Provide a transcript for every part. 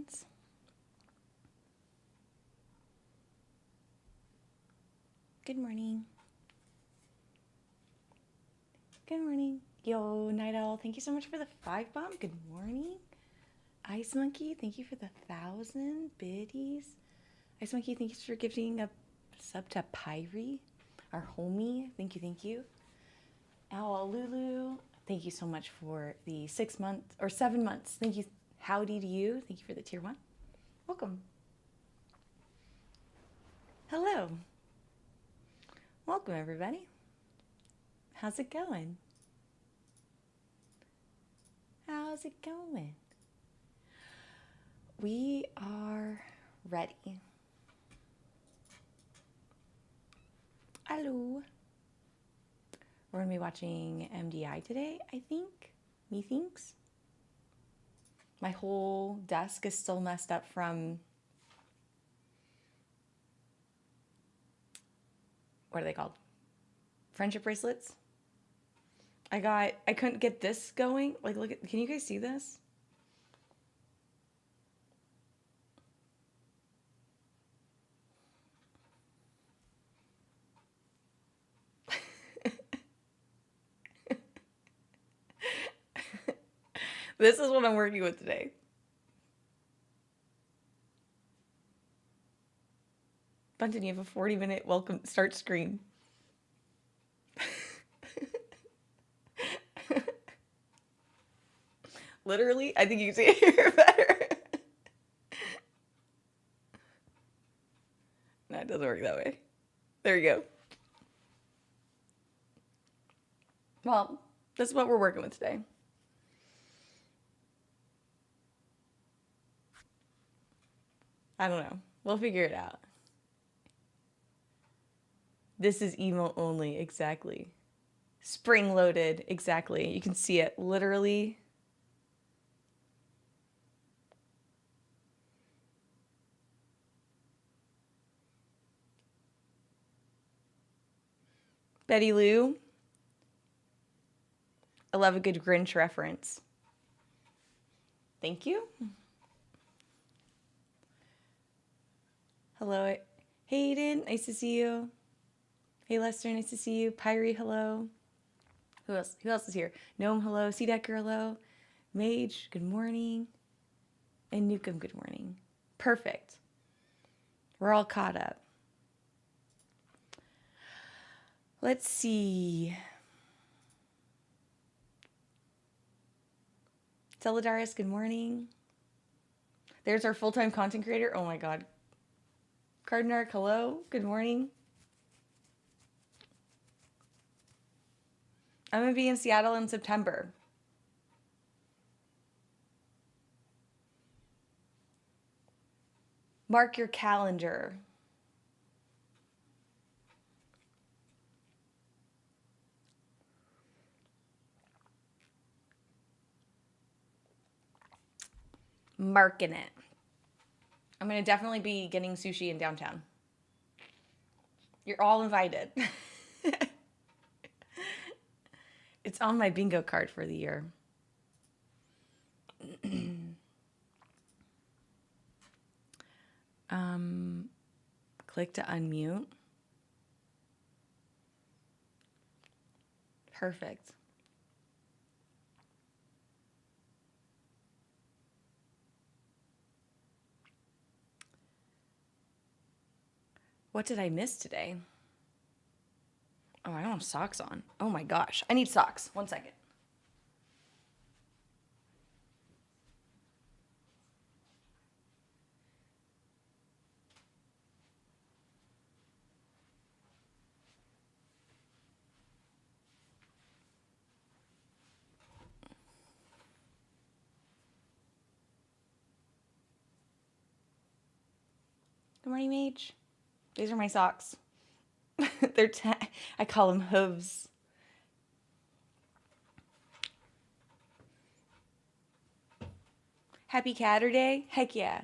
seconds. Good morning. Good morning. Yo, Night Owl, thank you so much for the 5 bomb. Good morning. Ice Monkey, thank you for the 1,000 biddies. Ice Monkey, thank you for gifting a sub to Pyrie, our homie. Thank you, thank you. Owl Lulu, thank you so much for the 6 months or 7 months. Thank you. Howdy to you. Thank you for the tier 1. Welcome. Hello. Welcome, everybody. How's it going? How's it going? We are ready. Hello. We're going to be watching MDI today, I think. Methinks. My whole desk is still messed up from... what are they called? Friendship bracelets? I couldn't get this going. Like, look at, can you guys see this? This is what I'm working with today. Bunton, you have a 40-minute welcome start screen. Literally, I think you can see it here better. No, it doesn't work that way. There you go. Well, this is what we're working with today. I don't know. We'll figure it out. This is emo only, exactly. Spring loaded, exactly. You can see it literally. Betty Lou. I love a good Grinch reference. Thank you. Hello, Hayden. Nice to see you. Hey, Lester. Nice to see you. Pyrie, hello. Who else? Who else is here? Gnome, hello. Sea Decker, hello. Mage, good morning. And Nukem, good morning. Perfect. We're all caught up. Let's see. Celadarius, good morning. There's our full-time content creator. Oh my God. Cardinark, hello. Good morning. I'm going to be in Seattle in September. Mark your calendar. Marking it. I'm going to definitely be getting sushi in downtown. You're all invited. It's on my bingo card for the year. Click to unmute. Perfect. What did I miss today? Oh, I don't have socks on. Oh my gosh. I need socks. 1 second. Good morning, Mage. These are my socks. I call them hooves. Happy Catterday? Heck yeah.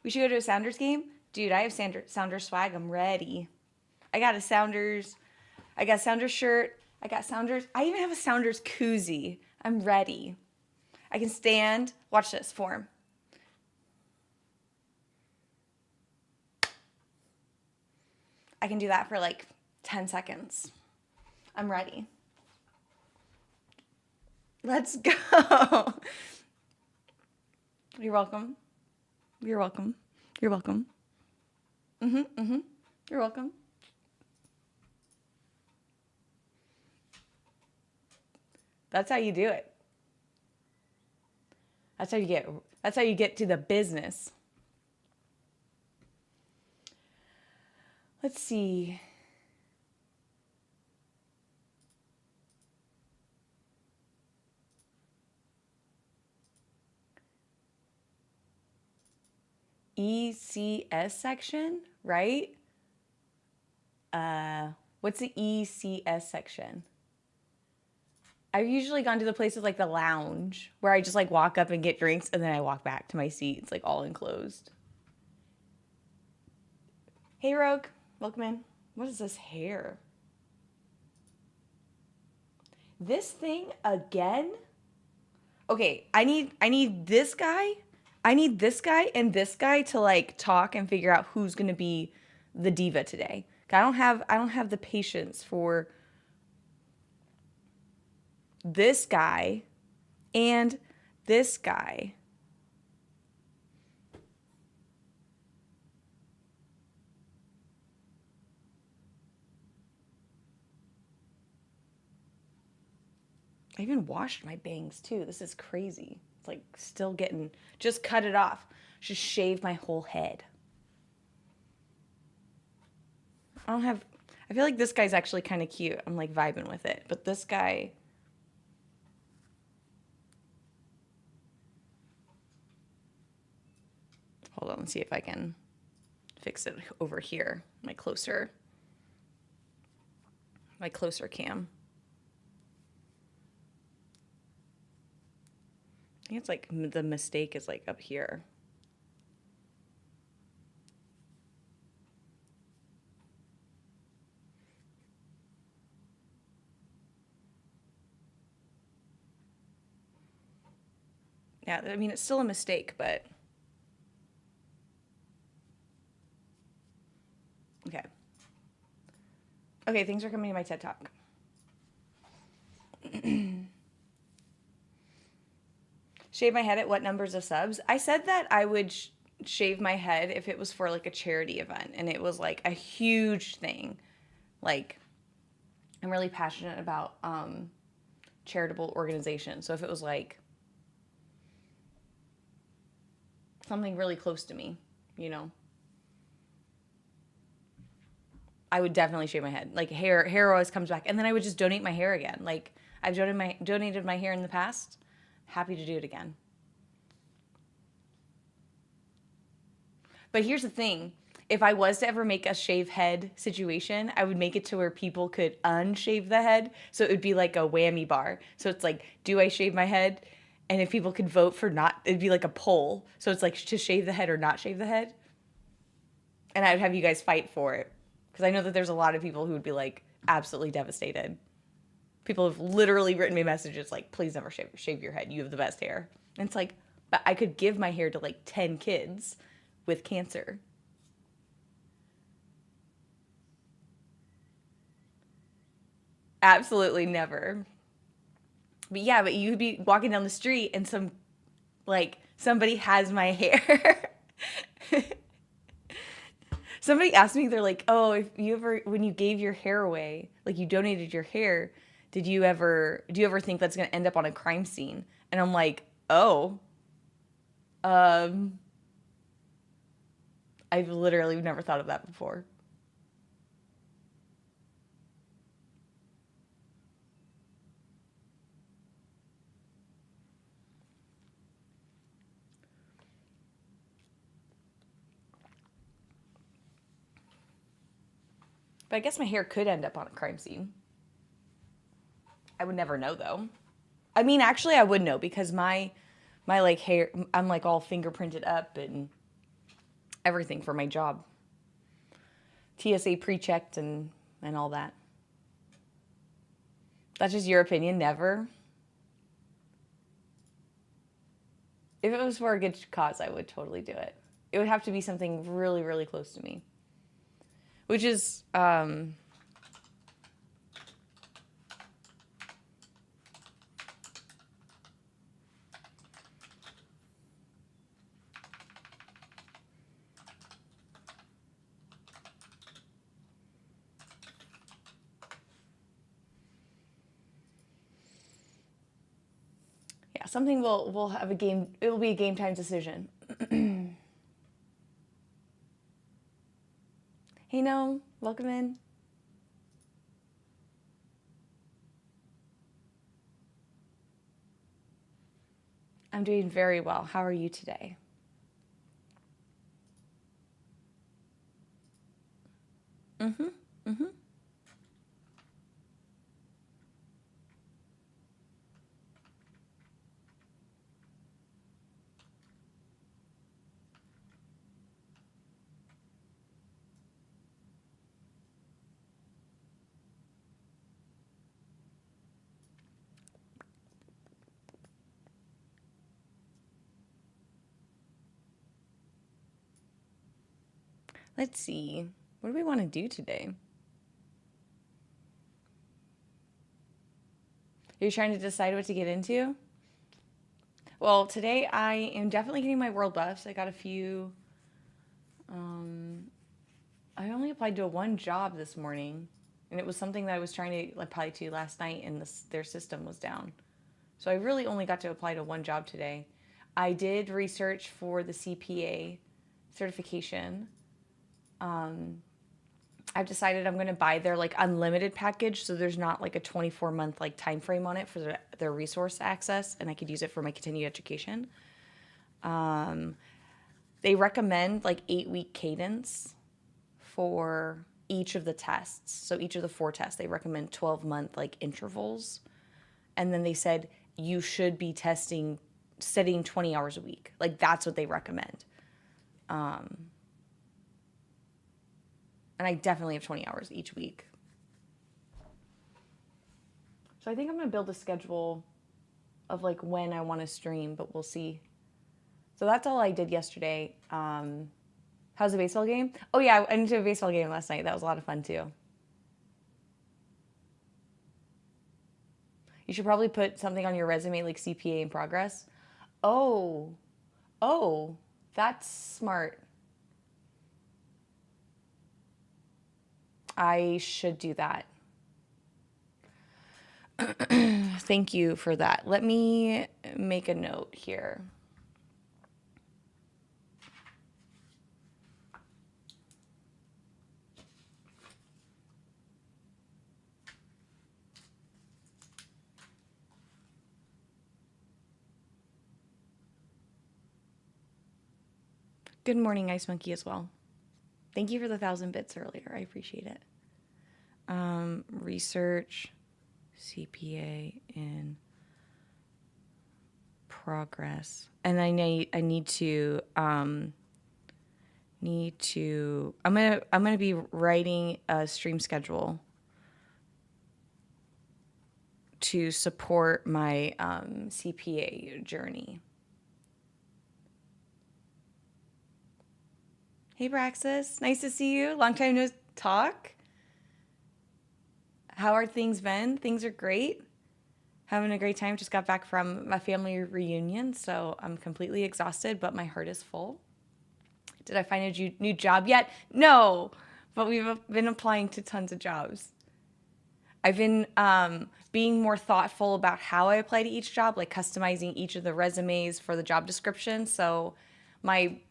We should go to a Sounders game? Dude, I have Sounders swag. I'm ready. I got a Sounders shirt. I even have a Sounders koozie. I'm ready. I can stand. Watch this form. I can do that for like 10 seconds. I'm ready. Let's go. You're welcome. You're welcome. You're welcome. You're welcome. That's how you do it. That's how you get to the business. Let's see. ECS section, right? What's the ECS section? I've usually gone to the places like the lounge where I just like walk up and get drinks and then I walk back to my seat. It's like all enclosed. Hey Rogue, welcome in. What is this hair? This thing again? Okay, I need this guy. I need this guy and this guy to like talk and figure out who's gonna be the diva today. I don't have the patience for this guy and this guy. I even washed my bangs too. This is crazy. It's like still getting, just cut it off. Just shave my whole head. I feel like this guy's actually kind of cute. I'm like vibing with it. But this guy, hold on, let's see if I can fix it over here. My closer cam. I think it's like the mistake is like up here. Yeah, I mean, it's still a mistake, but okay. Okay, things are coming to my TED Talk. Shave my head at what numbers of subs? I said that I would shave my head if it was for like a charity event and it was like a huge thing. Like, I'm really passionate about charitable organizations. So if it was like something really close to me, you know, I would definitely shave my head. Like hair always comes back, and then I would just donate my hair again. Like I've donated my hair in the past. Happy to do it again. But here's the thing. If I was to ever make a shave head situation, I would make it to where people could unshave the head. So it would be like a whammy bar. So it's like, do I shave my head? And if people could vote for not, it'd be like a poll. So it's like to shave the head or not shave the head. And I would have you guys fight for it. Because I know that there's a lot of people who would be like absolutely devastated. People have literally written me messages like, please never shave your head. You have the best hair. And it's like, but I could give my hair to like 10 kids with cancer. Absolutely never. But yeah, but you'd be walking down the street and somebody has my hair. Somebody asked me, they're like, oh, when you gave your hair away, like you donated your hair, do you ever think that's going to end up on a crime scene? And I'm like, oh, I've literally never thought of that before. But I guess my hair could end up on a crime scene. I would never know though. I mean, actually I would know because my like hair, I'm like all fingerprinted up and everything for my job. TSA pre-checked and all that. That's just your opinion, never. If it was for a good cause, I would totally do it. It would have to be something really, really close to me. which is, yeah, something we'll have a game, it will be a game time decision. Hey, no, welcome in. I'm doing very well. How are you today? Mm-hmm. Mm-hmm. Let's see. What do we want to do today? Are you trying to decide what to get into? Well, today I am definitely getting my world buffs. I got a few. I only applied to one job this morning, and it was something that I was trying to apply to last night, and their system was down. So I really only got to apply to one job today. I did research for the CPA certification. I've decided I'm going to buy their like unlimited package, so there's not like a 24-month like time frame on it for their resource access, and I could use it for my continued education. They recommend like 8-week cadence for each of the tests. So each of the 4 tests, they recommend 12-month like intervals. And then they said you should be studying 20 hours a week. Like that's what they recommend. And I definitely have 20 hours each week. So I think I'm going to build a schedule of like when I want to stream, but we'll see. So that's all I did yesterday. How's the baseball game? Oh yeah, I went to a baseball game last night. That was a lot of fun too. You should probably put something on your resume like CPA in progress. Oh, oh, that's smart. I should do that. Thank you for that. Let me make a note here. Good morning, Ice Monkey, as well. Thank you for the 1,000 bits earlier. I appreciate it. Research, CPA in progress, and I need to I'm gonna be writing a stream schedule to support my CPA journey. Hey Braxis, nice to see you. Long time no talk. How are things been? Things are great. Having a great time. Just got back from my family reunion, so I'm completely exhausted, but my heart is full. Did I find a new job yet? No, but we've been applying to tons of jobs. I've been being more thoughtful about how I apply to each job, like customizing each of the resumes for the job description. So I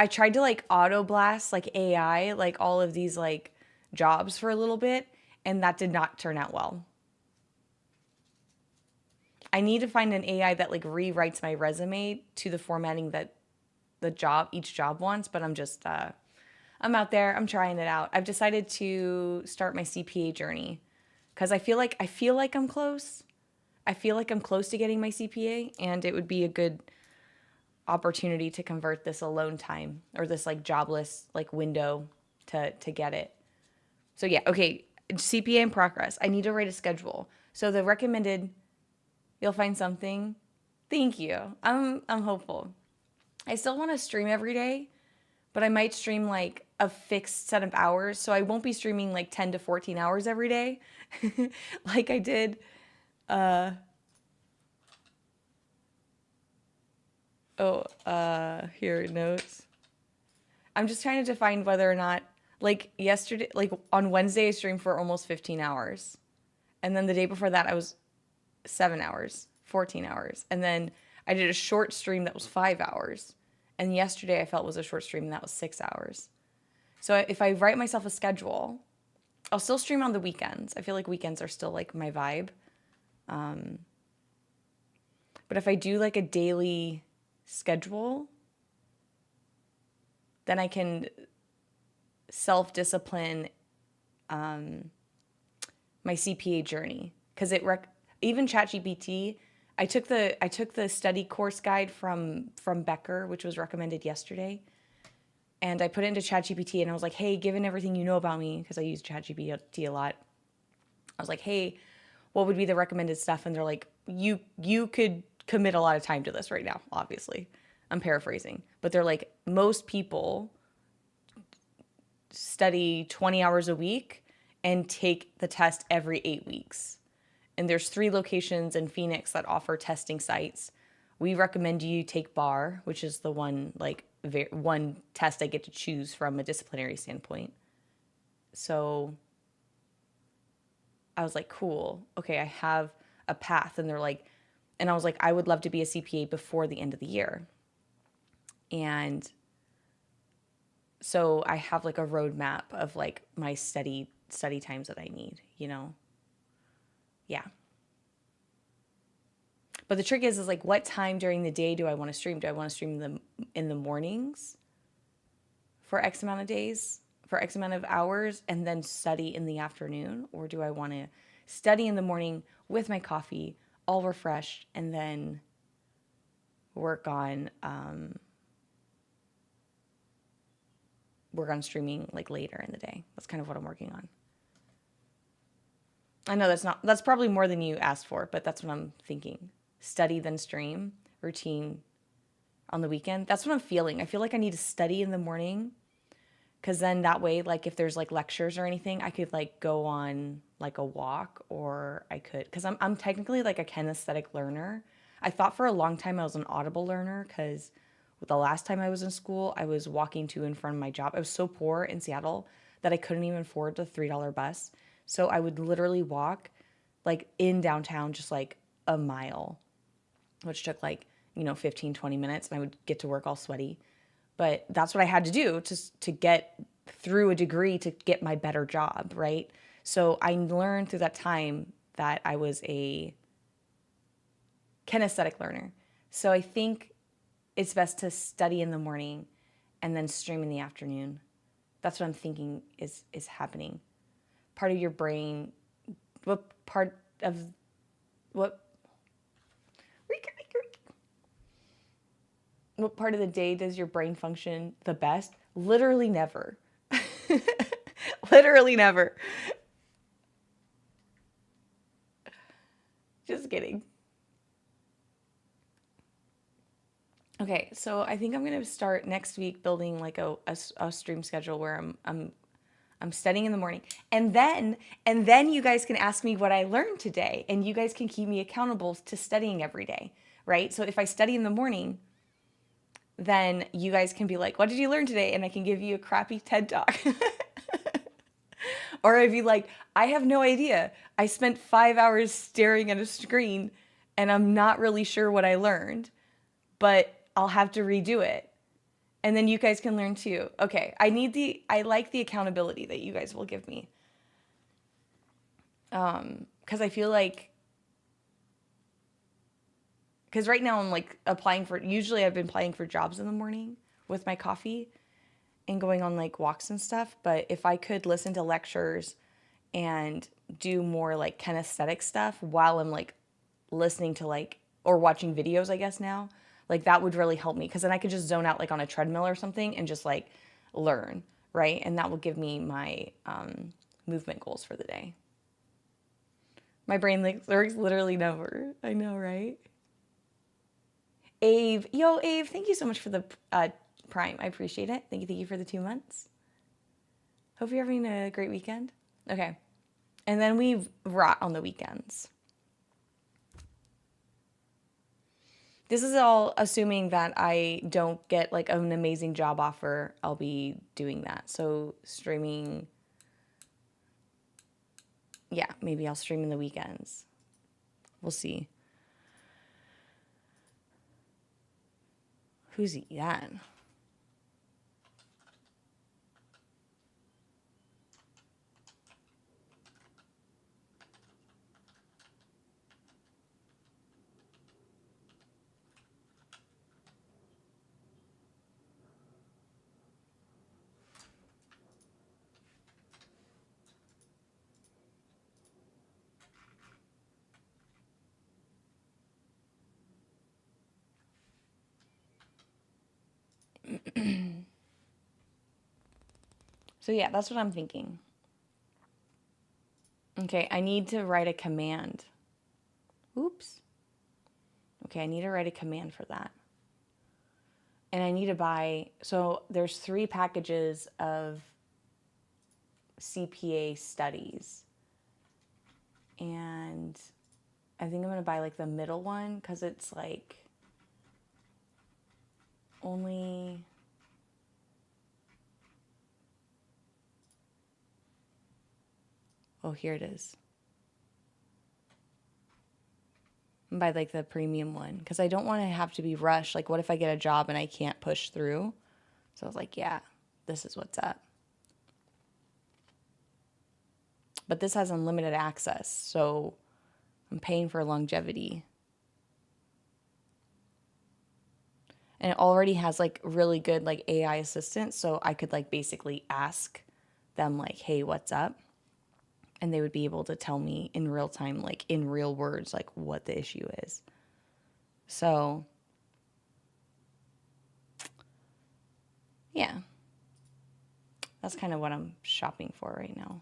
tried to like auto blast like AI, like all of these like jobs for a little bit, and that did not turn out well. I need to find an AI that like rewrites my resume to the formatting that each job wants, but I'm out there, I'm trying it out. I've decided to start my CPA journey because I feel like I'm close. I feel like I'm close to getting my CPA, and it would be a good opportunity to convert this alone time or this like jobless like window to get it. So yeah, okay, CPA in progress. I need to write a schedule. So the recommended, you'll find something. Thank you. I'm hopeful. I still want to stream every day, but I might stream like a fixed set of hours. So I won't be streaming like 10 to 14 hours every day like I did. Here notes. I'm just trying to define whether or not, like yesterday, like on Wednesday, I streamed for almost 15 hours. And then the day before that, I was 7 hours, 14 hours. And then I did a short stream that was 5 hours. And yesterday I felt was a short stream and that was 6 hours. So if I write myself a schedule, I'll still stream on the weekends. I feel like weekends are still like my vibe. But if I do like a daily schedule, then I can self-discipline my CPA journey, because even ChatGPT, I took the study course guide from Becker, which was recommended yesterday, and I put it into ChatGPT and I was like, hey, given everything you know about me, because I use ChatGPT a lot, I was like, hey, what would be the recommended stuff? And they're like, you could commit a lot of time to this right now, obviously. I'm paraphrasing, but they're like, most people study 20 hours a week and take the test every 8 weeks. And there's 3 locations in Phoenix that offer testing sites. We recommend you take BAR, which is the one one test I get to choose from a disciplinary standpoint. So I was like, cool. Okay, I have a path. And I was like, I would love to be a CPA before the end of the year. And so I have like a roadmap of like my study times that I need, you know? Yeah. But the trick is like, what time during the day do I want to stream? Do I want to stream them in the mornings for X amount of days, for X amount of hours, and then study in the afternoon? Or do I want to study in the morning with my coffee, all refreshed, and then work on streaming like later in the day? That's kind of what I'm working on. I know that's probably more than you asked for, but that's what I'm thinking. Study, then stream, routine on the weekend. That's what I'm feeling. I feel like I need to study in the morning, because then that way, like if there's like lectures or anything, I could like go on like a walk, or I could, because I'm technically like a kinesthetic learner. I thought for a long time I was an audible learner, because the last time I was in school, I was walking to and from my job. I was so poor in Seattle that I couldn't even afford the $3 bus. So I would literally walk like in downtown, just like a mile, which took like, 15, 20 minutes, and I would get to work all sweaty. But that's what I had to do to get through a degree to get my better job, right? So I learned through that time that I was a kinesthetic learner. So I think it's best to study in the morning and then stream in the afternoon. That's what I'm thinking is happening. Part of your brain, what part of the day does your brain function the best? Literally never. Literally never. Just kidding. Okay, so I think I'm gonna start next week building like a stream schedule where I'm studying in the morning, and then you guys can ask me what I learned today, and you guys can keep me accountable to studying every day, right? So if I study in the morning, then you guys can be like, what did you learn today? And I can give you a crappy TED Talk. Or I'd be like, I have no idea. I spent 5 hours staring at a screen and I'm not really sure what I learned, but I'll have to redo it. And then you guys can learn too. Okay, I like the accountability that you guys will give me. Because I feel like, because right now I'm like usually I've been applying for jobs in the morning with my coffee and going on like walks and stuff. But if I could listen to lectures and do more like kinesthetic stuff while I'm like listening to like, or watching videos, I guess now, like that would really help me, because then I could just zone out like on a treadmill or something and just like learn, right? And that will give me my movement goals for the day. My brain like works literally never. I know, right? Ave, thank you so much for the Prime. I appreciate it. Thank you for the 2 months. Hope you're having a great weekend. Okay. And then we rot on the weekends. This is all assuming that I don't get like an amazing job offer. I'll be doing that. So streaming, yeah, maybe I'll stream in the weekends. We'll see. Who's that? So yeah, that's what I'm thinking. Okay, I need to write a command. Oops. Okay, I need to write a command for that. And I need to buy, so there's 3 packages of CPA studies. And I think I'm going to buy like the middle one because it's like only, oh, here it is. And buy like the premium one because I don't want to have to be rushed. Like, what if I get a job and I can't push through? So I was like, yeah, this is what's up. But this has unlimited access, so I'm paying for longevity. And it already has like really good like AI assistants, so I could like basically ask them like, hey, what's up? And they would be able to tell me in real time, like in real words, like what the issue is. So, yeah, that's kind of what I'm shopping for right now.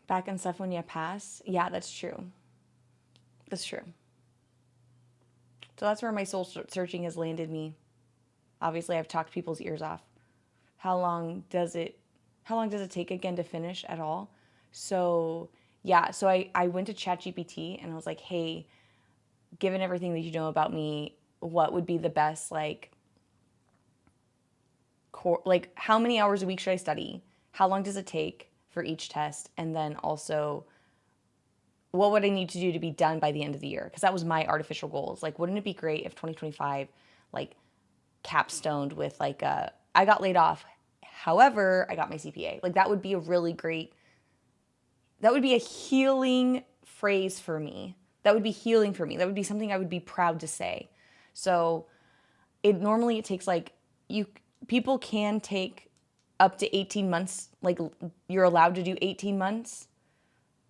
Back and stuff when you pass. Yeah, that's true. That's true. So that's where my soul searching has landed me. Obviously, I've talked people's ears off. How long does it take again to finish at all? So, yeah, so I went to ChatGPT and I was like, hey, given everything that you know about me, what would be the best, like how many hours a week should I study? How long does it take for each test? And then also, what would I need to do to be done by the end of the year? Because that was my artificial goals. Like, wouldn't it be great if 2025, like, capstoned with like I got laid off. However, I got my CPA. Like, that would be a really great, that would be a healing phrase for me. That would be healing for me. That would be something I would be proud to say. So it takes like people can take up to 18 months. Like, you're allowed to do 18 months.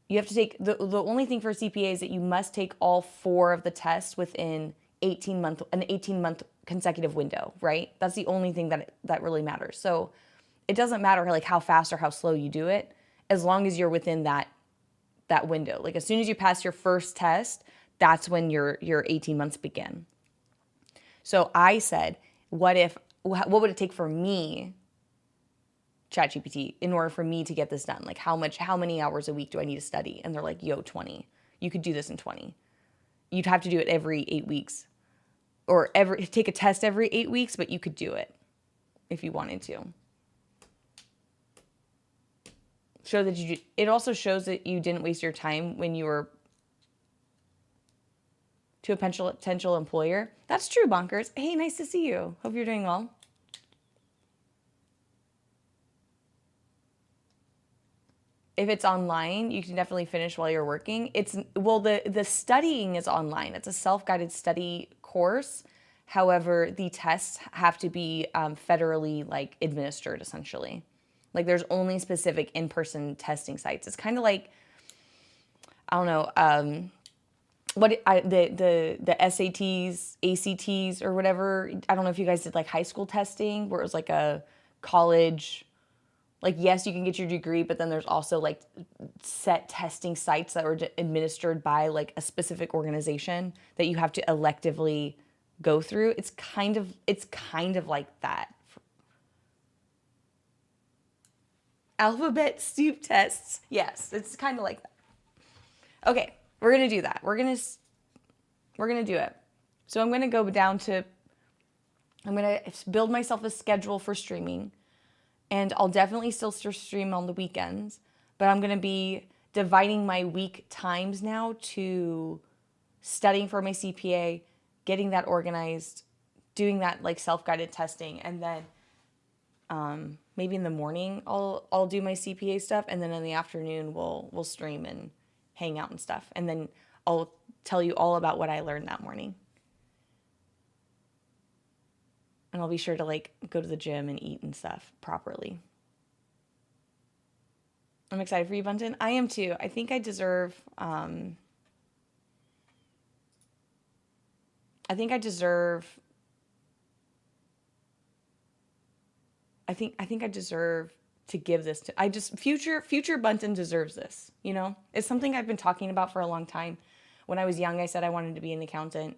You have to take, the only thing for CPA is that you must take all 4 of the tests within an 18-month consecutive window, right? That's the only thing that really matters. So it doesn't matter like how fast or how slow you do it, as long as you're within that window. Like, as soon as you pass your first test, that's when your 18 months begin. So I said, what would it take for me, ChatGPT, in order for me to get this done? Like, how many hours a week do I need to study? And they're like, yo, 20. You could do this in 20. You'd have to do it every 8 weeks or take a test every 8 weeks, but you could do it if you wanted to. It also shows that you didn't waste your time when you were to a potential employer. That's true, Bonkers. Hey, nice to see you. Hope you're doing well. If it's online, you can definitely finish while you're working. The studying is online. It's a self-guided study course. However, the tests have to be federally like administered, essentially. Like, there's only specific in-person testing sites. It's kind of like, I don't know, the SATs, ACTs, or whatever. I don't know if you guys did like high school testing, where it was like a college like, yes, you can get your degree, but then there's also like set testing sites that are administered by like a specific organization that you have to electively go through. It's kind of like that. Alphabet soup tests. Yes, it's kind of like that. Okay, we're going to do that. We're going to do it. So I'm going to go down to, I'm going to build myself a schedule for streaming. And I'll definitely still stream on the weekends, but I'm going to be dividing my week times now to studying for my CPA, getting that organized, doing that like self-guided testing, and then maybe in the morning I'll do my CPA stuff, and then in the afternoon we'll stream and hang out and stuff, and then I'll tell you all about what I learned that morning. And I'll be sure to like go to the gym and eat and stuff properly. I'm excited for you, Bunton. I am too. I think I deserve I think I deserve to give this to future Bunton deserves this, you know? It's something I've been talking about for a long time. When I was young, I said I wanted to be an accountant.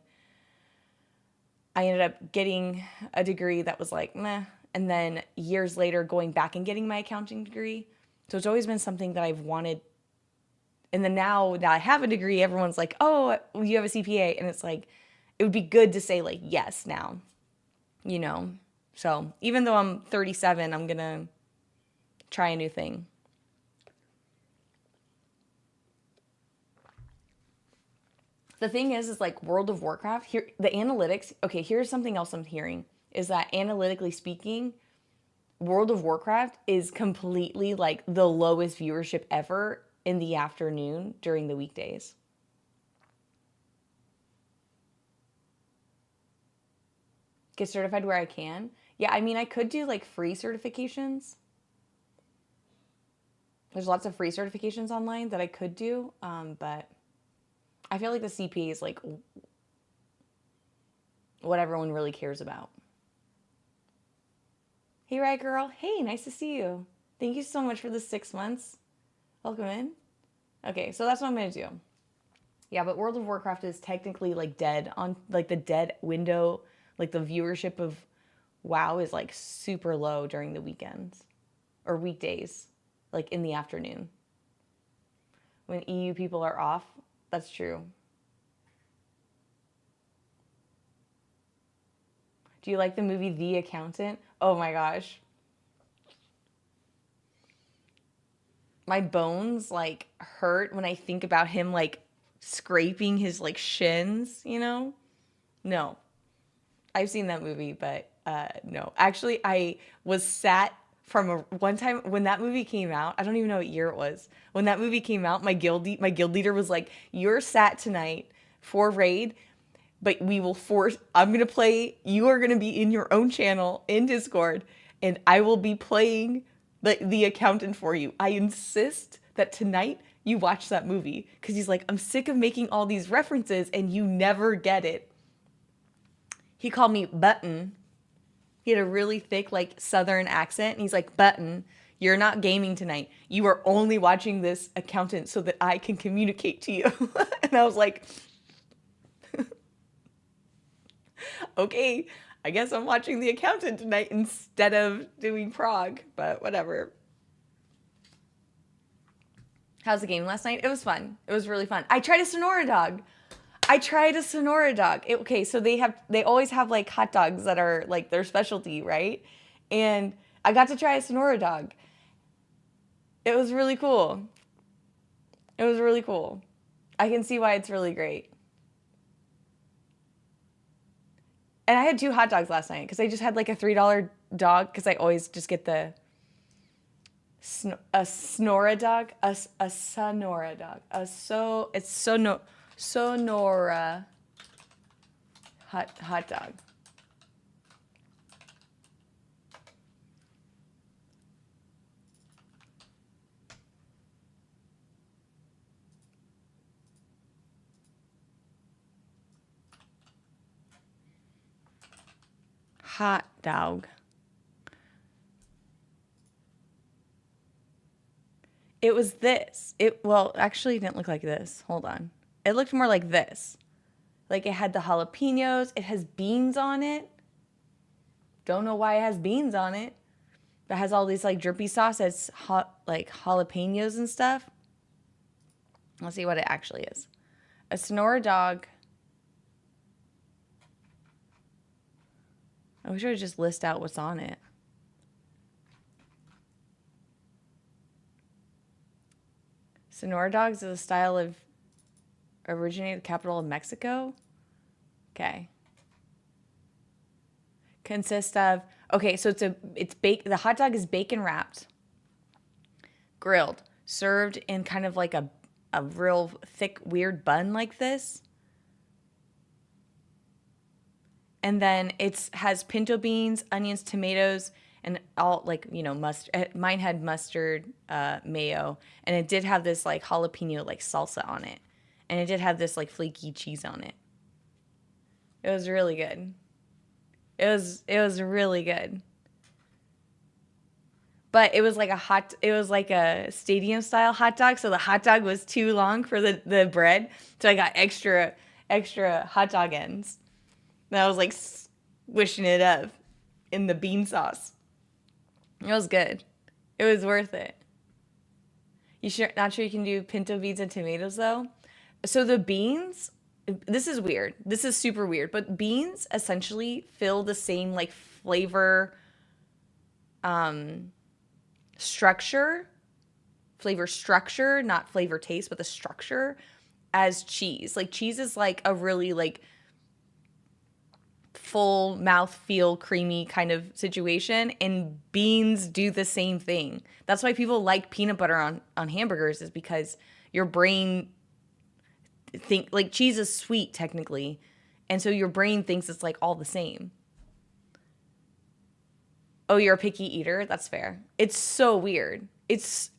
I ended up getting a degree that was like, meh. And then years later, going back and getting my accounting degree. So it's always been something that I've wanted. And then now that I have a degree, everyone's like, oh, you have a CPA. And it's like, it would be good to say like, yes, now, you know? So even though I'm 37, I'm going to try a new thing. The thing is like World of Warcraft, here, the analytics, okay, here's something else I'm hearing, is that analytically speaking, World of Warcraft is completely like the lowest viewership ever in the afternoon during the weekdays. Get certified where I can. Yeah, I mean, I could do like free certifications. There's lots of free certifications online that I could do, but I feel like the CPA is like what everyone really cares about. Hey, Right Girl. Hey, nice to see you. Thank you so much for the 6 months. Welcome in. Okay, so that's what I'm going to do. Yeah, but World of Warcraft is technically like dead on like the dead window. Like the viewership of WoW is like super low during the weekends or weekdays, like in the afternoon. When EU people are off, that's true. Do you like the movie The Accountant? Oh my gosh. My bones like hurt when I think about him like scraping his like shins, you know? No. I've seen that movie, but no. Actually, I was sat from one time when that movie came out. I don't even know what year it was. When that movie came out, my guild leader was like, "You're sat tonight for raid, but we will force. I'm gonna play. You are gonna be in your own channel in Discord, and I will be playing the accountant for you. I insist that tonight you watch that movie," because he's like, "I'm sick of making all these references and you never get it." He called me Button. He had a really thick, like, Southern accent. And he's like, "Button, you're not gaming tonight. You are only watching this accountant so that I can communicate to you." And I was like, okay, I guess I'm watching The Accountant tonight instead of doing Prague, but whatever. How's the game last night? It was fun. It was really fun. I tried a Sonora dog. Okay, so they always have like hot dogs that are like their specialty, right? And I got to try a Sonora dog. It was really cool. I can see why it's really great. And I had 2 hot dogs last night because I just had like a $3 dog because I always just get a Sonora dog. Sonora hot dog. Hot dog. It was this. Well, actually it didn't look like this. Hold on. It looked more like this. Like it had the jalapenos. It has beans on it. Don't know why it has beans on it. But it has all these like drippy sauce that's hot, like jalapenos and stuff. Let's see what it actually is. A Sonora dog. I wish I would just list out what's on it. Sonora dogs is a style of originated the capital of Mexico. Okay. Consists of, okay, so it's baked. The hot dog is bacon wrapped, grilled, served in kind of like a real thick, weird bun like this. And then it has pinto beans, onions, tomatoes, and all like, you know, mustard. Mine had mustard, mayo, and it did have this like jalapeno like salsa on it. And it did have this like flaky cheese on it. It was really good. It was really good. But it was like a stadium style hot dog, so the hot dog was too long for the bread. So I got extra hot dog ends. And I was like swishing it up in the bean sauce. It was good. It was worth it. Not sure you can do pinto beans and tomatoes though? So the beans, this is weird. This is super weird, but beans essentially fill the same like flavor structure, not flavor taste, but the structure as cheese. Like cheese is like a really like full mouth feel creamy kind of situation, and beans do the same thing. That's why people like peanut butter on hamburgers, is because your brain think like cheese is sweet technically, and so your brain thinks it's like all the same. Oh, you're a picky eater? That's fair. It's so weird.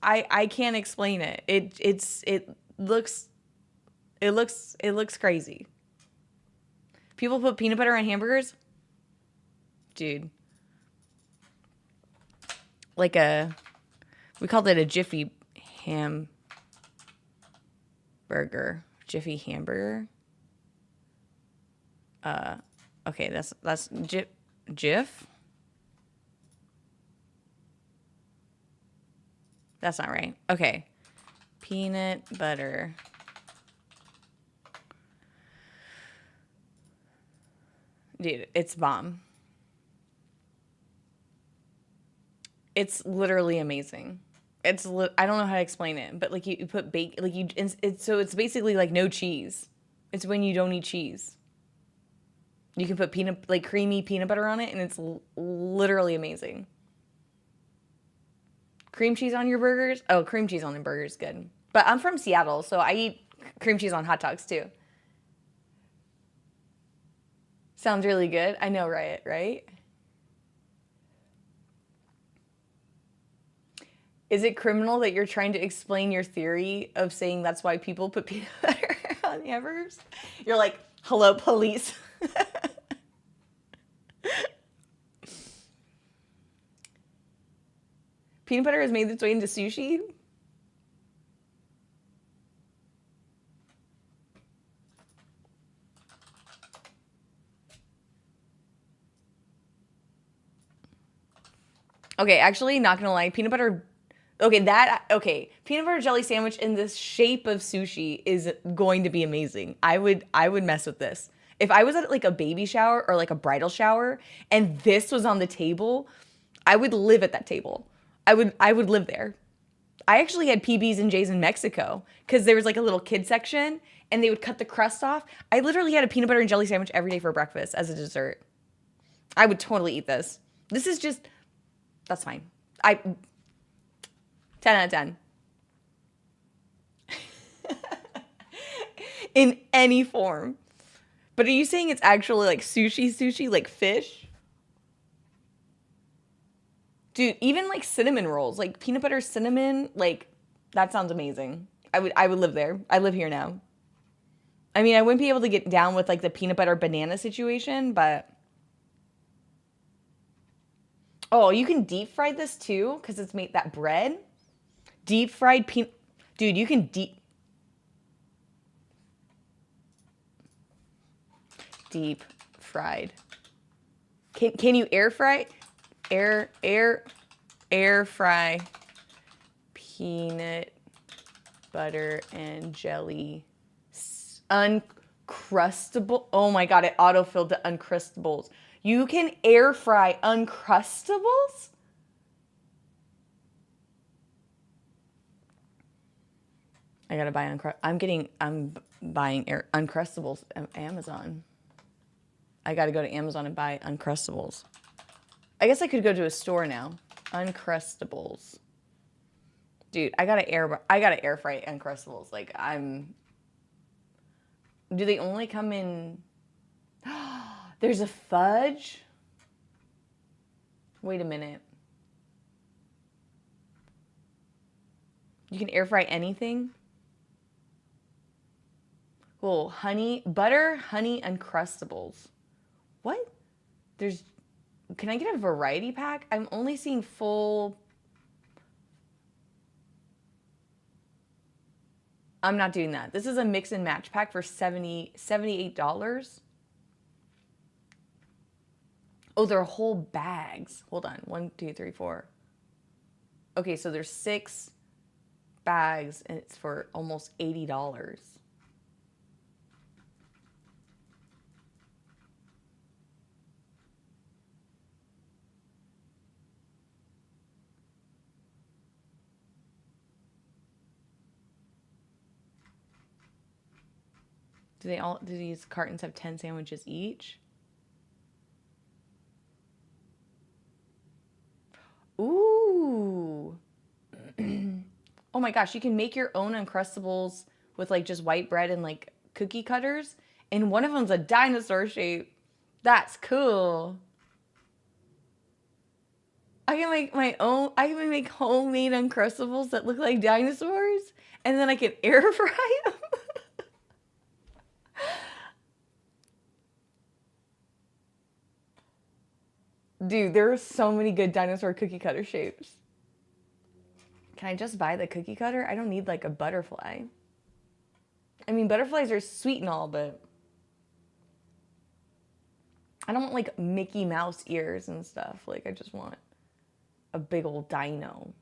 I can't explain it. It looks crazy. People put peanut butter on hamburgers? Dude. We called it a Jiffy hamburger. Jiffy hamburger. Okay, that's Jif. That's not right. Okay. Peanut butter. Dude, it's bomb. It's literally amazing. I don't know how to explain it, but like you put bacon, like it's basically like no cheese. It's when you don't eat cheese. You can put creamy peanut butter on it, and it's literally amazing. Cream cheese on your burgers? Oh, cream cheese on the burgers, good. But I'm from Seattle, so I eat cream cheese on hot dogs too. Sounds really good. I know, right? Is it criminal that you're trying to explain your theory of saying that's why people put peanut butter on hamburgers? You're like, hello, police. Peanut butter has made its way into sushi? Okay, actually, not gonna lie, peanut butter. Peanut butter jelly sandwich in this shape of sushi is going to be amazing. I would mess with this. If I was at like a baby shower or like a bridal shower and this was on the table, I would live at that table. I would live there. I actually had PBs and J's in Mexico because there was like a little kid section and they would cut the crust off. I literally had a peanut butter and jelly sandwich every day for breakfast as a dessert. I would totally eat this. That's fine. 10 out of 10. In any form. But are you saying it's actually like sushi, like fish? Dude, even like cinnamon rolls, like peanut butter cinnamon, like that sounds amazing. I would live there. I live here now. I mean, I wouldn't be able to get down with like the peanut butter banana situation, but oh, you can deep fry this too because it's made that bread. Deep fried peanut. Dude, you can deep fried. Can you air fry? Air fry peanut butter and jelly uncrustable. Oh my god, it autofilled to uncrustables. You can air fry uncrustables? I gotta buy I'm buying uncrustables at Amazon. I gotta go to Amazon and buy uncrustables. I guess I could go to a store now. Uncrustables. Dude, I gotta air fry uncrustables. Like do they only come in there's a fudge? Wait a minute. You can air fry anything? Oh, butter, honey, Uncrustables. What? Can I get a variety pack? I'm only seeing full. I'm not doing that. This is a mix and match pack for $78. Oh, they're whole bags. Hold on. 1, 2, 3, 4. Okay, so there's 6 bags and it's for almost $80. Do these cartons have 10 sandwiches each? Ooh. Oh my gosh, you can make your own Uncrustables with like just white bread and like cookie cutters. And one of them's a dinosaur shape. That's cool. I can make homemade Uncrustables that look like dinosaurs. And then I can air fry them. Dude, there are so many good dinosaur cookie cutter shapes. Can I just buy the cookie cutter? I don't need like a butterfly. I mean, butterflies are sweet and all, but I don't want like Mickey Mouse ears and stuff. Like, I just want a big old dino.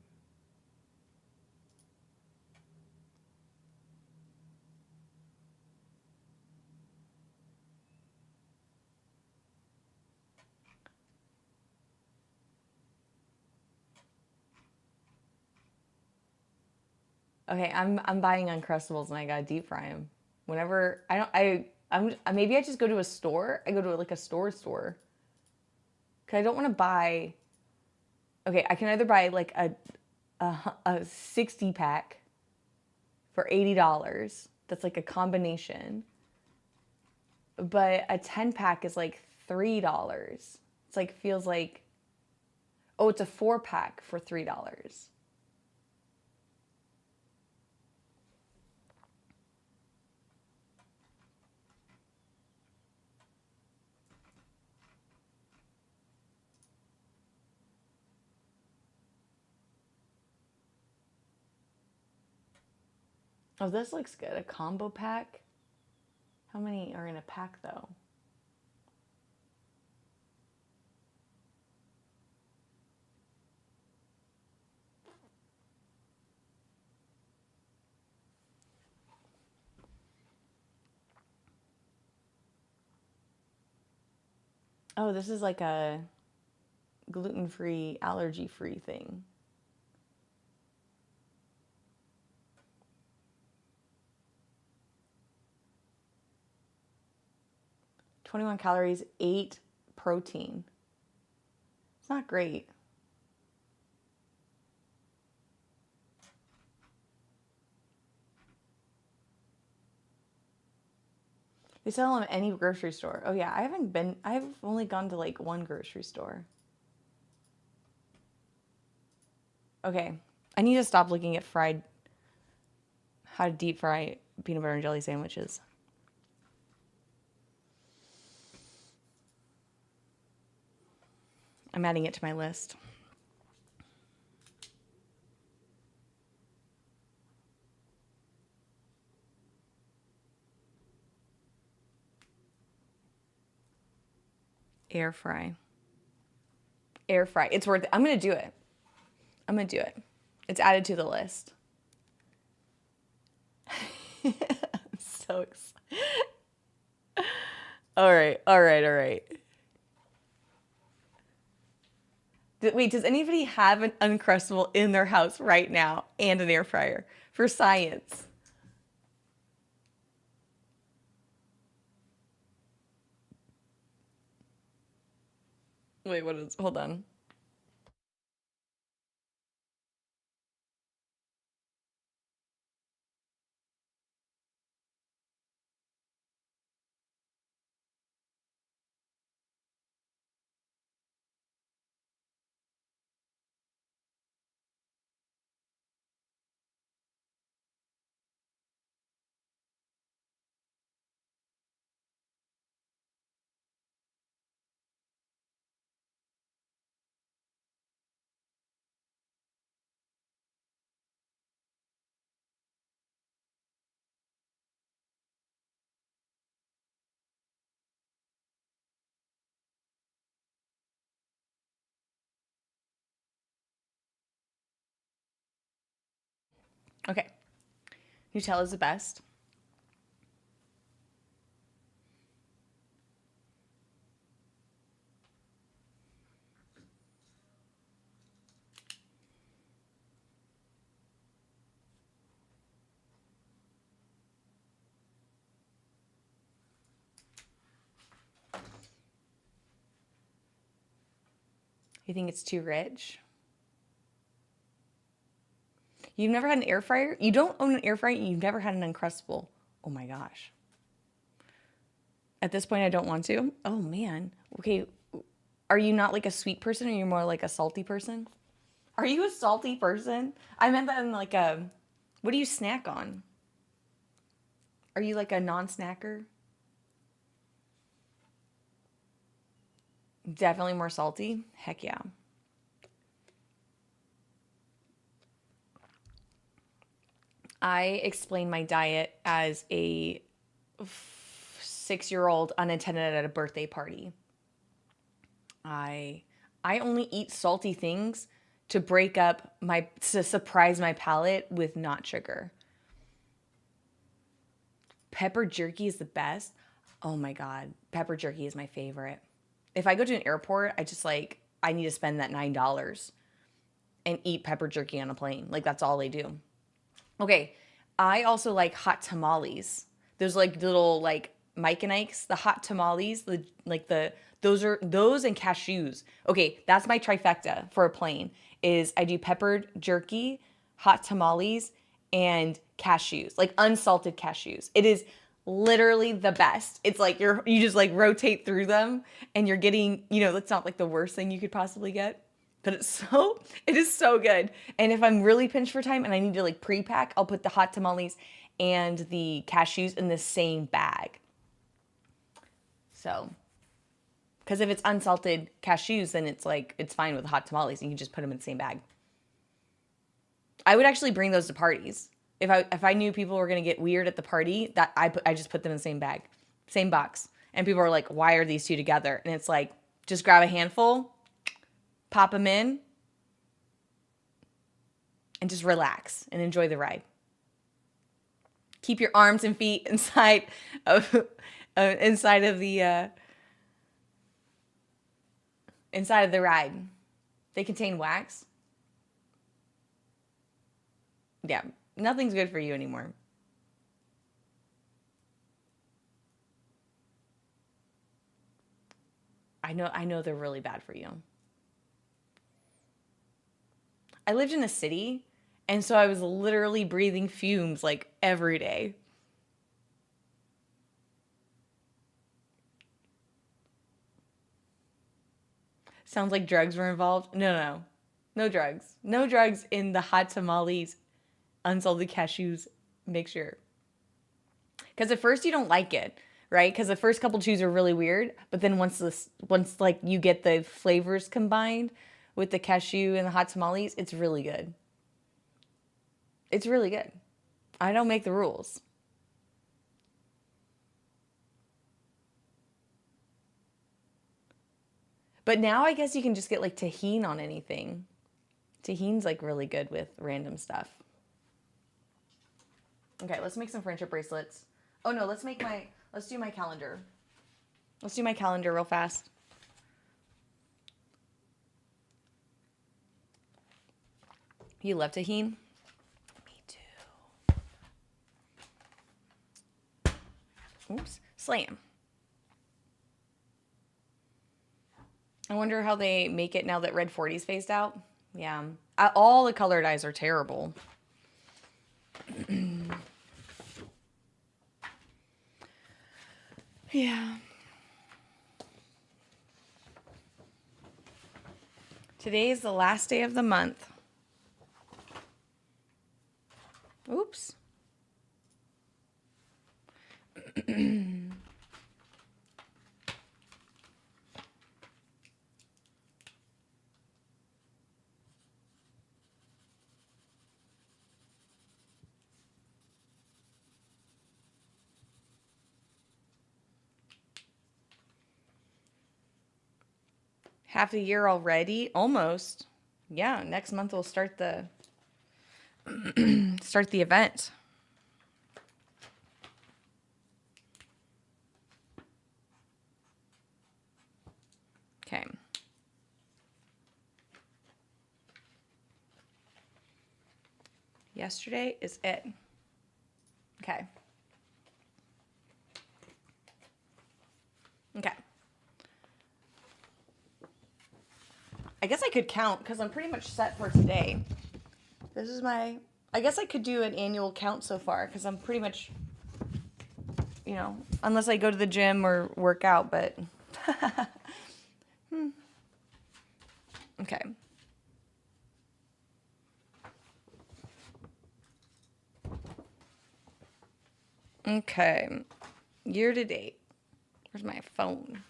Okay, I'm buying Uncrustables and I gotta deep fry them. Whenever maybe I just go to a store. I go to like a store. Cause I don't want to buy. Okay, I can either buy like a 60 pack for $80. That's like a combination. But a 10 pack is like $3. It's like feels like, oh, it's a 4 pack for $3. Oh, this looks good. A combo pack. How many are in a pack though? Oh, this is like a gluten-free, allergy-free thing. $21 calories, 8 protein. It's not great. They sell them at any grocery store. Oh yeah, I've only gone to like one grocery store. Okay, I need to stop looking at how to deep fry peanut butter and jelly sandwiches. I'm adding it to my list. Air fry. Air fry. It's worth it. I'm going to do it. I'm going to do it. It's added to the list. I'm so excited. All right. Wait, does anybody have an Uncrustable in their house right now and an air fryer for science? Wait, hold on. Okay. Nutella's the best. You think it's too rich? You've never had an air fryer? You don't own an air fryer and you've never had an Uncrustable. Oh my gosh. At this point, I don't want to. Oh man. Okay. Are you not like a sweet person or you're more like a salty person? Are you a salty person? I meant that in like a, what do you snack on? Are you like a non-snacker? Definitely more salty? Heck yeah. I explain my diet as a 6-year-old unattended at a birthday party. I only eat salty things to to surprise my palate with not sugar. Pepper jerky is the best. Oh my God. Pepper jerky is my favorite. If I go to an airport, I need to spend that $9 and eat pepper jerky on a plane. Like that's all they do. Okay. I also like hot tamales. There's like little like Mike and Ike's, the hot tamales, those and cashews. Okay, that's my trifecta for a plane. Is I do peppered jerky, hot tamales, and cashews, like unsalted cashews. It is literally the best. It's like you just like rotate through them and you're getting, it's not like the worst thing you could possibly get. But it is so good. And if I'm really pinched for time and I need to like pre-pack, I'll put the hot tamales and the cashews in the same bag. So, because if it's unsalted cashews, then it's fine with hot tamales. You can just put them in the same bag. I would actually bring those to parties. If I knew people were gonna get weird at the party, I just put them in the same bag, same box. And people are like, why are these two together? And it's like, just grab a handful, pop them in, and just relax and enjoy the ride. Keep your arms and feet inside of the ride. They contain wax. Yeah, nothing's good for you anymore. I know they're really bad for you. I lived in a city, and so I was literally breathing fumes like every day. Sounds like drugs were involved. No. No drugs. No drugs in the hot tamales, unsalted cashews mixture. Because at first you don't like it, right? Because the first couple chews are really weird, but then once like you get the flavors combined with the cashew and the hot tamales, it's really good. It's really good. I don't make the rules. But now I guess you can just get like tahine on anything. Tahine's like really good with random stuff. Okay, let's make some friendship bracelets. Oh no, let's do my calendar. Let's do my calendar real fast. You love tahine? Me too. Oops, slam. I wonder how they make it now that red 40's phased out. Yeah, all the color dyes are terrible. Yeah. Today is the last day of the month. Oops. Half a year already? Almost. Yeah, next month we'll start the start the event. Okay. Yesterday is it. Okay. Okay. I guess I could count because I'm pretty much set for today. This is my... I guess I could do an annual count so far because I'm pretty much, you know, unless I go to the gym or work out, but... Okay. Okay. Year to date. Where's my phone?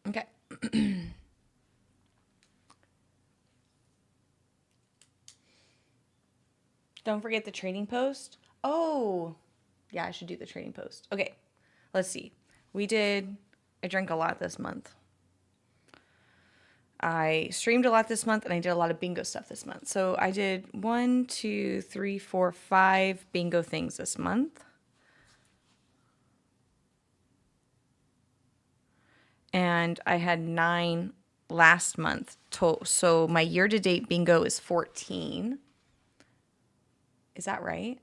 Okay. Don't forget the trading post. Oh, yeah, I should do the trading post. Okay, let's see. I drank a lot this month. I streamed a lot this month and I did a lot of bingo stuff this month. So I did 1, 2, 3, 4, 5 bingo things this month. And I had 9 last month. So my year-to-date bingo is 14. Is that right?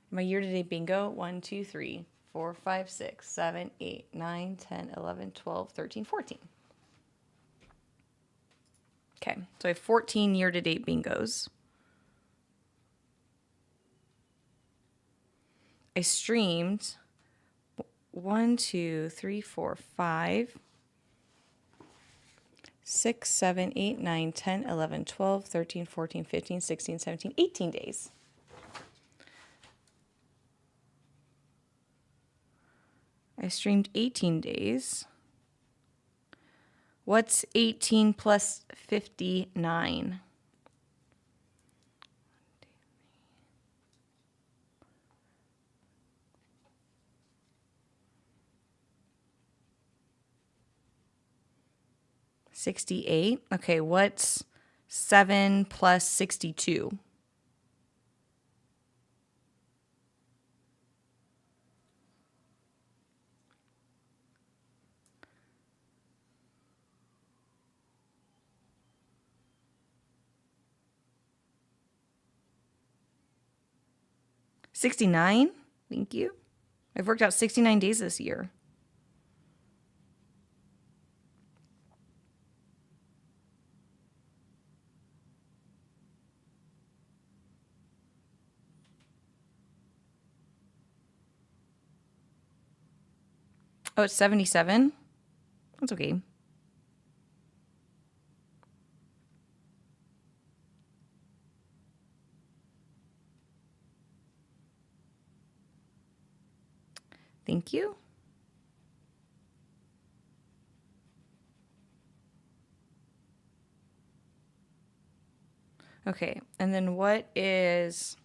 My year-to-date bingo, 1, 2, 3, 4, 5, 6, 7, 8, 9, 10, 11, 12, 13, 14. Okay, so I have 14 year-to-date bingos. I streamed 1, 2, 3, 4, 5, 6, 7, 8, 9, 10, 11, 12, 13, 14, 15, 16, 17, 18 days. I streamed 18 days. What's 18 plus 59? $68. Okay, what's 7 plus 62. $69. Thank you. I've worked out 69 days this year. Oh, it's 77. That's okay. Thank you. Okay, and then what is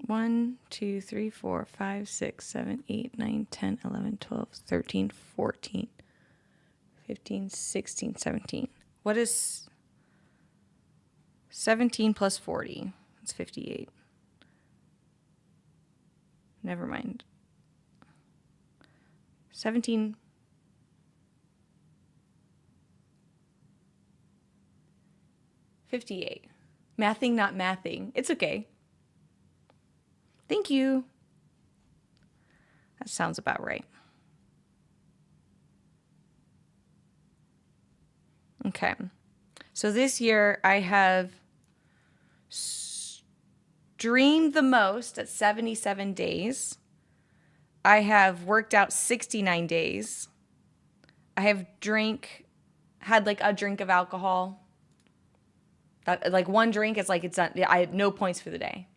1, 2, 3, 4, 5, 6, 7, 8, 9, 10, 11, 12, 13, 14, 15, 16, 17. What is 17 plus 40? That's 58. Never mind. 17. $58. Mathing, not mathing. It's okay. Thank you. That sounds about right. Okay. So this year I have streamed the most at 77 days. I have worked out 69 days. I have had like a drink of alcohol. Like one drink is like it's done. I had no points for the day.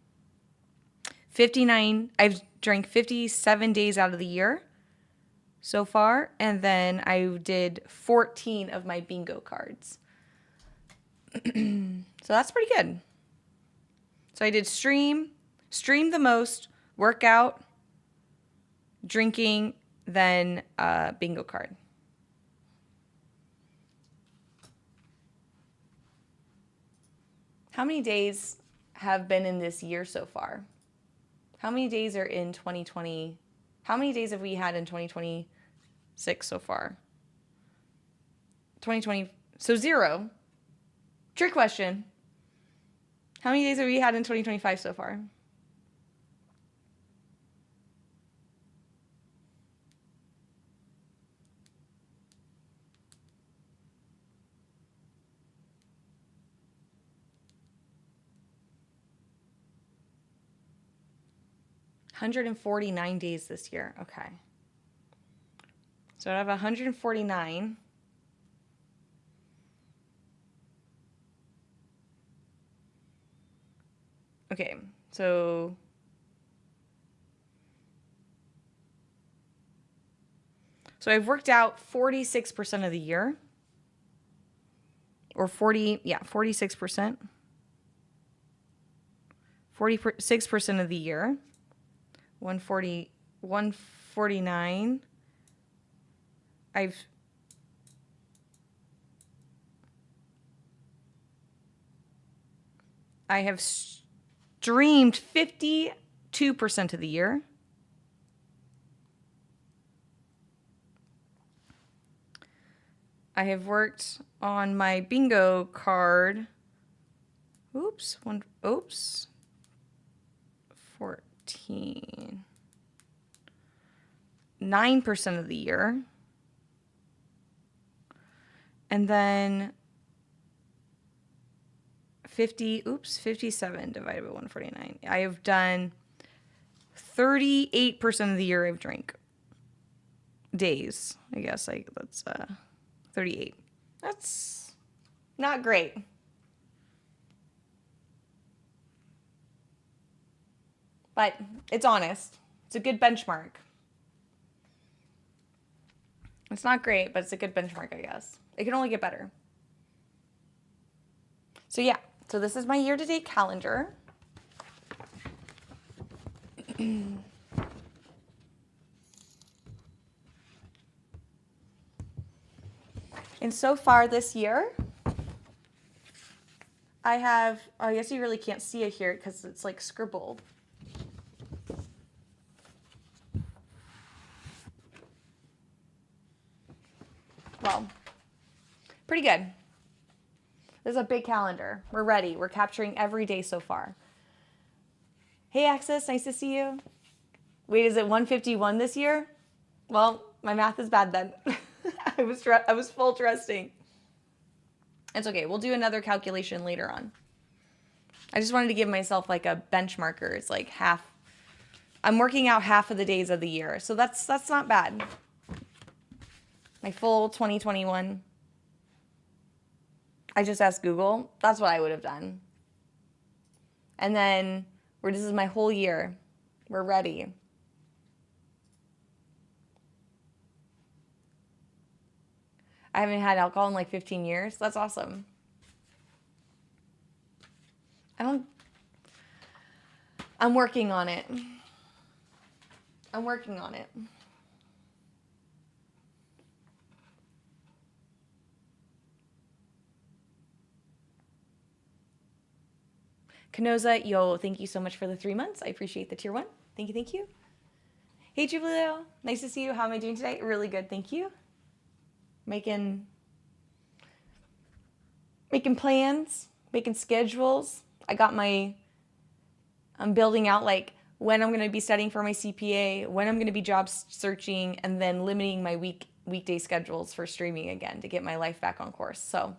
59, I've drank 57 days out of the year so far. And then I did 14 of my bingo cards. So that's pretty good. So I did stream the most, workout, drinking, then bingo card. How many days have been in this year so far? How many days are in 2020? How many days have we had in 2026 so far? 2020, so 0. Trick question. How many days have we had in 2025 so far? $149 days this year. Okay. So I have 149. Okay, so I've worked out 46% of the year. Or 46%. 46% of the year. 149. I have streamed 52% of the year. I have worked on my bingo card. 14. 9% of the year. And then 57 divided by 149. I have done 38% of the year I've drank. Days, I guess. That's 38. That's not great. But it's honest. It's a good benchmark. It's not great, but it's a good benchmark, I guess. It can only get better. So yeah, so this is my year-to-date calendar. And so far this year, I have, I guess you really can't see it here because it's like scribbled. Well, pretty good. There's a big calendar. We're ready. We're capturing every day so far. Hey, Access, nice to see you. Wait, is it 151 this year? Well, my math is bad then. I was full trusting. It's okay. We'll do another calculation later on. I just wanted to give myself like a benchmarker. It's like half. I'm working out half of the days of the year, so that's not bad. My full 2021. I just asked Google. That's what I would have done. And then this is my whole year. We're ready. I haven't had alcohol in like 15 years. That's awesome. I'm working on it. I'm working on it. Canoza, yo, thank you so much for the 3 months. I appreciate the tier 1. Thank you, thank you. Hey, Jubilio. Nice to see you. How am I doing today? Really good, thank you. Making plans, making schedules. I'm building out like when I'm going to be studying for my CPA, when I'm going to be job searching, and then limiting my weekday schedules for streaming again to get my life back on course. So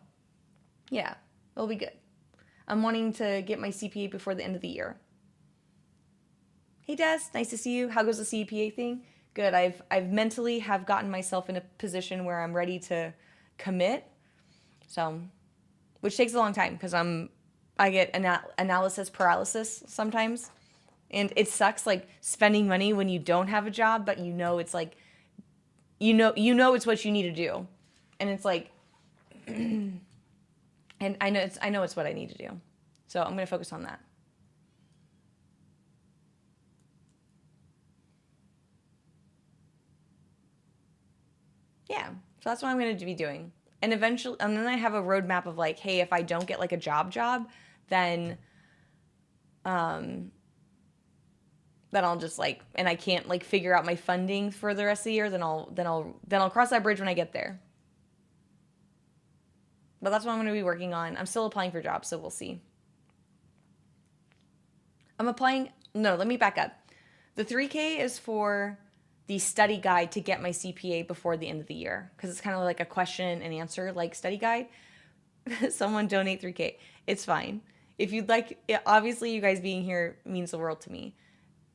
yeah, it'll be good. I'm wanting to get my CPA before the end of the year. Hey Des, nice to see you. How goes the CPA thing? Good. I've mentally have gotten myself in a position where I'm ready to commit. So, which takes a long time because I get analysis paralysis sometimes. And it sucks like spending money when you don't have a job, but it's like you know it's what you need to do. And it's like and I know it's what I need to do. So I'm going to focus on that. Yeah. So that's what I'm going to be doing. And eventually, and then I have a roadmap of like, hey, if I don't get like a job, then I'll just like, and I can't like figure out my funding for the rest of the year, then I'll cross that bridge when I get there. But that's what I'm going to be working on. I'm still applying for jobs, so we'll see. Let me back up. The 3K is for the study guide to get my CPA before the end of the year, because it's kind of like a question and answer like study guide. Someone donate 3K. It's fine. If you'd like, obviously you guys being here means the world to me.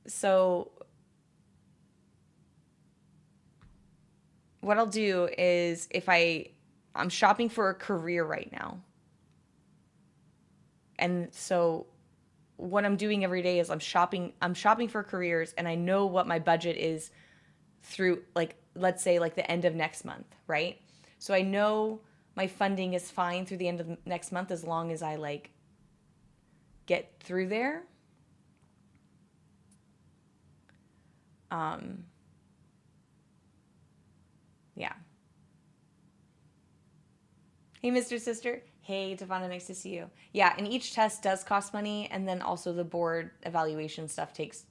So what I'll do is I'm shopping for a career right now. And so what I'm doing every day is I'm shopping for careers, and I know what my budget is through like, let's say like the end of next month, right? So I know my funding is fine through the end of next month as long as I like get through there. Yeah. Hey, Mr. Sister. Hey, Tavana, nice to see you. Yeah, and each test does cost money, and then also the board evaluation stuff takes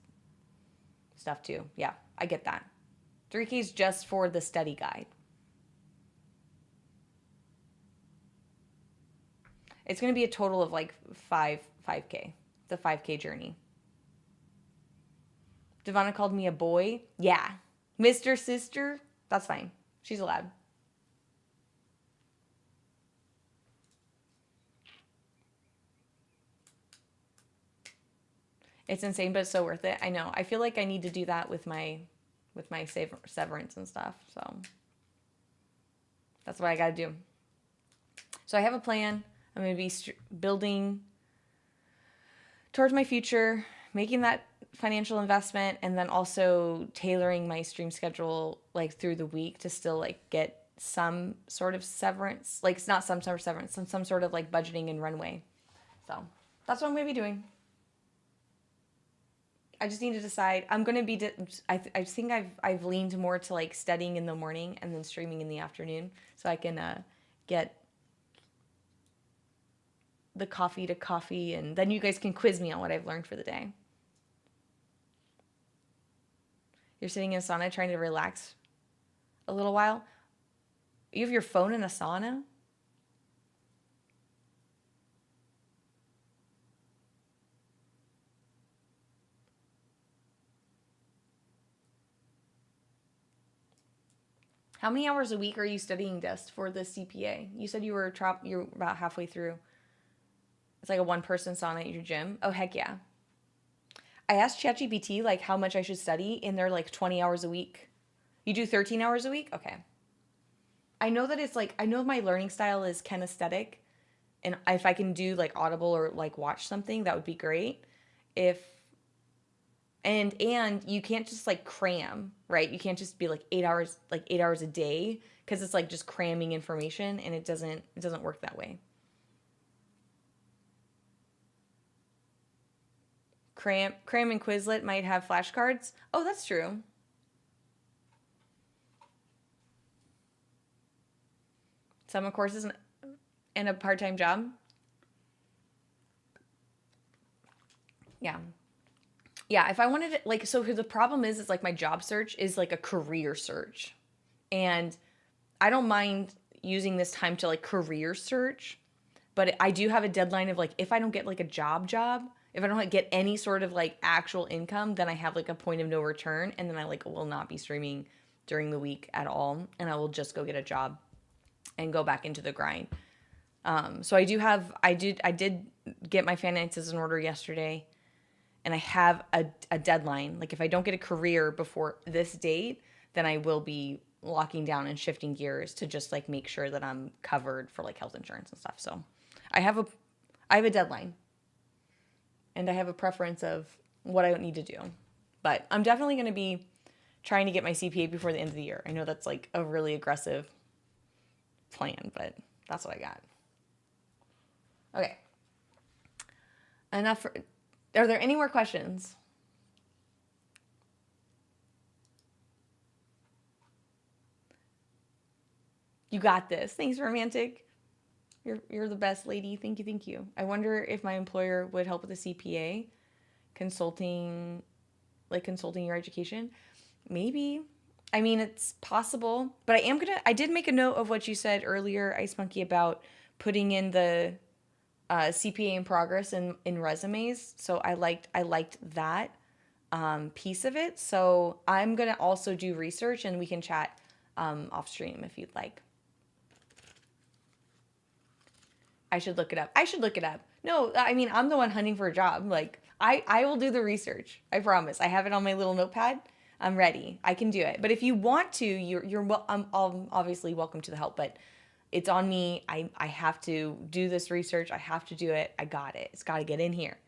stuff too. Yeah, I get that. 3K is just for the study guide. It's going to be a total of like 5K, the 5K journey. Devonna called me a boy. Yeah. Mr. Sister, that's fine. She's allowed. It's insane, but it's so worth it. I know. I feel like I need to do that with my severance and stuff. So that's what I got to do. So I have a plan. I'm going to be building towards my future, making that financial investment, and then also tailoring my stream schedule like through the week to still like get some sort of severance. Like it's not some sort of severance, some sort of like budgeting and runway. So that's what I'm going to be doing. I just need to decide. I'm going to be, I think I've leaned more to like studying in the morning and then streaming in the afternoon, so I can get the coffee to coffee, and then you guys can quiz me on what I've learned for the day. You're sitting in a sauna trying to relax a little while. You have your phone in a sauna? How many hours a week are you studying this for the CPA? You said you're about halfway through. It's like a one-person sauna at your gym. Oh, heck yeah. I asked ChatGPT like how much I should study, and they're like 20 hours a week. You do 13 hours a week? Okay. I know that it's like, I know my learning style is kinesthetic, and if I can do like Audible or like watch something, that would be great. If and you can't just like cram, right? You can't just be like 8 hours a day, because it's like just cramming information, and it doesn't work that way. Cram and Quizlet might have flashcards. Oh, that's true. Summer courses and a part-time job. Yeah. Yeah, if I wanted to, like, so the problem is like my job search is like a career search. And I don't mind using this time to like career search, but I do have a deadline of like, if I don't get like a job, if I don't get any sort of like actual income, then I have like a point of no return, and then I like will not be streaming during the week at all, and I will just go get a job and go back into the grind. So I did get my finances in order yesterday, and I have a deadline. Like if I don't get a career before this date, then I will be locking down and shifting gears to just like make sure that I'm covered for like health insurance and stuff. So I have a deadline, and I have a preference of what I need to do. But I'm definitely going to be trying to get my CPA before the end of the year. I know that's like a really aggressive plan, but that's what I got. Okay. Enough for, are there any more questions? You got this. Thanks, romantic. You're the best lady. Thank you, thank you. I wonder if my employer would help with the CPA, consulting your education. Maybe. I mean, it's possible, but I did make a note of what you said earlier, Ice Monkey, about putting in the CPA in progress in resumes. So I liked that piece of it. So I'm going to also do research, and we can chat off stream if you'd like. I should look it up. No, I mean, I'm the one hunting for a job. Like, I will do the research. I promise. I have it on my little notepad. I'm ready. I can do it. But if you want to, I'm obviously welcome to the help, but it's on me. I have to do this research. I have to do it. I got it. It's got to get in here.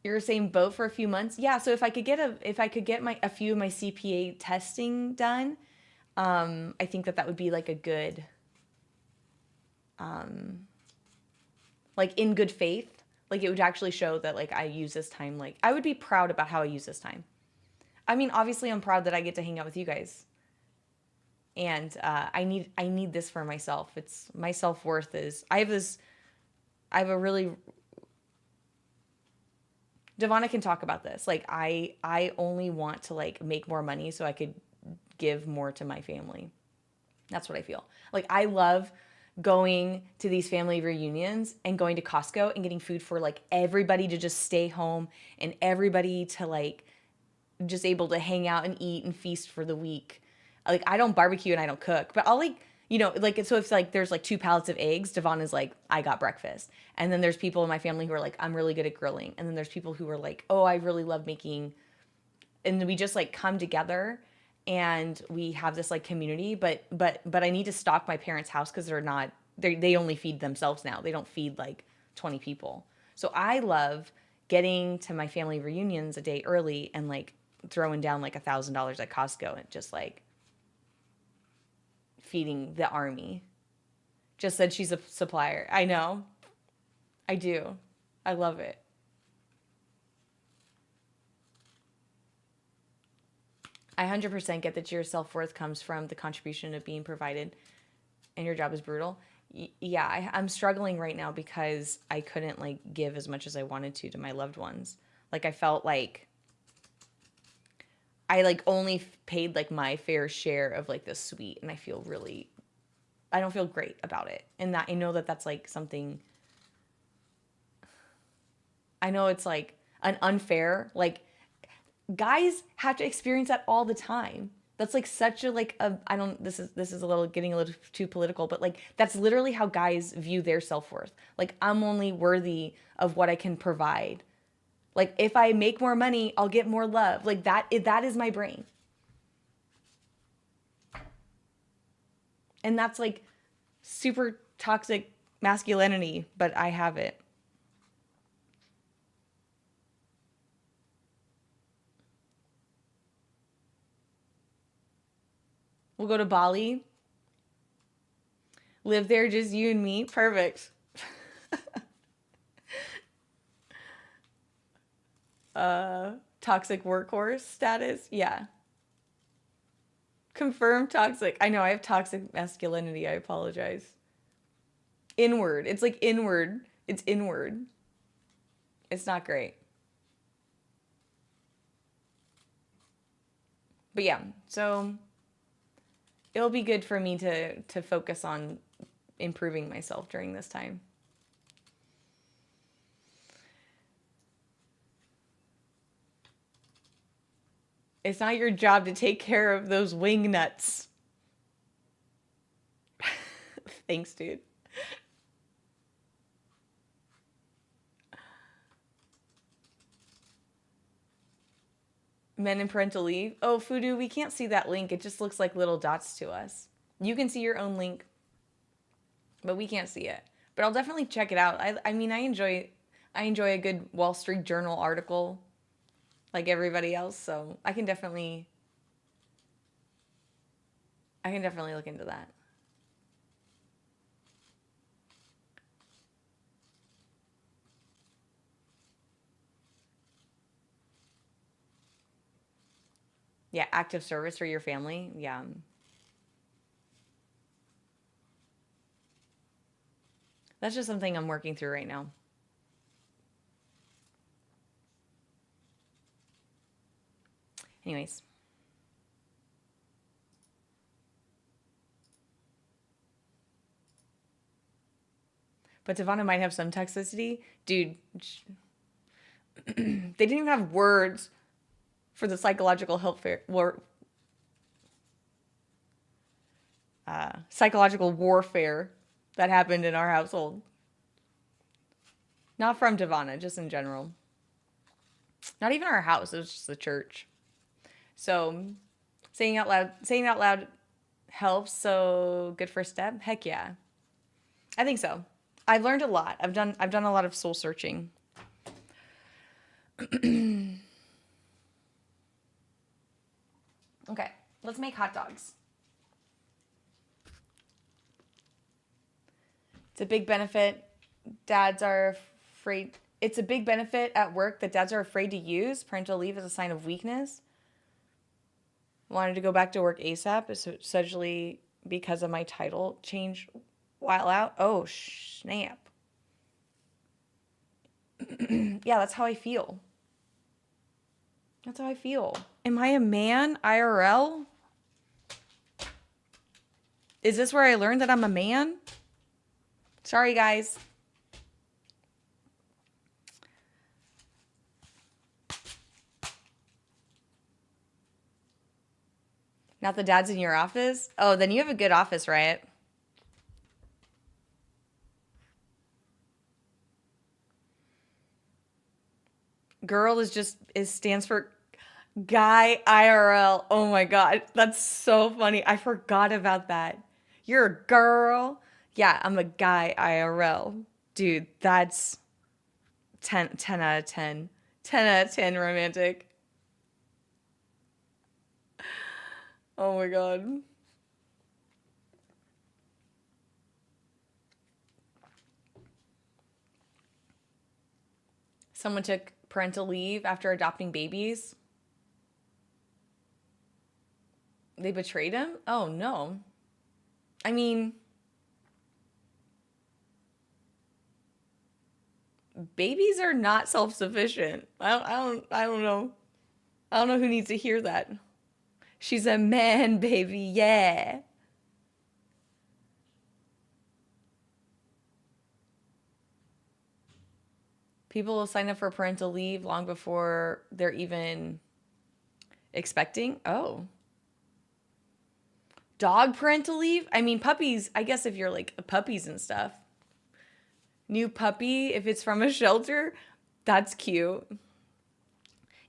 You're the same boat for a few months? Yeah, so if I could get a few of my CPA testing done, I think that would be like a good, like in good faith, like it would actually show that like I use this time, like I would be proud about how I use this time. I mean, obviously I'm proud that I get to hang out with you guys, and I need this for myself. It's my self-worth is, I have a really, Devonna can talk about this. Like I only want to like make more money so I could give more to my family. That's what I feel. Like I love going to these family reunions and going to Costco and getting food for like everybody to just stay home, and everybody to like just able to hang out and eat and feast for the week. Like I don't barbecue and I don't cook, but I'll like, like, so if like there's like 2 pallets of eggs, Devon is like, I got breakfast. And then there's people in my family who are like, I'm really good at grilling. And then there's people who are like, oh, I really love making, and we just like come together and we have this like community, but I need to stock my parents' house because they only feed themselves now. They don't feed like 20 people. So I love getting to my family reunions a day early and like throwing down like $1,000 at Costco and just like feeding the army. Just said she's a supplier. I know. I do. I love it. I 100% get that your self-worth comes from the contribution of being provided and your job is brutal. Yeah, I'm struggling right now because I couldn't like give as much as I wanted to my loved ones. Like I felt like I like only paid like my fair share of like the suite, and I don't feel great about it. And that I know that that's like something, I know it's like an unfair, like guys have to experience that all the time. That's like such a like a I don't this is a little getting a little too political, but like that's literally how guys view their self-worth. Like I'm only worthy of what I can provide. Like if I make more money, I'll get more love. Like that is my brain. And that's like super toxic masculinity, but I have it. We'll go to Bali. Live there, just you and me. Perfect. Toxic workhorse status. Yeah. Confirmed toxic. I know I have toxic masculinity. I apologize. Inward. It's like inward. It's inward. It's not great. But yeah, so it'll be good for me to focus on improving myself during this time. It's not your job to take care of those wing nuts. Thanks, dude. Men in parental leave. Oh, Fudu, we can't see that link. It just looks like little dots to us. You can see your own link, but we can't see it. But I'll definitely check it out. I mean, I enjoy a good Wall Street Journal article like everybody else, so I can definitely look into that. Yeah, active service for your family. Yeah. That's just something I'm working through right now. Anyways. But Devonna might have some toxicity. Dude, they didn't even have words for the psychological psychological warfare that happened in our household. Not from Devonna, just in general. Not even our house, it was just the church. So saying out loud helps. So good first step. Heck yeah. I think so. I've learned a lot. I've done a lot of soul searching. Okay, let's make hot dogs. It's a big benefit. Dads are afraid. It's a big benefit at work that dads are afraid to use. Parental leave is a sign of weakness. Wanted to go back to work ASAP, essentially because of my title change while out. Oh, snap. Yeah, that's how I feel. That's how I feel. Am I a man IRL? Is this where I learned that I'm a man? Sorry, guys. Not the dads in your office? Oh, then you have a good office, right? Girl stands for guy IRL. Oh my God. That's so funny. I forgot about that. You're a girl. Yeah, I'm a guy IRL. Dude, that's 10 out of 10. 10 out of 10 romantic. Oh my God. Someone took parental leave after adopting babies. They betrayed him? Oh, no. I mean, babies are not self-sufficient. I don't know. I don't know who needs to hear that. She's a man, baby. Yeah. People will sign up for parental leave long before they're even expecting. Oh. Dog parental leave? I mean, puppies, I guess if you're like puppies and stuff. New puppy, if it's from a shelter, that's cute.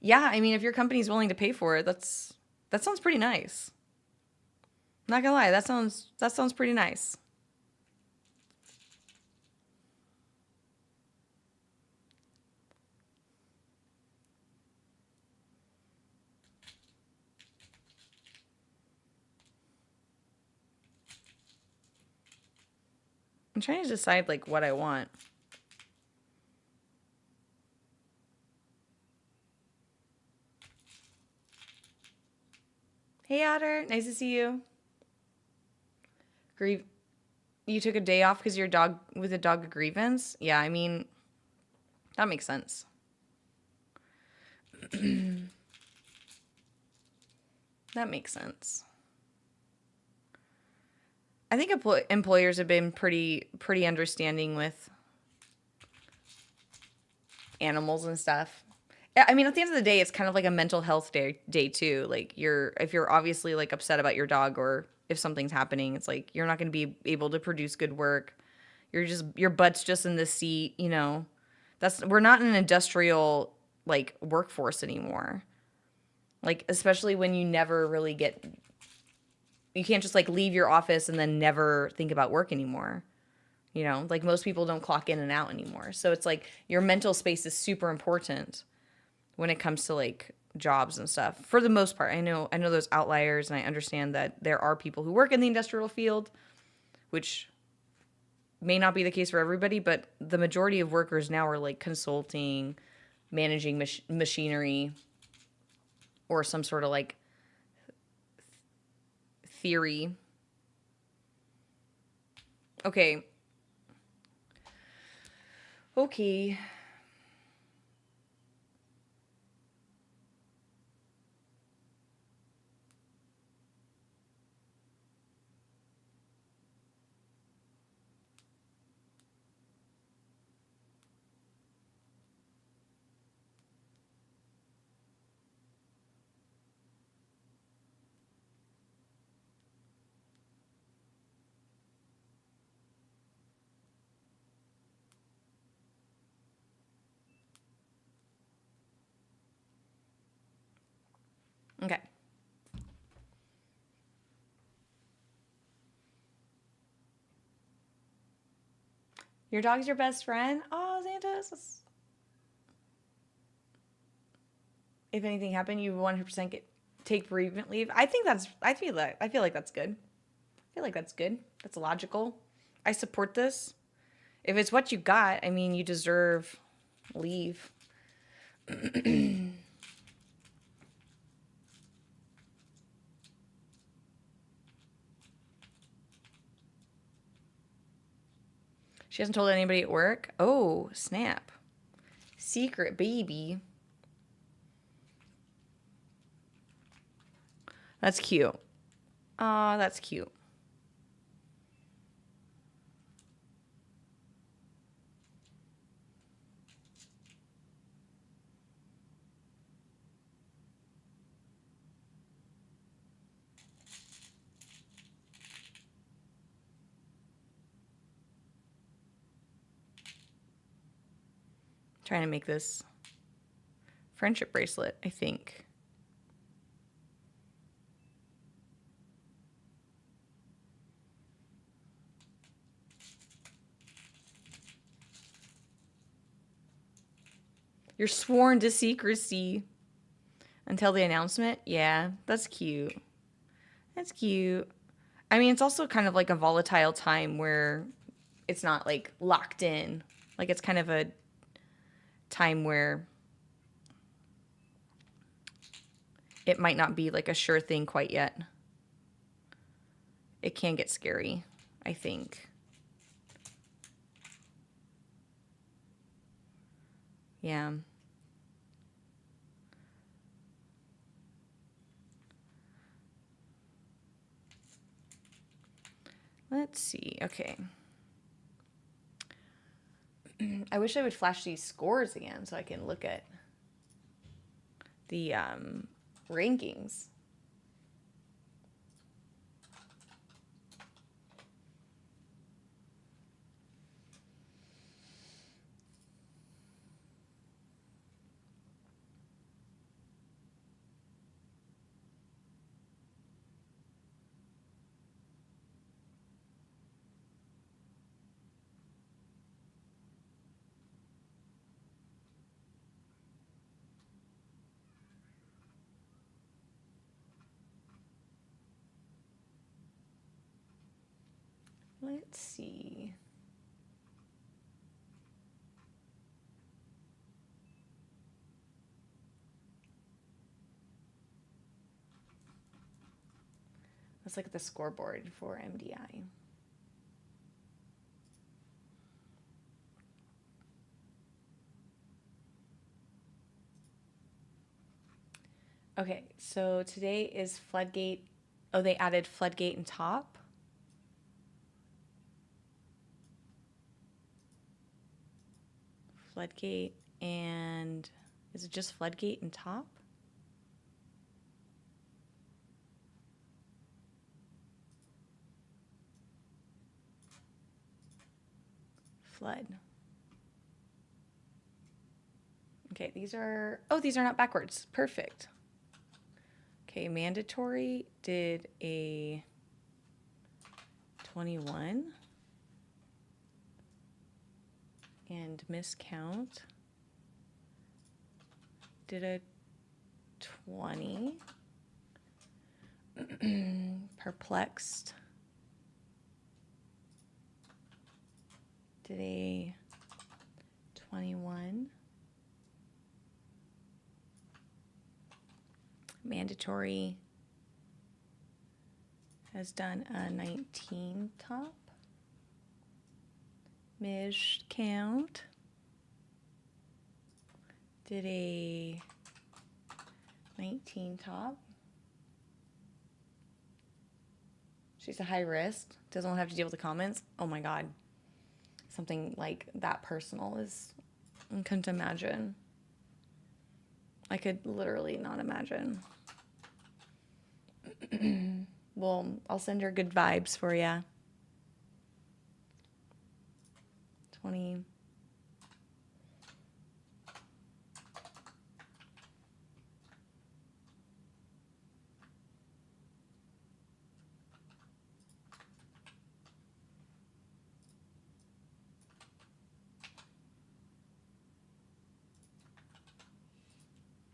Yeah, I mean, if your company's willing to pay for it, that sounds pretty nice. Not gonna lie, that sounds pretty nice. I'm trying to decide like what I want. Hey Otter, nice to see you. You took a day off because your dog with a dog grievance? Yeah, I mean, that makes sense. That makes sense. I think employers have been pretty understanding with animals and stuff. I mean, at the end of the day, it's kind of like a mental health day too. Like if you're obviously like upset about your dog or if something's happening, it's like you're not going to be able to produce good work. Your butt's just in the seat, you know. We're not in an industrial like workforce anymore. Like especially when you never really you can't just like leave your office and then never think about work anymore. You know, like most people don't clock in and out anymore. So it's like your mental space is super important when it comes to like jobs and stuff. For the most part, I know there's outliers and I understand that there are people who work in the industrial field, which may not be the case for everybody, but the majority of workers now are like consulting, managing machinery, or some sort of like theory. Okay. Okay. Your dog's your best friend? Oh, Xantos. If anything happened, you 100% take bereavement leave. I feel like that's good. I feel like that's good. That's logical. I support this. If it's what you got, I mean, you deserve leave. She hasn't told anybody at work? Oh, snap. Secret baby. That's cute. Aw, that's cute. Trying to make this friendship bracelet, I think. You're sworn to secrecy until the announcement? Yeah, that's cute. That's cute. I mean, it's also kind of like a volatile time where it's not like locked in. Like it's kind of a time where it might not be like a sure thing quite yet. it can get scary, I think. Yeah. Let's see. Okay. I wish I would flash these scores again so I can look at the rankings. Let's see. Let's look at the scoreboard for MDI. Okay, so today is Floodgate. Oh, they added Floodgate and Top. Floodgate and... is it just Floodgate and Top? Flood. Okay, these are... oh, these are not backwards. Perfect. Okay, Mandatory did a 21. And Miscount did a 20. Perplexed did a 21. Mandatory has done a 19 top. Miscount did a 19 top. She's a high risk, doesn't want to have to deal with the comments. Oh my God. Something like that personal is, I couldn't imagine. I could literally not imagine. Well, I'll send her good vibes for you. 20.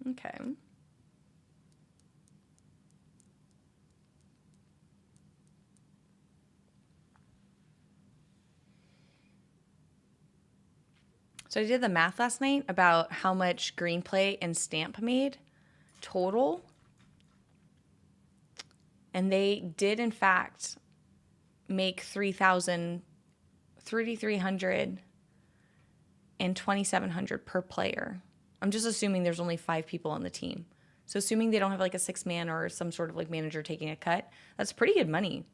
Okay. So I did the math last night about how much Greenplay and Stamp made total. And they did, in fact, make $3,300 and $2,700 per player. I'm just assuming there's only 5 people on the team. So assuming they don't have like a 6-man or some sort of like manager taking a cut, that's pretty good money.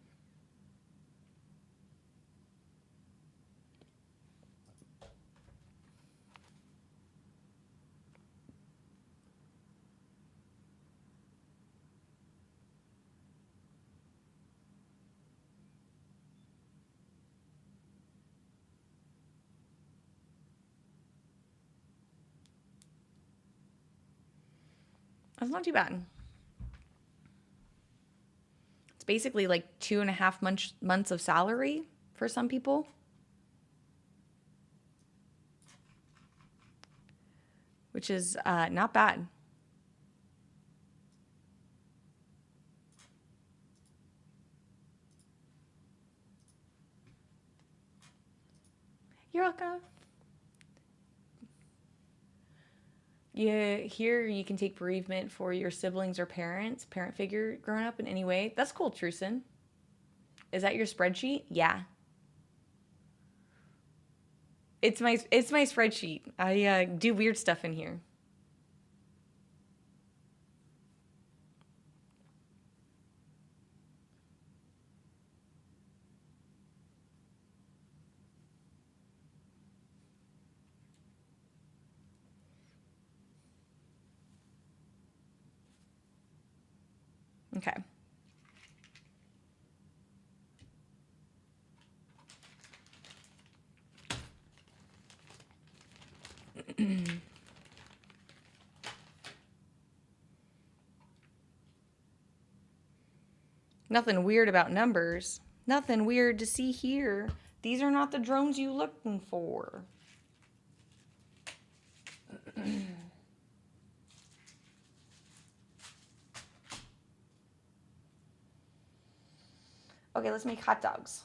That's not too bad. It's basically like 2.5 months of salary for some people. Which is not bad. You're welcome. Here you can take bereavement for your siblings or parent figure growing up in any way. That's cool, Truson. Is that your spreadsheet? Yeah. It's my spreadsheet. I do weird stuff in here. Okay. Nothing weird about numbers. Nothing weird to see here. These are not the drones you looking for. Okay, let's make hot dogs.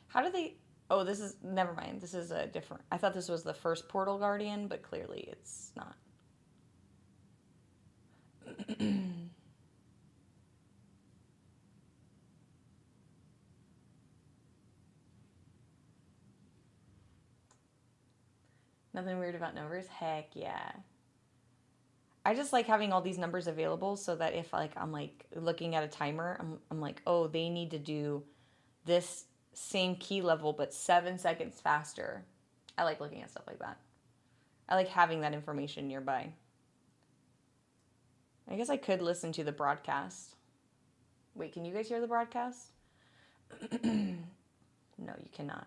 How do they... Oh, this is... Never mind. This is a different... I thought this was the first Portal Guardian, but clearly it's not. Nothing weird about numbers? Heck yeah. I just like having all these numbers available so that if like I'm like looking at a timer, I'm like, oh, they need to do this same key level but 7 seconds faster. I like looking at stuff like that. I like having that information nearby. I guess I could listen to the broadcast. Wait, can you guys hear the broadcast? No, you cannot.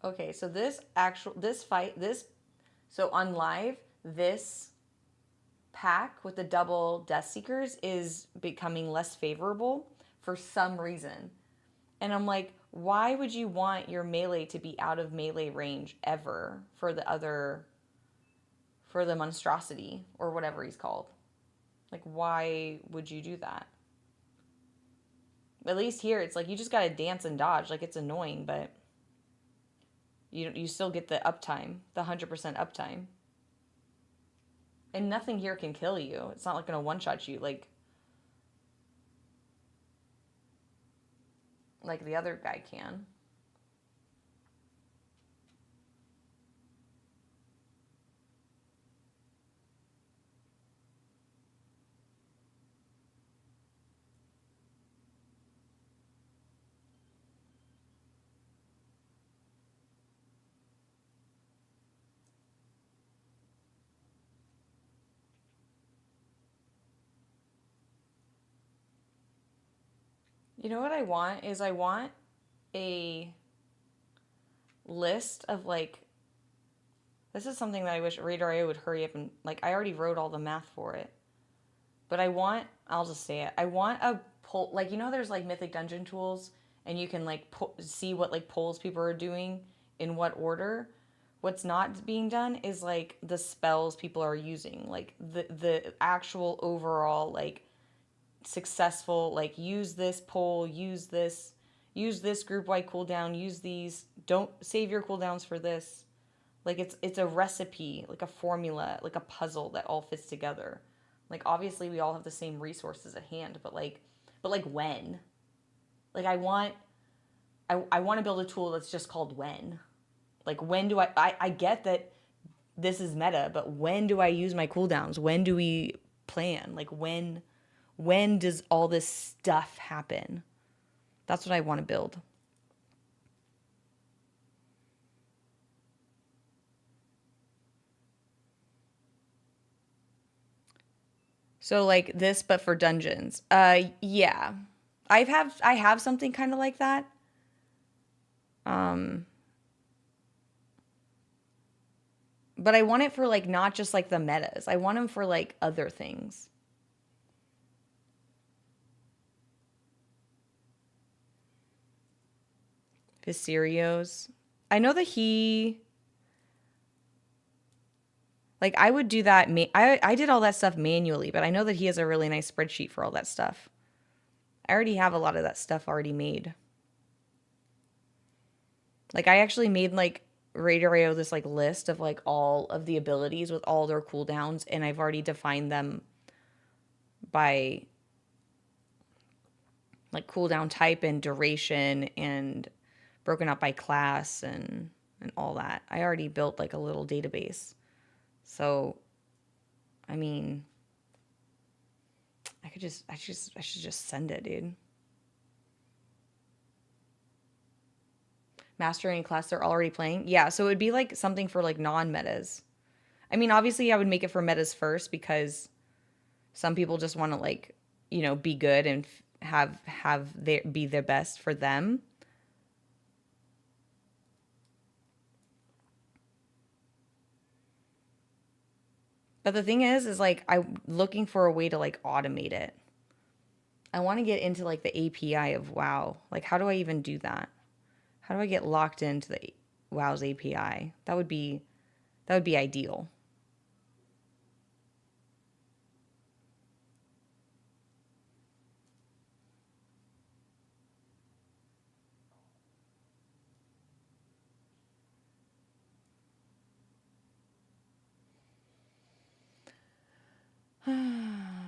Okay, so so on live, this pack with the double Death Seekers is becoming less favorable for some reason. And I'm like, why would you want your melee to be out of melee range ever for the monstrosity or whatever he's called? Like, why would you do that? At least here, it's like you just gotta dance and dodge. Like, it's annoying, but you still get the uptime, the 100% uptime. And nothing here can kill you. It's not like gonna one-shot you like the other guy can. You know what I want is I want a list of like, this is something that I wish Radar would hurry up and like, I already wrote all the math for it, but I'll just say it. I want a poll, like, you know, there's like Mythic Dungeon tools and you can like see what like polls people are doing in what order. What's not being done is like the spells people are using, like the actual overall like successful, like use this poll, use this group wide cooldown, use these, don't save your cooldowns for this. Like it's a recipe, like a formula, like a puzzle that all fits together. Like obviously we all have the same resources at hand, but like when? Like I want to build a tool that's just called when. Like when do I get that this is meta, but when do I use my cooldowns? When do we plan? Like when does all this stuff happen? That's what I want to build. So like this, but for dungeons. Yeah. I have something kind of like that. But I want it for like not just like the metas. I want them for like other things. Viserios. I know that he like I would do that. I did all that stuff manually, but I know that he has a really nice spreadsheet for all that stuff. I already have a lot of that stuff already made. Like I actually made like Radar this like list of like all of the abilities with all their cooldowns, and I've already defined them by like cooldown type and duration and broken up by class and all that. I already built like a little database. So I mean, I should just send it, dude. Mastering class they're already playing? Yeah, so it would be like something for like non-metas. I mean, obviously I would make it for metas first because some people just want to like, be good and have their be their best for them. But the thing is like I'm looking for a way to like automate it. I want to get into like the API of WoW. Like how do I even do that? How do I get locked into the WoW's API? That would be ideal.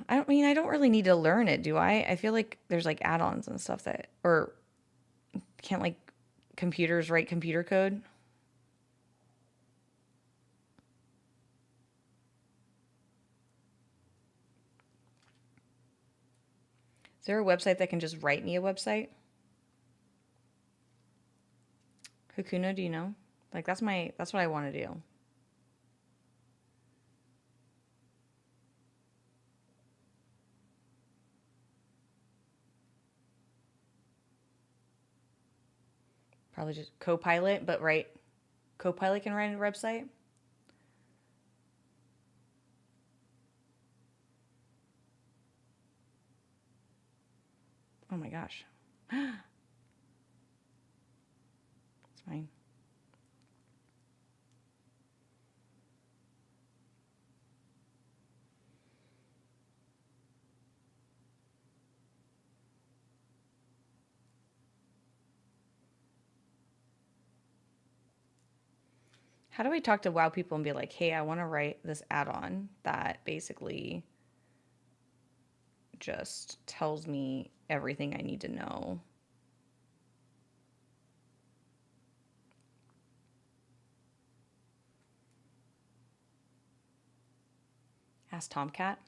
I don't really need to learn it, do I? I feel like there's like add-ons and stuff that, or can't like computers write computer code? Is there a website that can just write me a website? Hakuna, do you know? Like that's what I want to do. Probably just Copilot, but right, Copilot can write a website. Oh my gosh. It's fine. How do I talk to WoW people and be like, hey, I want to write this add-on that basically just tells me everything I need to know? Ask Tomcat.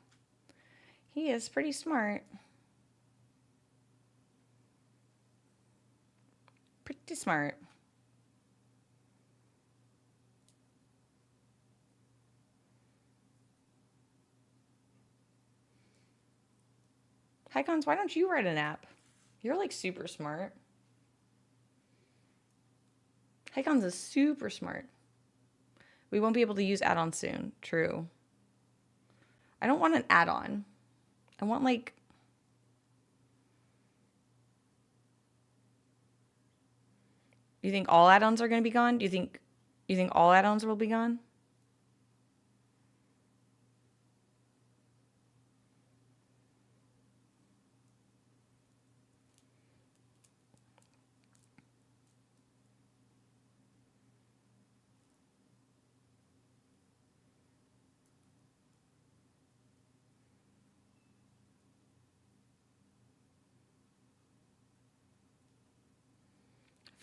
He is pretty smart. Pretty smart. Hycons, why don't you write an app? You're like super smart. Hycons is super smart. We won't be able to use add-ons soon. True. I don't want an add-on. I want like do you think all add-ons are going to be gone? Do you think all add-ons will be gone?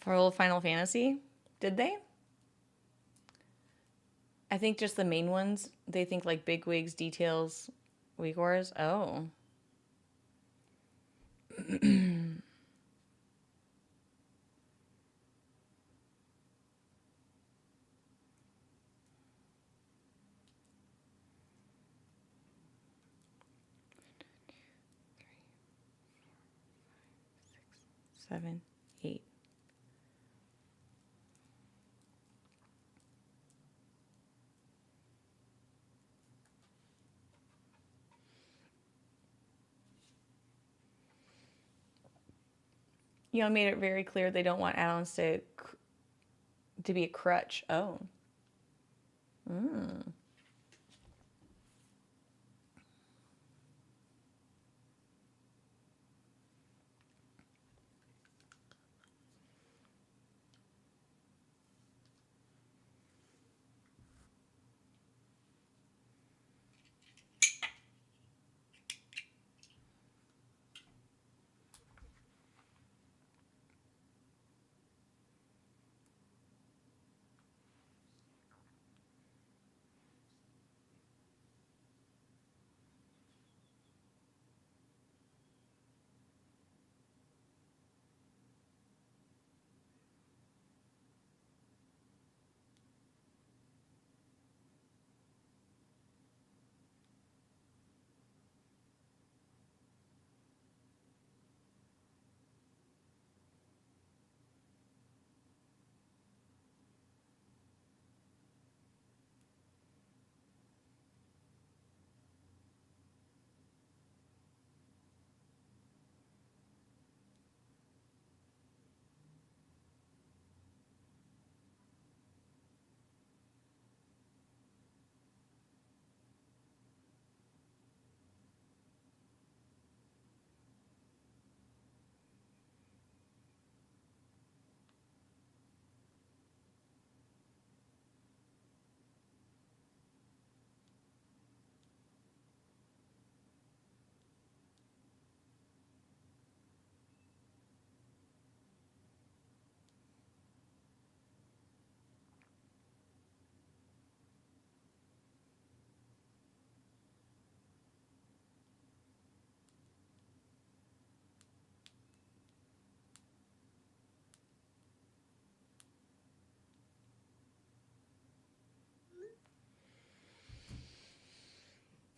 For Final Fantasy? Did they? I think just the main ones. They think like big wigs, details, weak wars. Oh. 7, 8. You know, made it very clear they don't want add-ons to be a crutch. Oh. Mm.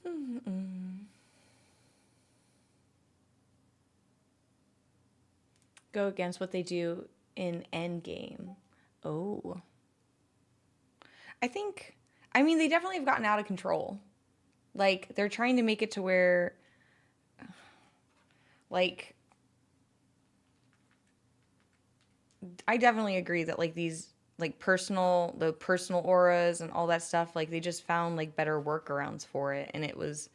Mm-mm. Go against what they do in Endgame. Oh. I think, I mean, they definitely have gotten out of control. Like, they're trying to make it to where, like, I definitely agree that, like, these, like, the personal auras and all that stuff, like, they just found, like, better workarounds for it. And it was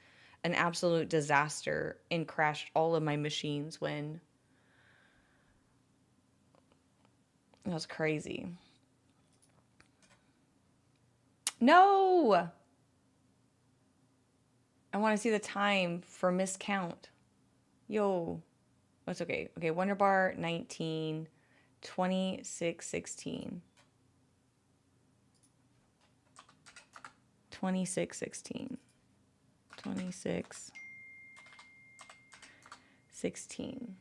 an absolute disaster and crashed all of my machines when it was crazy. No! I want to see the time for miscount. Yo. That's okay. Okay, Wonder Bar 19, 26, 16. 26, 16. 26, 16.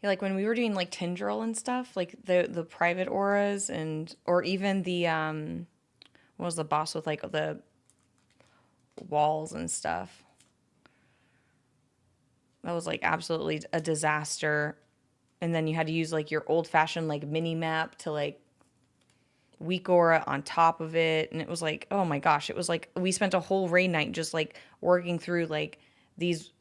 Yeah, like when we were doing like Tendril and stuff, like the private auras and or even the what was the boss with like the walls and stuff. That was like absolutely a disaster. And then you had to use like your old fashioned like mini map to like weak aura on top of it, and it was like, oh my gosh, it was like we spent a whole raid night just like working through like these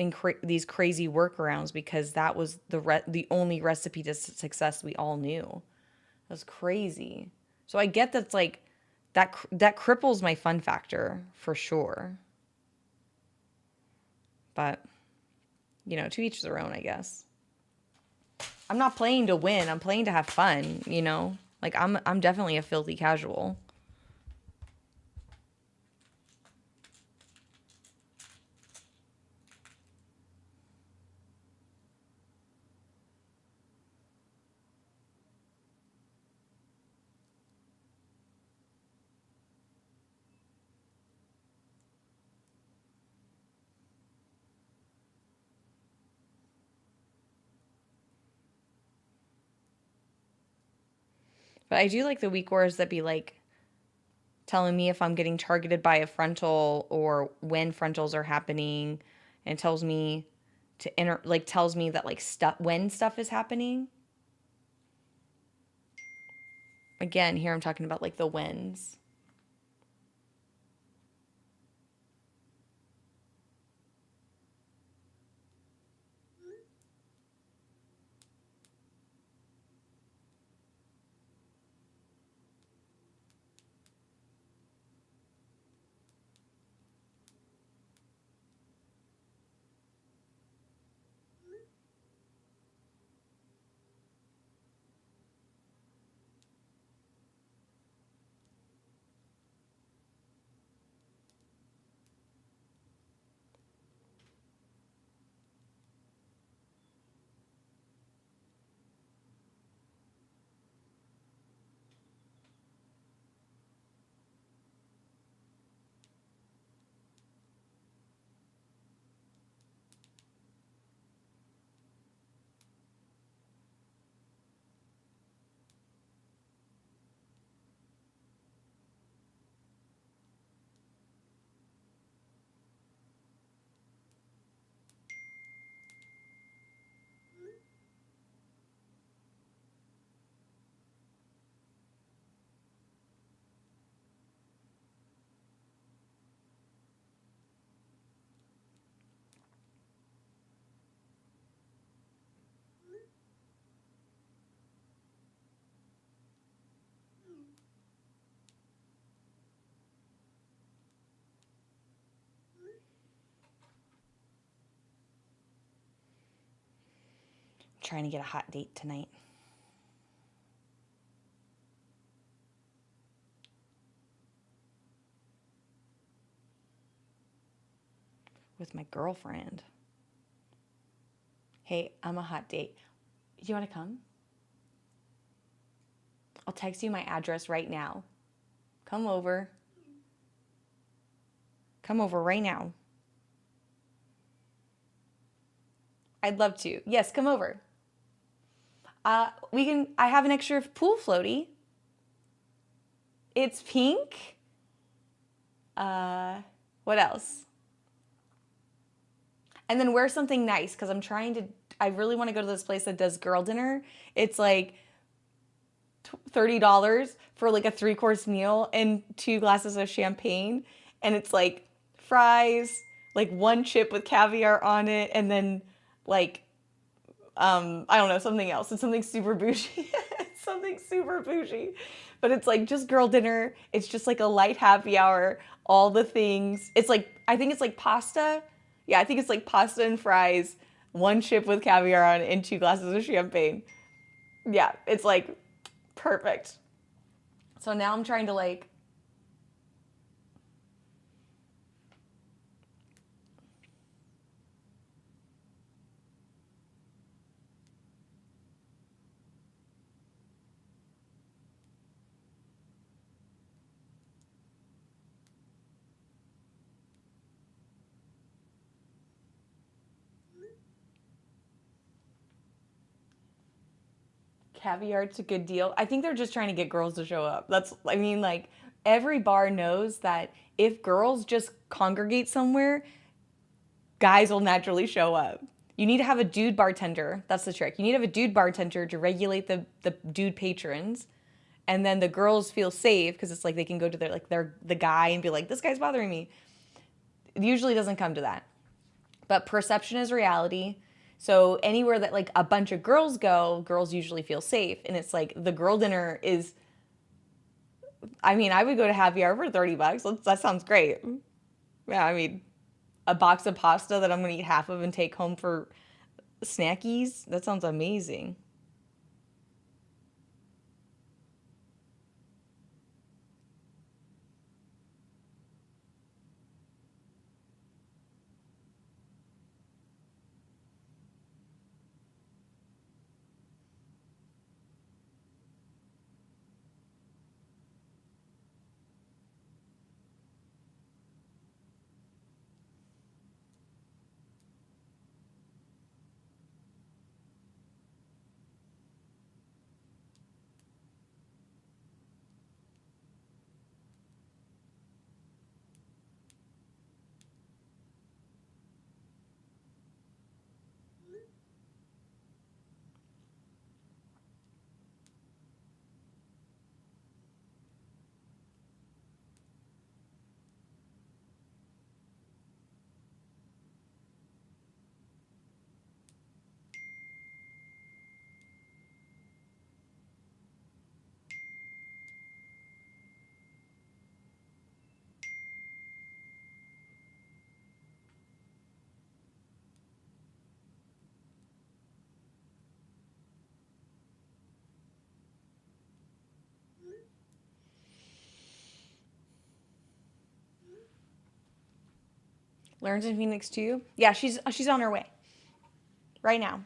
crazy workarounds because that was the only recipe to success we all knew. It was crazy. So I get that's like that cripples my fun factor for sure. But you know, to each their own, I guess. I'm not playing to win. I'm playing to have fun, you know? Like I'm definitely a filthy casual. But I do like the weak auras that be like telling me if I'm getting targeted by a frontal or when frontals are happening, and it tells me to tells me that like stuff when stuff is happening. Again, here I'm talking about like the whens. Trying to get a hot date tonight. With my girlfriend. Hey, I'm a hot date. Do you want to come? I'll text you my address right now. Come over. Come over right now. I'd love to. Yes, come over. I have an extra pool floaty. It's pink. What else? And then wear something nice because I really want to go to this place that does girl dinner. It's like $30 for like a 3-course meal and 2 glasses of champagne. And it's like fries, like 1 chip with caviar on it, and then like, I don't know, something else. It's something super bougie. It's something super bougie. But it's like just girl dinner. It's just like a light happy hour, all the things. It's like, I think it's like pasta. Yeah, I think it's like pasta and fries, 1 chip with caviar on it, and 2 glasses of champagne. Yeah, it's like perfect. So now I'm trying to like, caviar, it's a good deal. I think they're just trying to get girls to show up. Like every bar knows that if girls just congregate somewhere, guys will naturally show up. You need to have a dude bartender. That's the trick. You need to have a dude bartender to regulate the dude patrons. And then the girls feel safe because it's like they can go to the guy and be like, this guy's bothering me. It usually doesn't come to that. But perception is reality. So anywhere that like a bunch of girls go, girls usually feel safe. And it's like the girl dinner is, I mean, I would go to happy hour for $30. That sounds great. Yeah, I mean, a box of pasta that I'm going to eat half of and take home for snackies. That sounds amazing. Learns in Phoenix too. Yeah, she's on her way right now.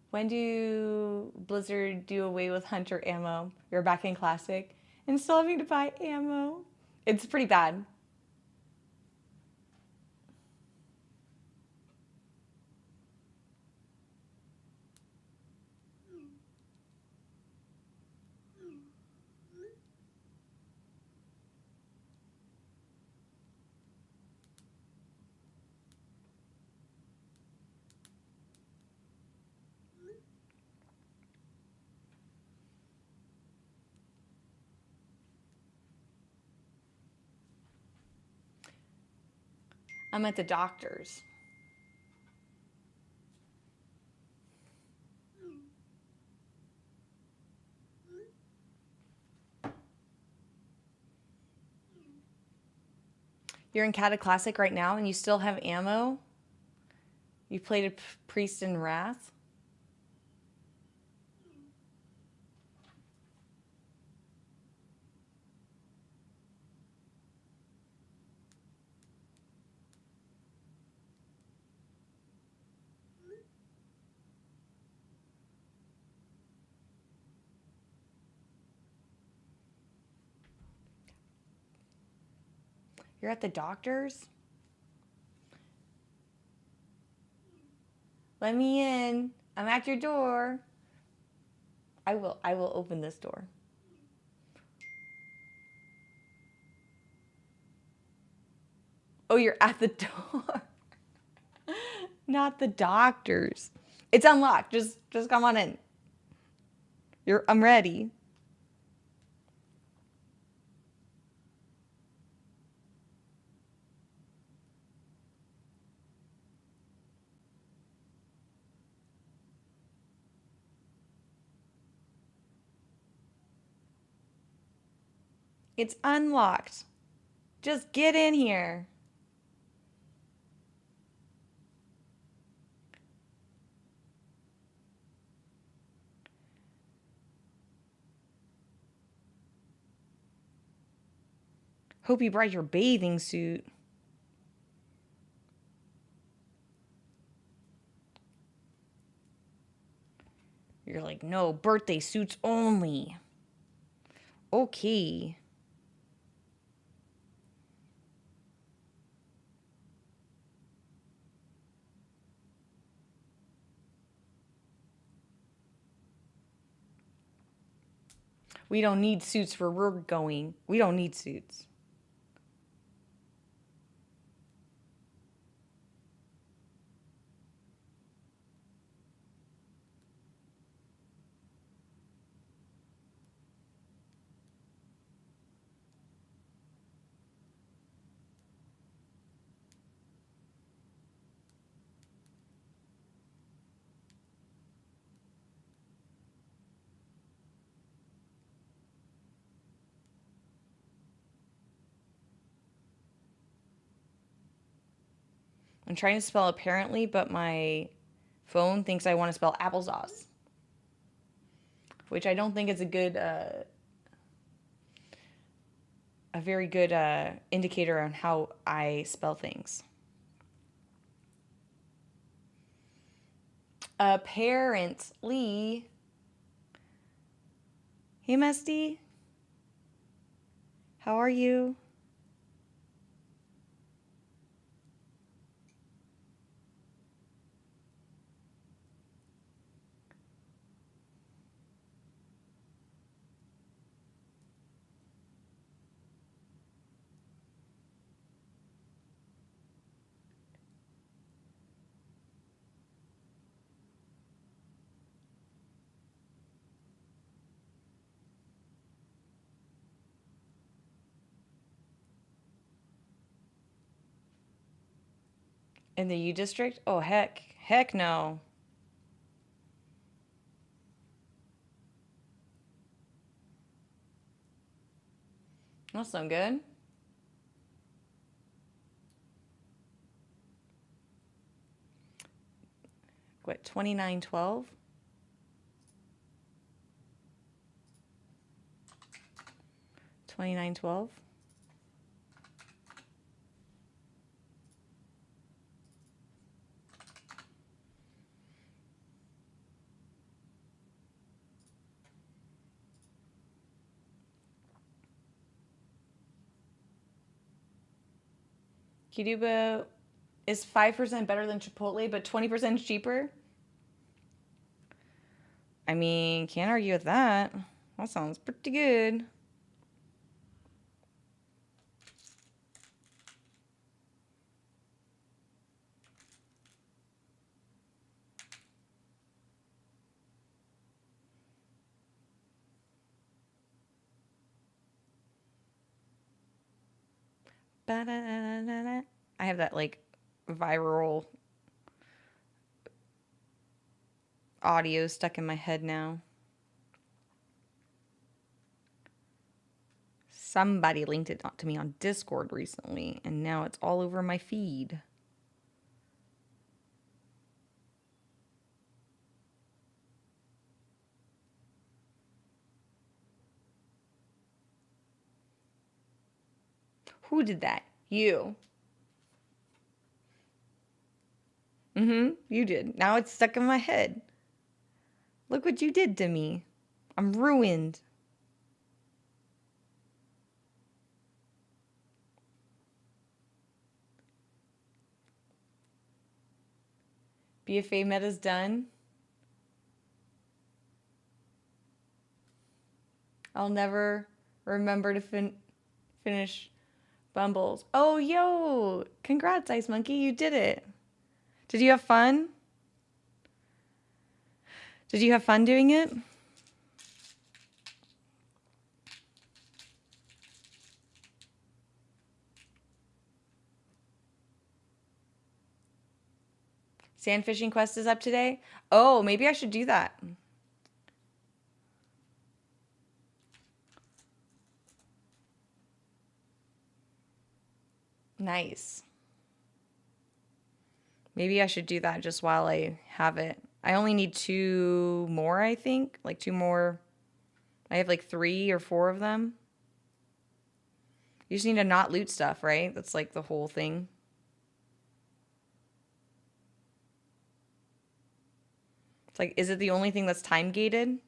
When do Blizzard do away with Hunter ammo? You're back in Classic and still having to buy ammo. It's pretty bad. I'm at the doctor's. You're in Cata Classic right now and you still have ammo? You played a Priest in Wrath? You're at the doctor's? Let me in. I'm at your door. I will open this door. Oh, you're at the door. Not the doctor's. It's unlocked. Just come on in. I'm ready. It's unlocked. Just get in here. Hope you brought your bathing suit. You're like, no, birthday suits only. Okay. We don't need suits where we're going. We don't need suits. I'm trying to spell apparently, but my phone thinks I want to spell applesauce, which I don't think is a very good indicator on how I spell things. Apparently. Hey, Musty. How are you? In the U district? Oh, heck no. That's not good. $29.12. $29.12. Qdoba is 5% better than Chipotle, but 20% cheaper. I mean, can't argue with that. That sounds pretty good. Ba-da-da-da-da. I have that like viral audio stuck in my head now. Somebody linked it to me on Discord recently, and now it's all over my feed. Who did that? You. You did. Now it's stuck in my head. Look what you did to me. I'm ruined. BFA meta's done. I'll never remember to finish Bumbles. Oh, yo! Congrats, Ice Monkey. You did it. Did you have fun? Did you have fun doing it? Sand fishing quest is up today. Oh, maybe I should do that. Nice. Maybe I should do that just while I have it. I only need 2 more, I think. Like 2 more. I have like 3 or 4 of them. You just need to not loot stuff, right? That's like the whole thing. It's like, is it the only thing that's time gated?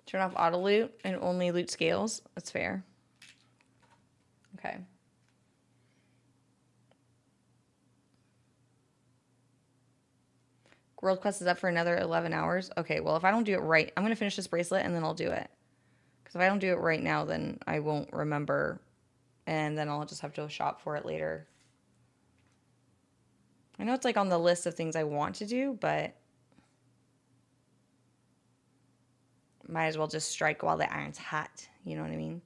Turn off auto loot and only loot scales. That's fair. Okay. World Quest is up for another 11 hours. Okay, well, if I don't do it right, I'm going to finish this bracelet and then I'll do it. Because if I don't do it right now, then I won't remember. And then I'll just have to shop for it later. I know it's like on the list of things I want to do, but might as well just strike while the iron's hot. You know what I mean?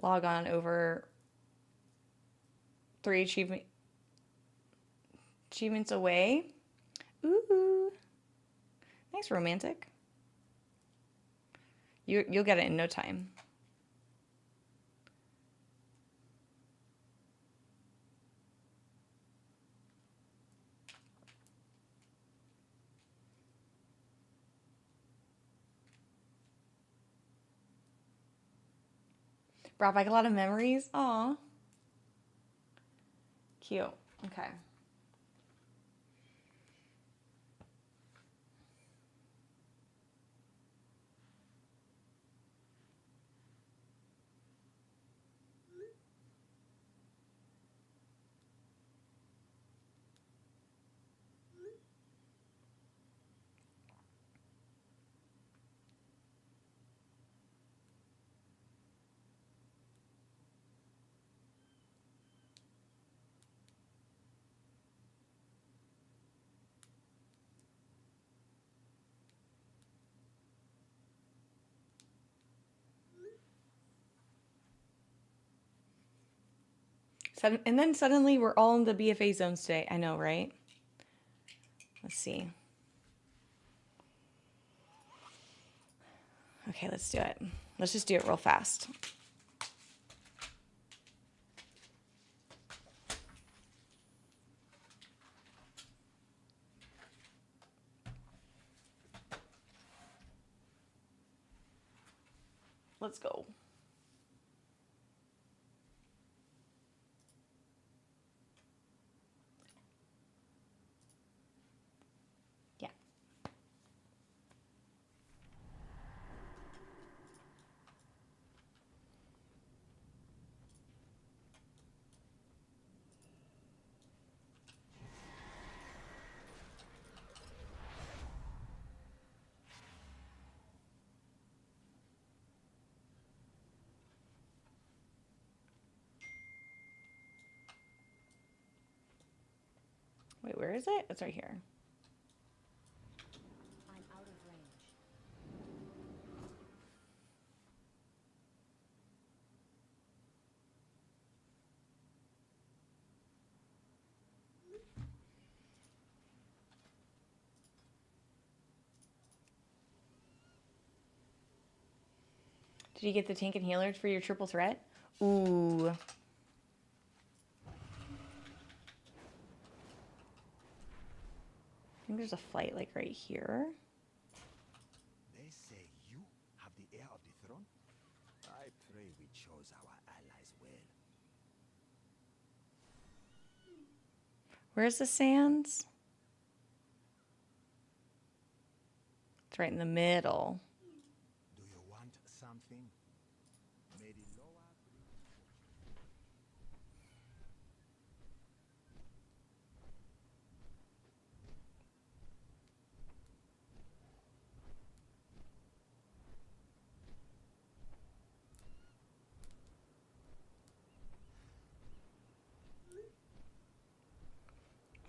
Log on over 3 achievements away. Ooh. Nice, romantic. You'll get it in no time. Brought back a lot of memories. Aw. Cute. Okay. And then suddenly we're all in the BFA zones today. I know, right? Let's see. Okay, let's do it. Let's just do it real fast. Let's go. Yeah. Wait, where is it? It's right here. I'm out of range. Did you get the tank and healers for your triple threat? Ooh. I think there's a flight like right here. They say you have the heir of the throne? I pray we chose our allies well. Where's the sands? It's right in the middle. Do you want something? May the lower bring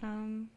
Um,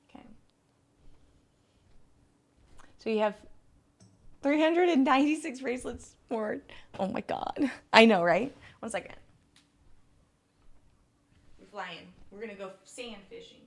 okay. So you have 396 bracelets more. Oh my god. I know, right? 1 second. We're flying. We're gonna go sand fishing.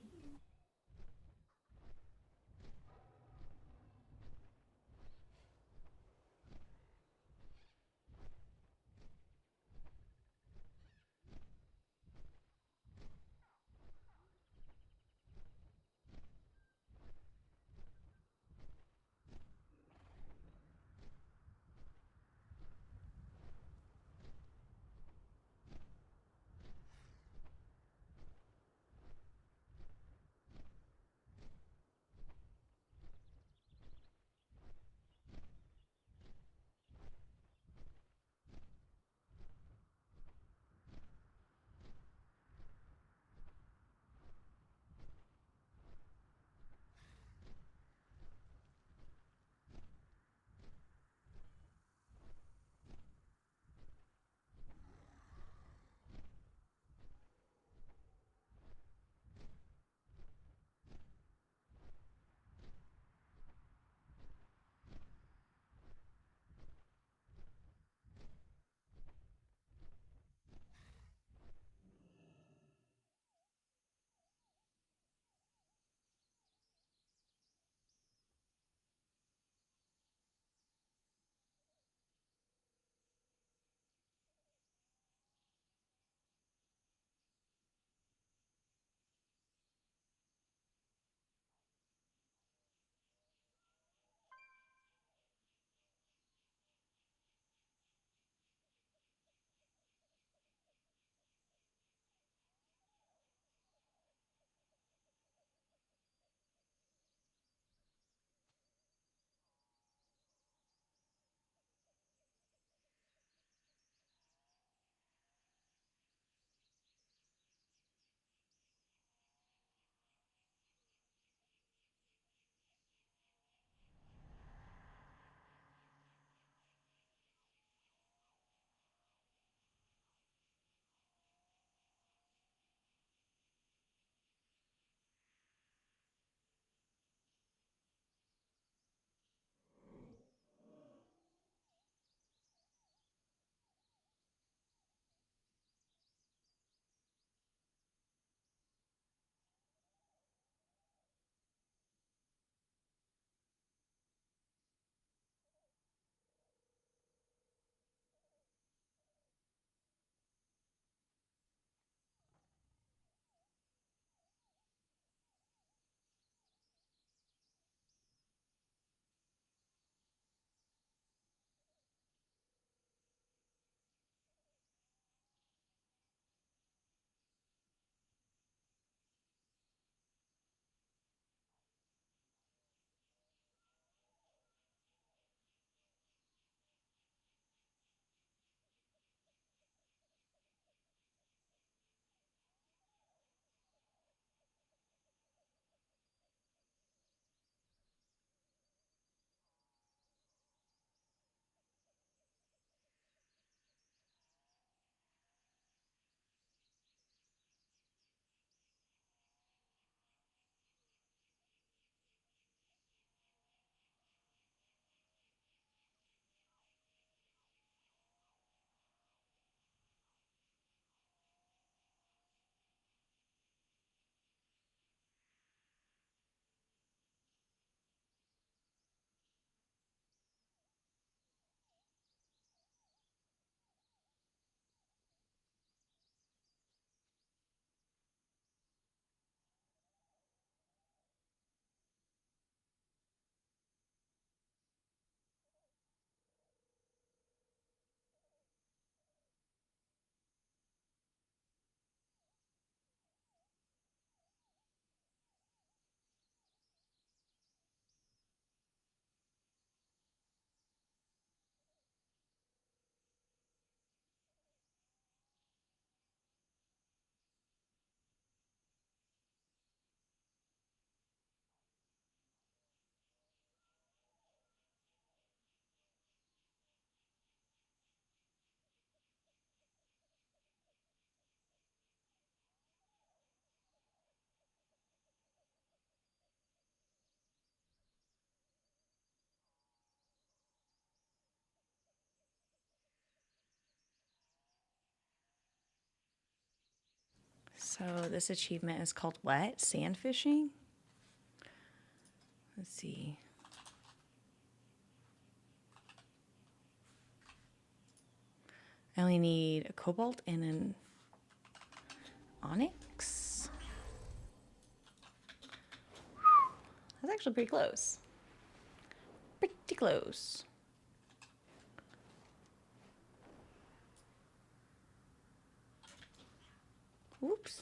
So this achievement is called what? Sand fishing? Let's see. I only need a cobalt and an onyx. That's actually pretty close. Pretty close. Oops.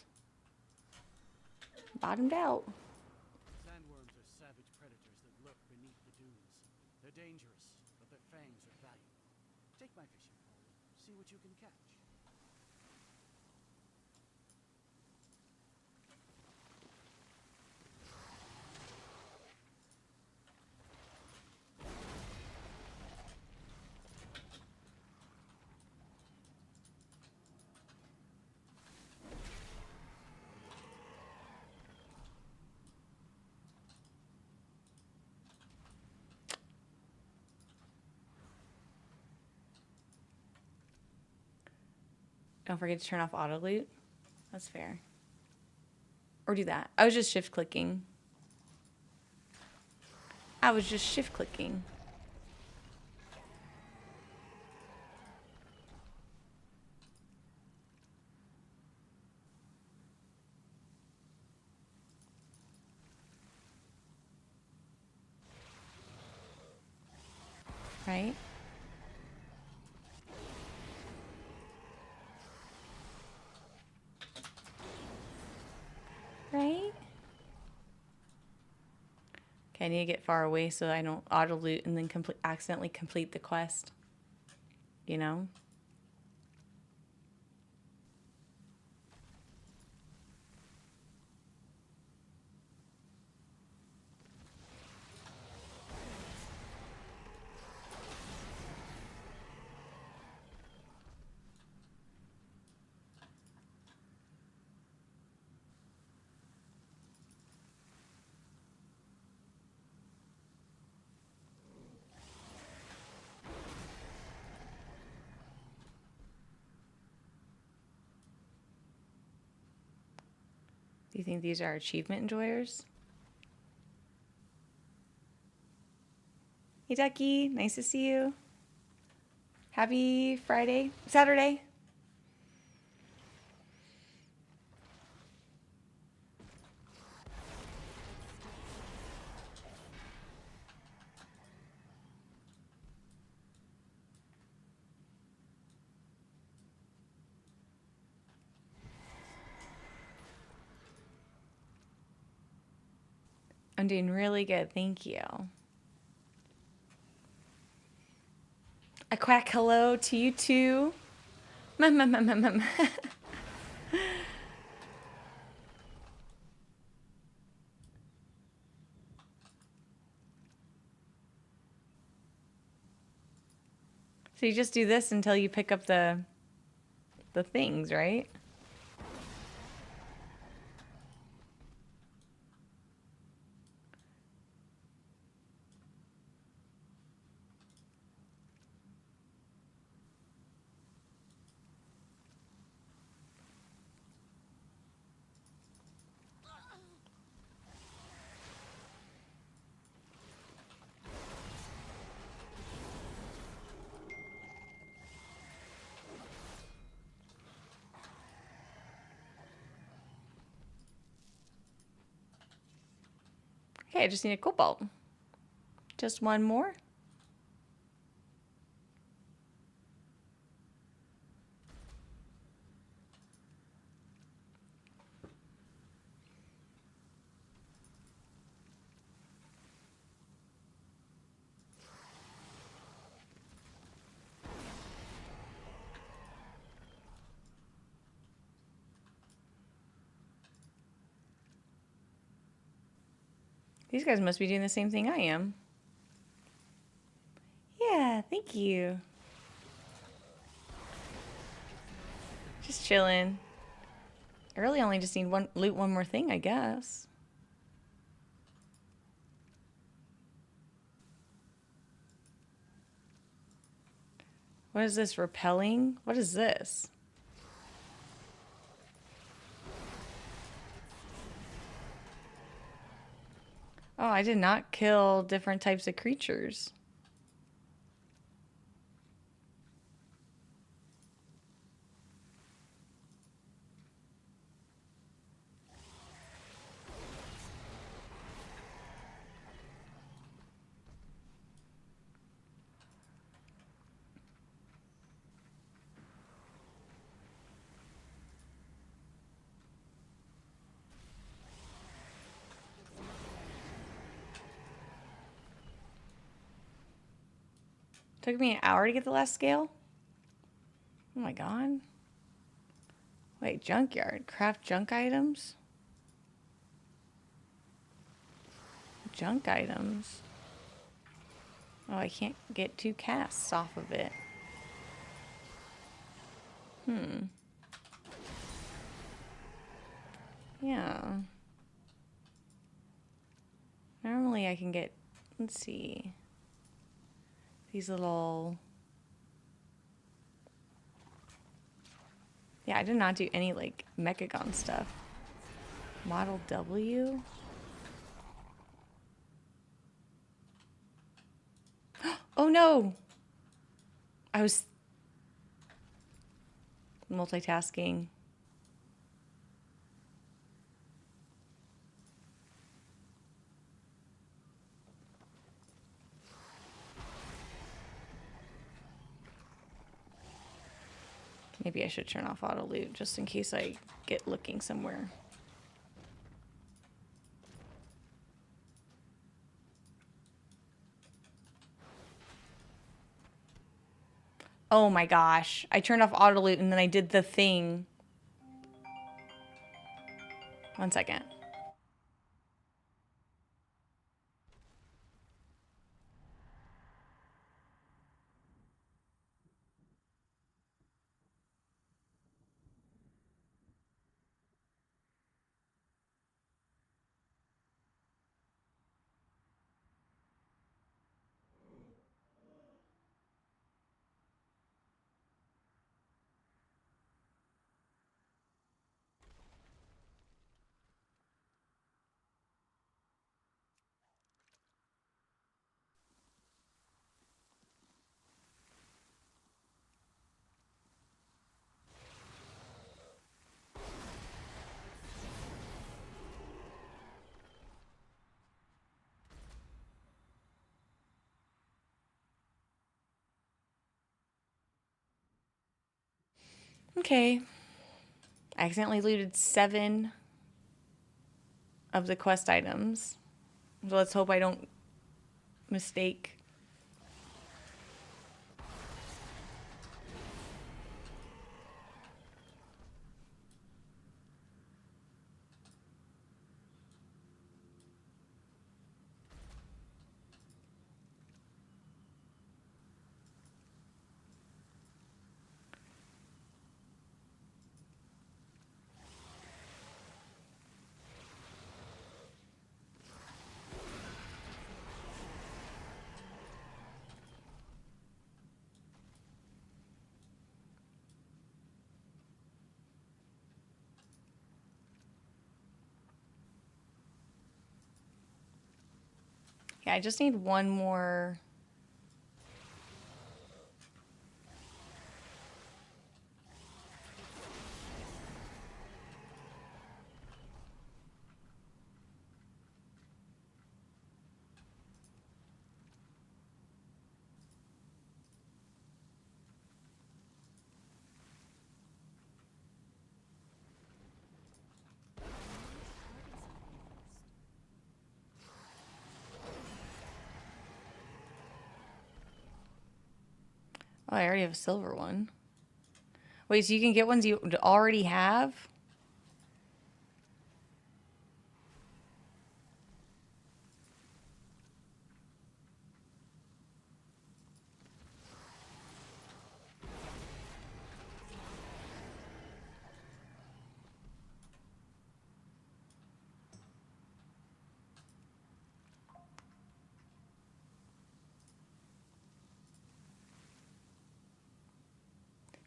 Bottomed out. Sandworms are savage predators that lurk beneath the dunes. They're dangerous, but their fangs are valuable. Take my fishing pole and see what you can catch. Don't forget to turn off auto loot. That's fair. Or do that. I was just shift clicking. Right? Right? Okay, I need to get far away so I don't auto loot and then accidentally complete the quest. You know? Do you think these are achievement enjoyers? Hey, Ducky. Nice to see you. Happy Friday. Saturday. I'm doing really good. Thank you. A quack hello to you too. So you just do this until you pick up the things, right? Okay, I just need a cobalt. Just one more. These guys must be doing the same thing I am. Yeah, thank you. Just chilling. I really only just need loot one more thing, I guess. What is this? Repelling? What is this? Oh, I did not kill different types of creatures. Took me an hour to get the last scale? Oh my god. Wait, junkyard. Craft junk items? Junk items? Oh, I can't get 2 casts off of it. Yeah. Normally I can get, let's see, these little... Yeah, I did not do any, like, Mechagon stuff. Model W? Oh no! I was multitasking. Maybe I should turn off auto loot just in case I get looking somewhere. Oh my gosh. I turned off auto loot and then I did the thing. 1 second. Okay. I accidentally looted 7 of the quest items. So let's hope I don't mistake. Yeah, I just need one more. Oh, I already have a silver one. Wait, so you can get ones you already have?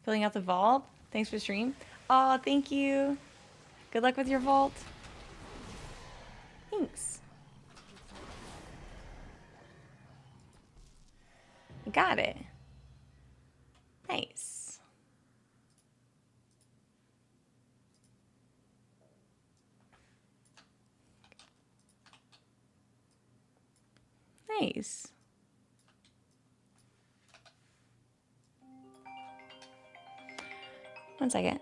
Filling out the vault? Thanks for the stream. Oh, thank you. Good luck with your vault. Thanks. Got it. Nice. Nice. One second.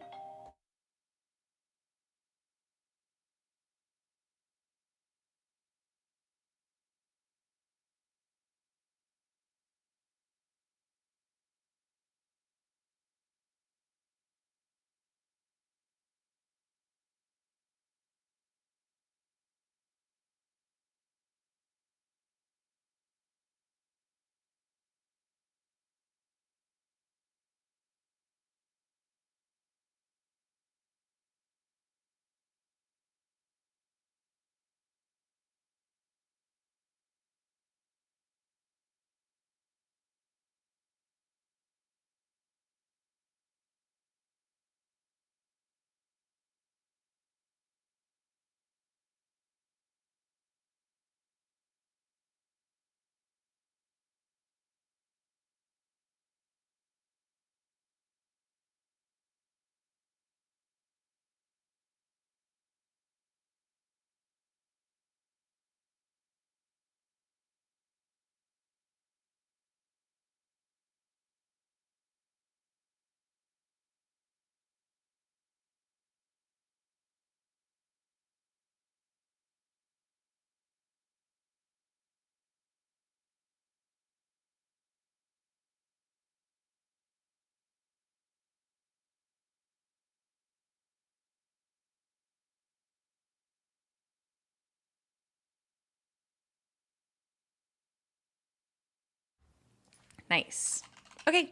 Nice. Okay,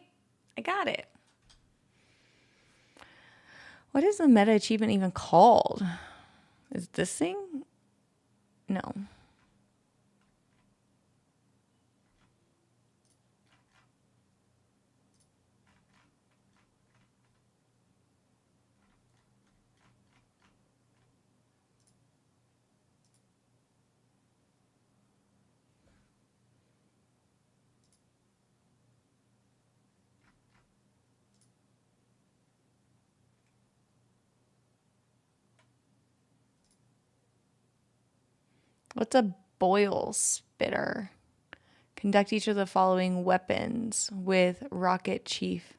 I got it. What is the meta achievement even called? Is this thing? No. What's a boil spitter? Conduct each of the following weapons with Rocket Chief.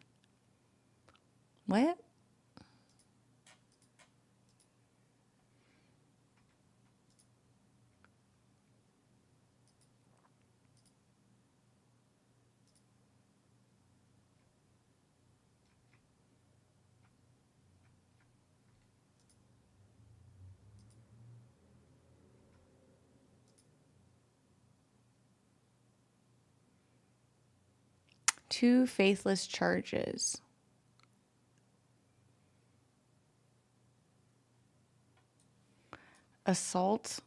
What? Two faithless charges. Assault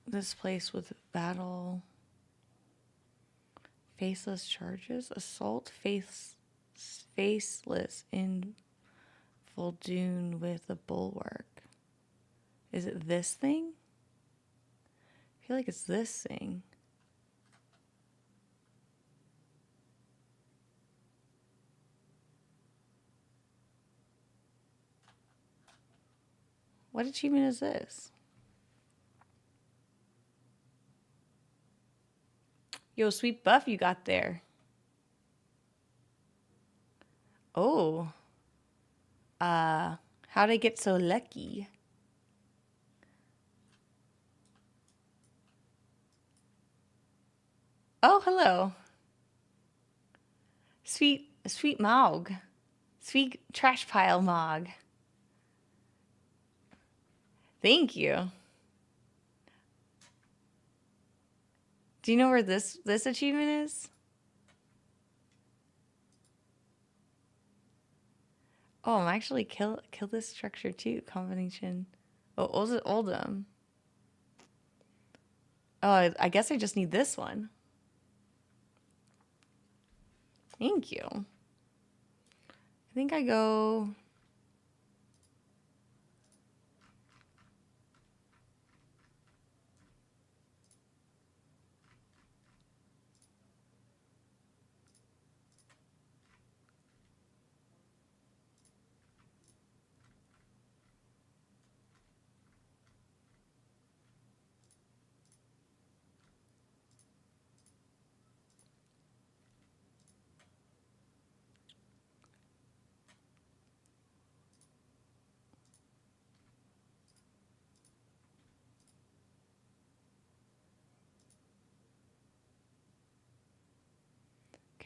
this place with battle. Faceless charges? Assault faceless in Voldoon with a bulwark. Is it this thing? I feel like it's this thing. What achievement is this? Yo, sweet buff you got there. Oh. How'd I get so lucky? Oh, hello. Sweet Mog. Sweet trash pile Mog. Thank you. Do you know where this achievement is? Oh, I'm actually kill this structure too. Combination. Oh, Oldham. Oh, I guess I just need this one. Thank you. I think I go.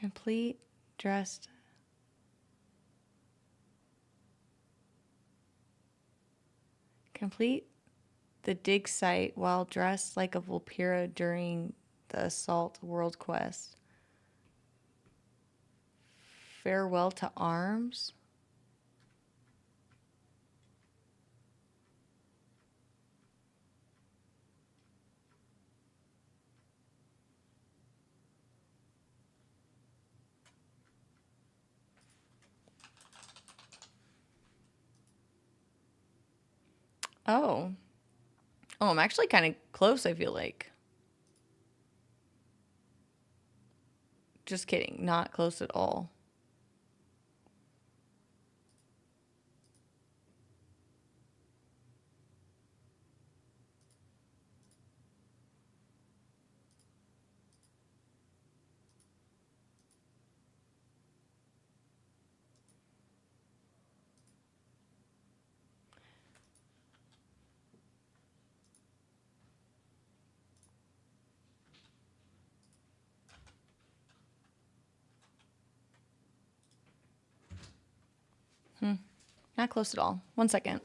Complete dressed. Complete the dig site while dressed like a Vulpera during the Assault World Quest. Farewell to Arms. Oh. Oh, I'm actually kind of close, I feel like. Just kidding. Not close at all. Not close at all. 1 second.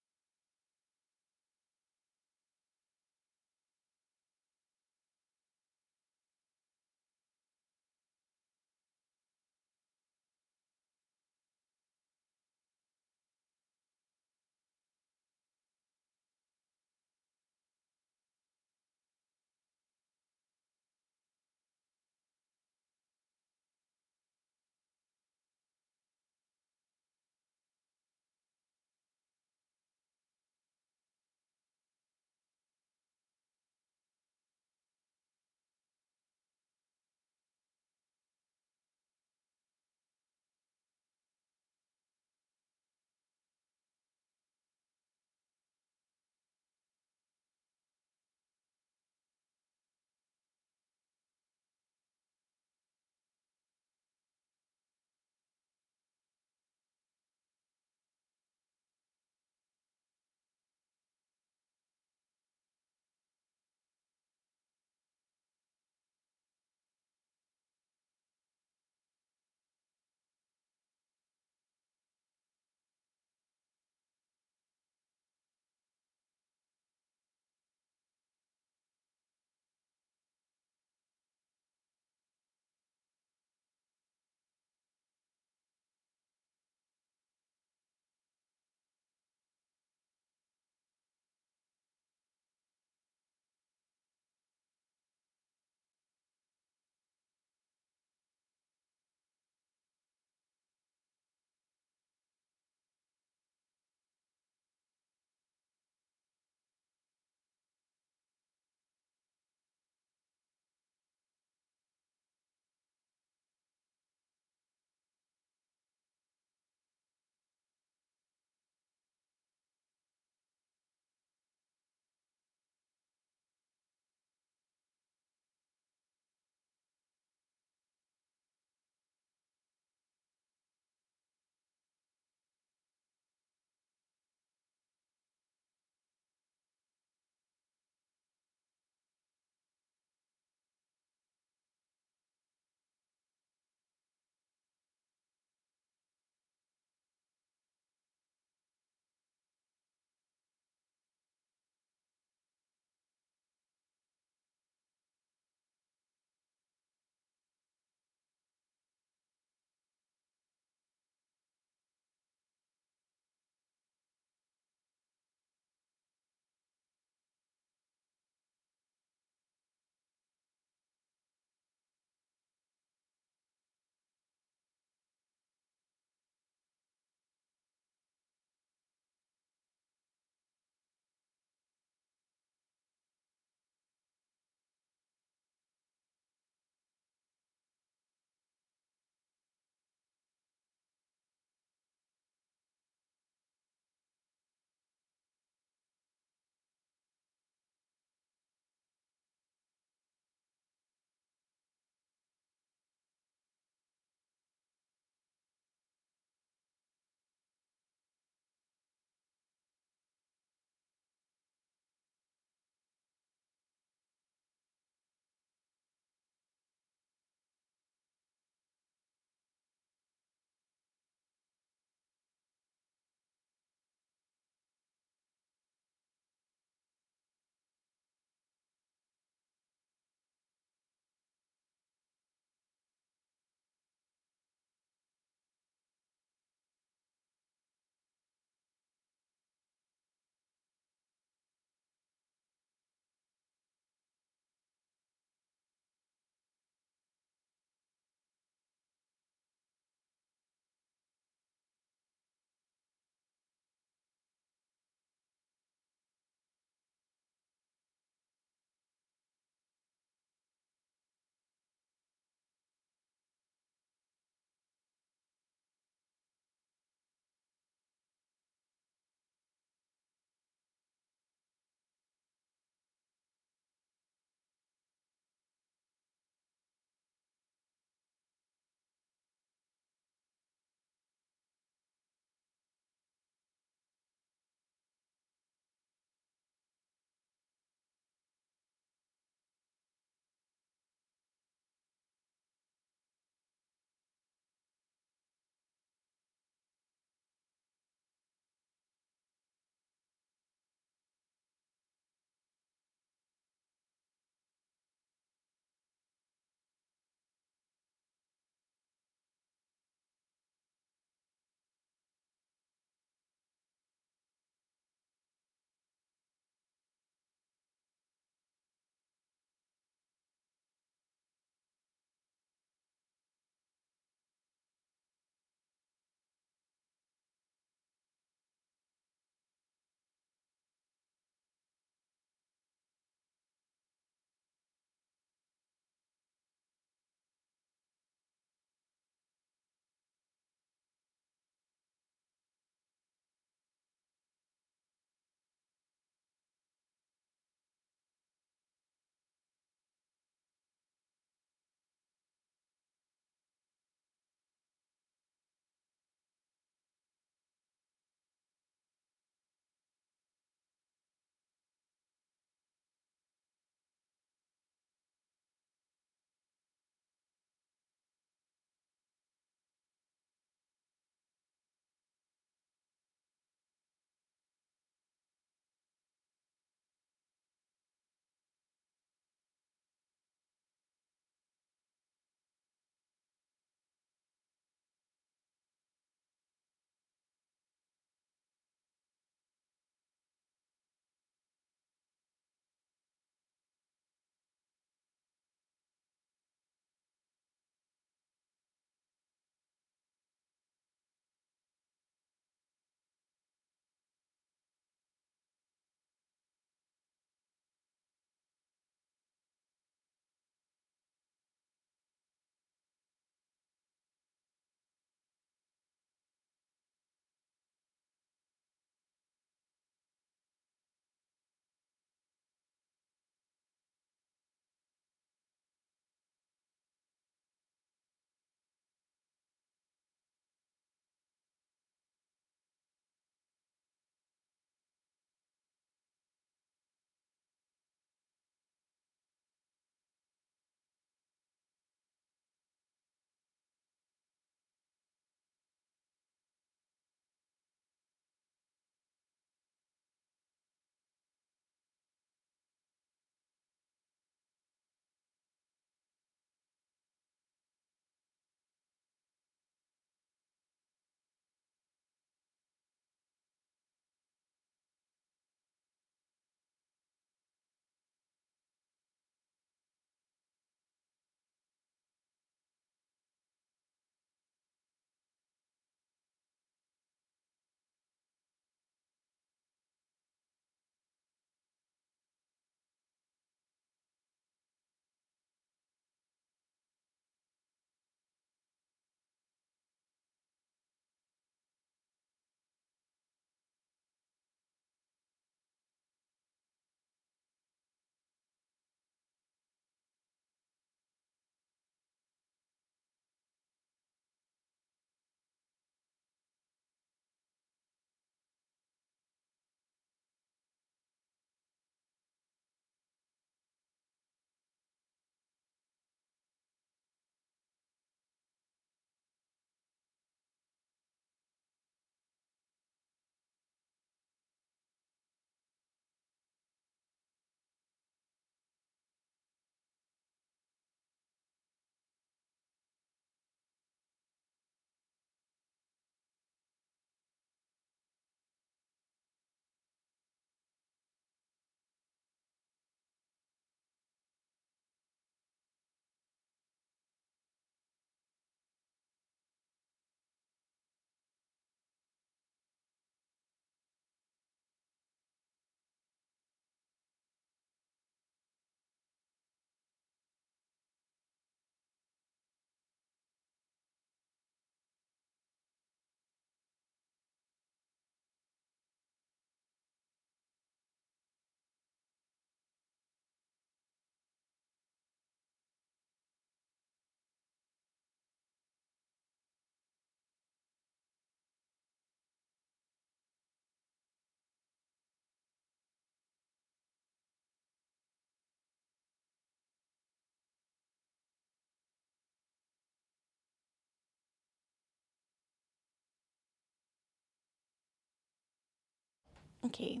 Okay.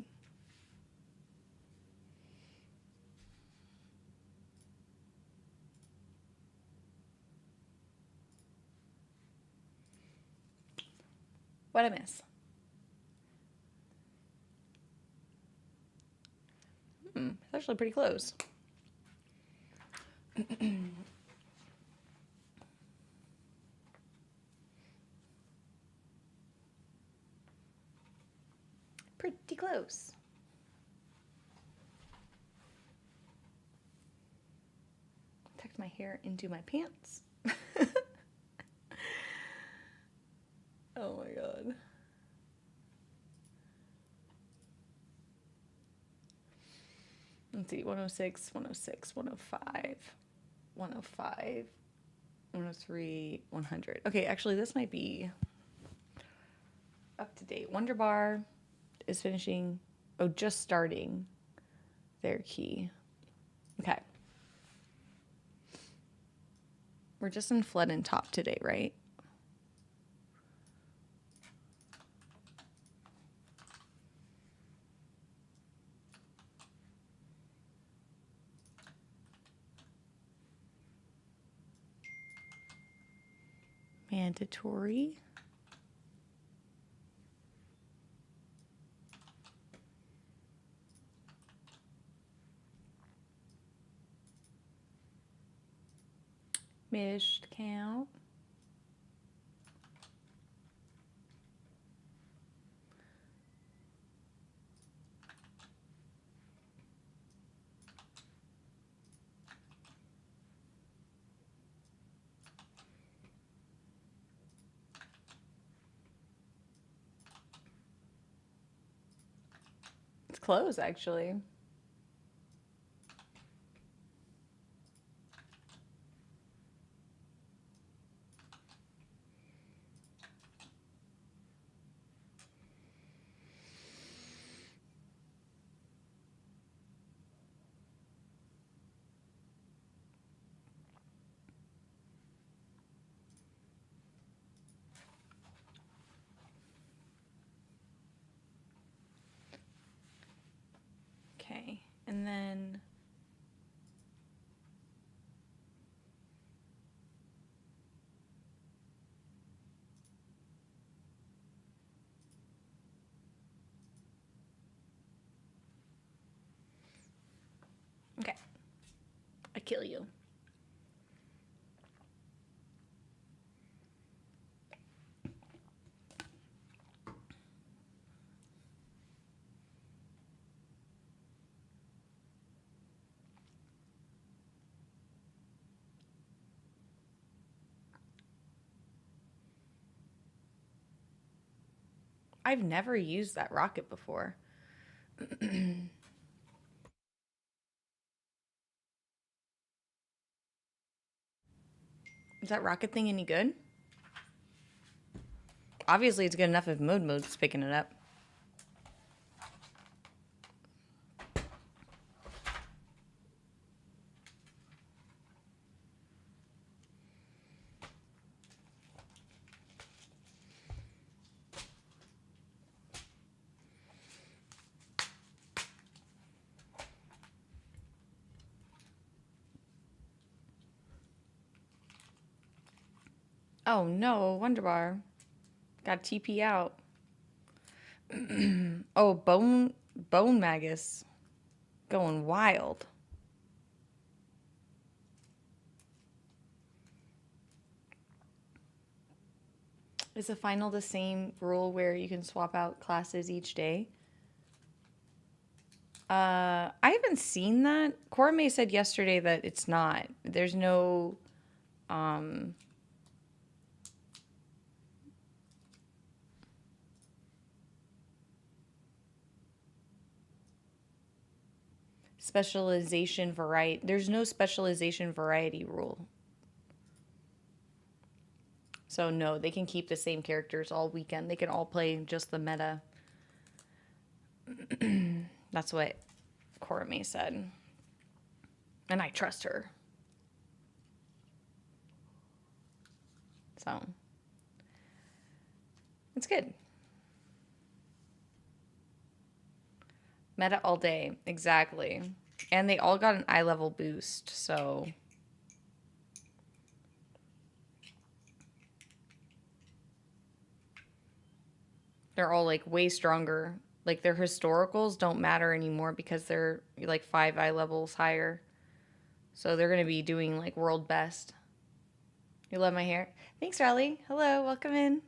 What'd I miss? It's actually pretty close. Pretty close. Tucked my hair into my pants. Oh my god. Let's see, 106, 106, 105, 105, 103, 100. Okay, actually, this might be up to date. Wonder Bar is finishing, just starting their key. Okay. We're just in flood and top today, right? Mandatory. Missed count. It's close, actually. Okay, and then okay, I kill you. I've never used that rocket before. Is that rocket thing any good? Obviously, it's good enough if mode's picking it up. Oh no, Wonder Bar. Got TP out. Oh, bone magus. Going wild. Is the final the same rule where you can swap out classes each day? I haven't seen that. Korame said yesterday that it's not. There's no specialization variety. There's no specialization variety rule. So no, they can keep the same characters all weekend. They can all play just the meta. That's what Korame said. And I trust her. So it's good. Meta all day. Exactly. And they all got an eye level boost, so... They're all, like, way stronger. Like, their historicals don't matter anymore because they're, like, 5 eye levels higher. So they're going to be doing, like, world best. You love my hair? Thanks, Riley. Hello, welcome in.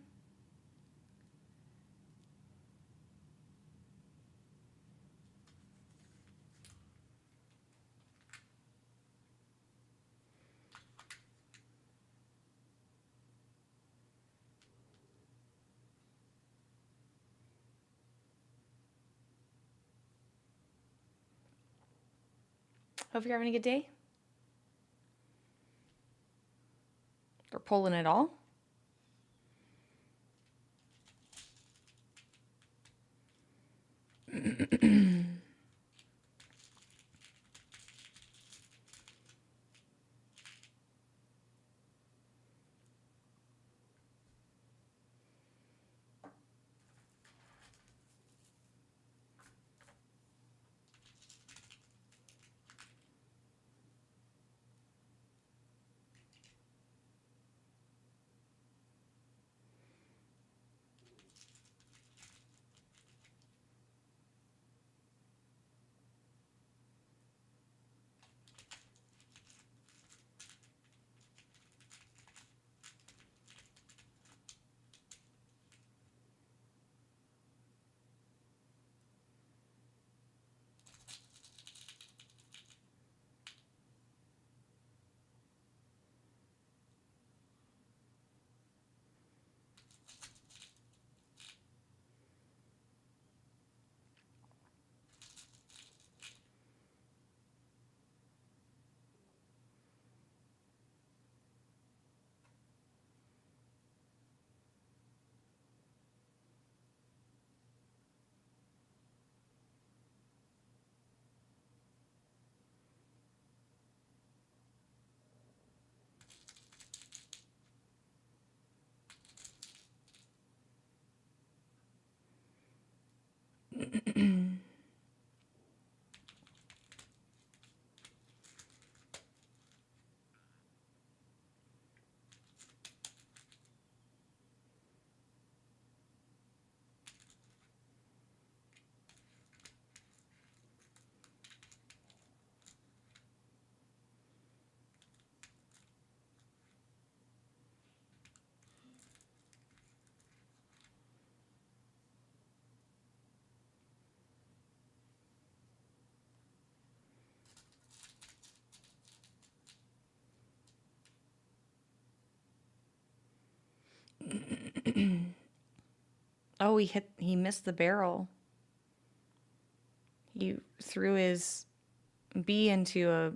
Hope you're having a good day. They're pulling it all. Oh, he missed the barrel. He threw his bee into a,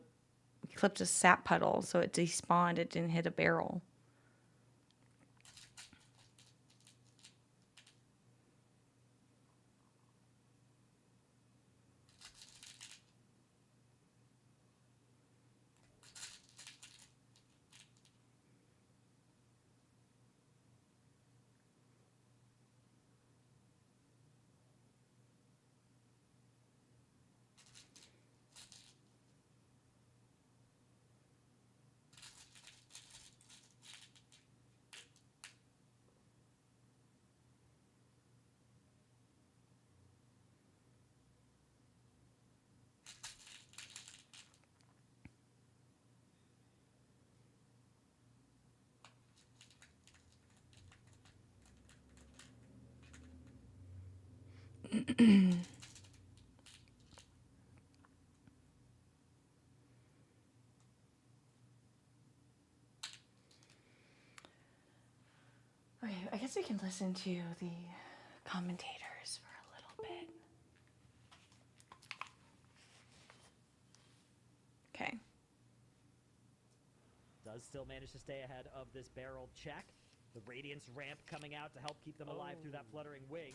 clipped a sap puddle, so it despawned. It didn't hit a barrel. Okay, I guess we can listen to the commentators for a little bit. Okay. Does still manage to stay ahead of this barrel check. The Radiance ramp coming out to help keep them alive through that fluttering wing.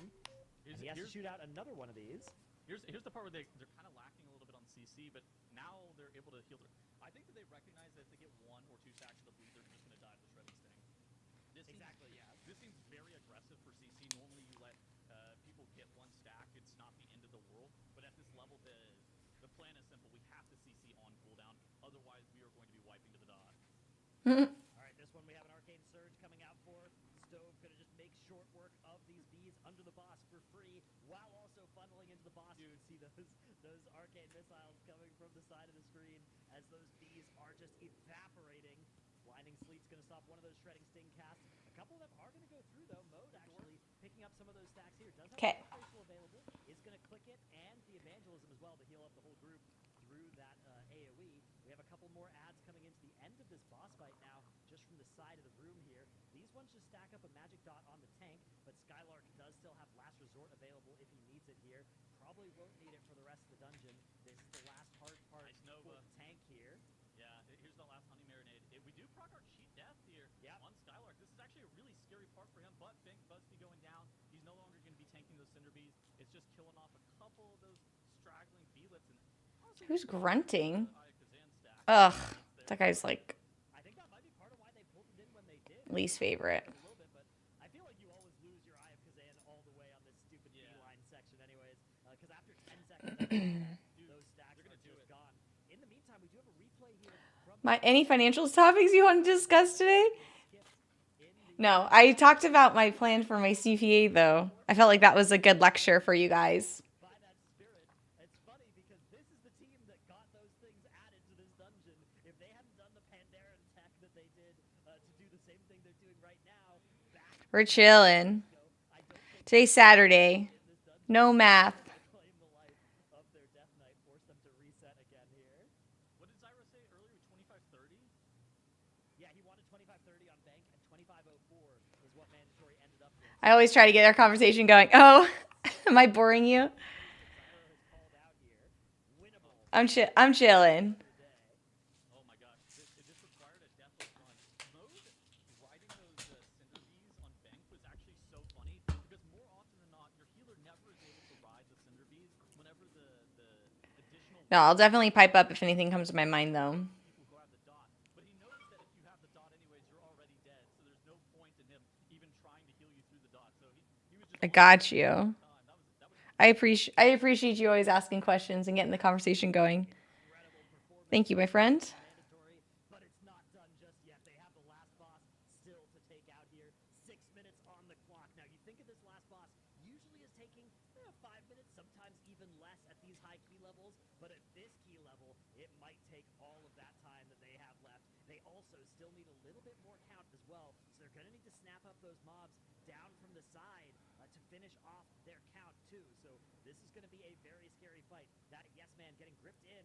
And he has to shoot out another one of these. Here's the part where they're kind of lacking a little bit on CC, but now they're able to heal their... I think that they recognize that if they get 1 or 2 stacks of the bleed, they're just going to die to the Shredding Sting. This seems very aggressive for CC. Normally you let people get 1 stack. It's not the end of the world. But at this plan is simple. We have to CC on cooldown. Otherwise, we are going to be wiping to the dot. All right, this one we have an Arcane Surge coming out for. Stove gonna just make short work of these bees under the boss for free, while also funneling into the boss. You can see those arcane missiles coming from the side of the screen as those bees are just evaporating. Blinding Sleet's gonna stop one of those shredding sting casts. A couple of them are gonna go through though. Mode actually picking up some of those stacks here. Does have Okay. a facial available. Is gonna click it and the evangelism as well to heal up the whole group through that AoE. We have a couple more ads coming into the end of this boss fight now, just from the side of the room here. These ones just stack up a magic dot on the tank, but Skylark does still have Last Resort available if he needs it here. Probably won't need it for the rest of the dungeon. This is the last hard part Nice Nova. for the tank here. Yeah, here's the last honey marinade. We do proc our cheat death here on Skylark. This is actually a really scary part for him, but Bink Buzzby going down. He's no longer going to be tanking those Cinder Bees. It's just killing off a couple of those straggling Beelits. And honestly, Who's grunting? Eye of Kazan stack. Ugh, that guy's like I think that might be part of why they pulled it in when they did. least favorite. A little bit, but I feel like you always lose your Eye of Kazan all the way on this stupid beeline section anyways. Because after 10 seconds, those stacks are just gone. In the meantime, we do have a replay here from Any financials topics you want to discuss today? No, I talked about my plan for my CPA though. I felt like that was a good lecture for you guys. by that spirit. It's funny because this is the team that got those things added to this dungeon. If they hadn't done the Pandaren tech that they did to do the same thing they're doing right now, We're chilling. Today's Saturday. No math. claim the life of their Death Knight, force them to reset again here. What did Zyro say earlier? 25-30? Yeah, he wanted 25-30 on Bank, and 25-04 is what mandatory ended up with. I always try to get our conversation going. Oh, am I boring you? Zyro has called out here. Winnable I'm chilling. today. Oh my god. This required a deathless run. Mode riding those Cinder Bees on Bank was actually so funny because more often than not, your healer never is able to ride the Cinder Bees whenever the additional No, I'll definitely pipe up if anything comes to my mind though. people go have the dot. But he knows that if you have the dot anyways, you're already dead. So there's no point in him even trying to heal you through the dot. So he was just I got you. time. That was I appreciate you always asking questions and getting the conversation going. Incredible performance. Thank you, my friend. Mandatory, but it's not done just yet. They have the last boss still to take out here. 6 minutes on the clock. Now, you think of this last boss usually is taking 5 minutes, sometimes even less at these high key levels, but at this key level, it might take all of that time that they have left. They also still need a little bit more count as well, so they're going to need to snap up those mobs down from the side to finish off their count too. So this is going to be a very scary fight. That Yes Man getting gripped in,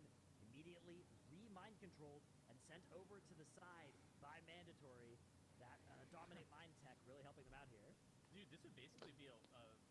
immediately re-mind controlled and sent over to the side by Mandatory. That Dominate Mind tech really helping them out here. Dude, this would basically be a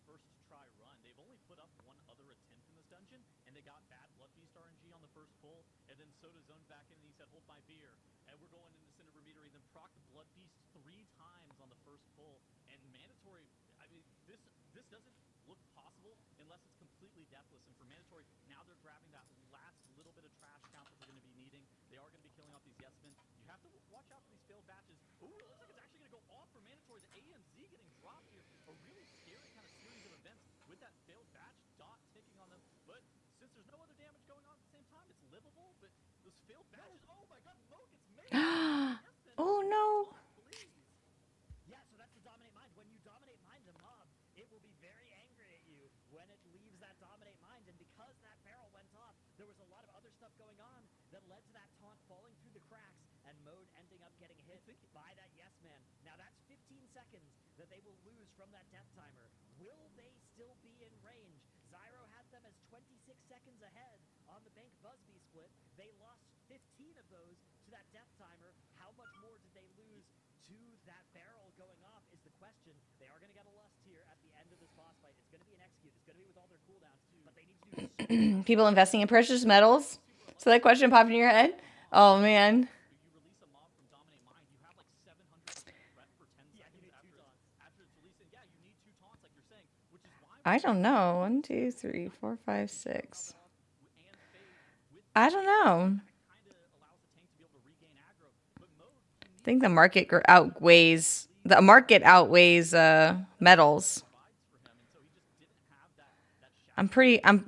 first try run. They've only put up one other attempt in this dungeon, and they got bad Blood Beast RNG on the first pull, and then Soda zoned back in and he said, hold my beer. And we're going into Cinder Meter. He then procced the Blood Beast 3 times on the first pull. And Mandatory, I mean, this doesn't look possible unless it's completely deathless. And for Mandatory, now they're grabbing that last little bit of trash count that they're going to be needing. They are going to be killing off these yes men. You have to watch out for these failed batches. Ooh, it looks like it's actually going to go off for Mandatory. The AMZ getting dropped here. A really scary kind of series of events with that failed batch dot ticking on them. But since there's no other damage going on at the same time, it's livable. But those failed batches, oh my god, Mo gets made. Oh no. Please. Yeah, so that's the Dominate Mind. When you Dominate Mind a mob, it will be very angry at you when it leaves that Dominate Mind. And because that barrel went off, there was a lot of other stuff going on that led to that taunt falling through the cracks and Mode ending up getting hit by that Yes Man. Now that's 15 seconds that they will lose from that death timer. Will they still be in range? Zyro had them as 26 seconds ahead on the Bank Buzzby split. They lost 15 of those to that death timer. How much more did they lose to that barrel going off is the question. They are going to get a lust here at the end of this boss fight. It's going to be an execute. It's going to be with all their cooldowns, but they need to do People investing in precious metals. So that question popped in your head? Oh man. You release a mob from Dominate Mind, you have like 700 rep for 10 seconds after it's releasing. Yeah, you need 2 taunts like you're saying, which is why I don't know. 1, 2, 3, 4, 5, 6. I don't know. kind of allows the tank to be able to regain aggro. But Mode, I think the market outweighs metals. provides for him, and so he just didn't have that I'm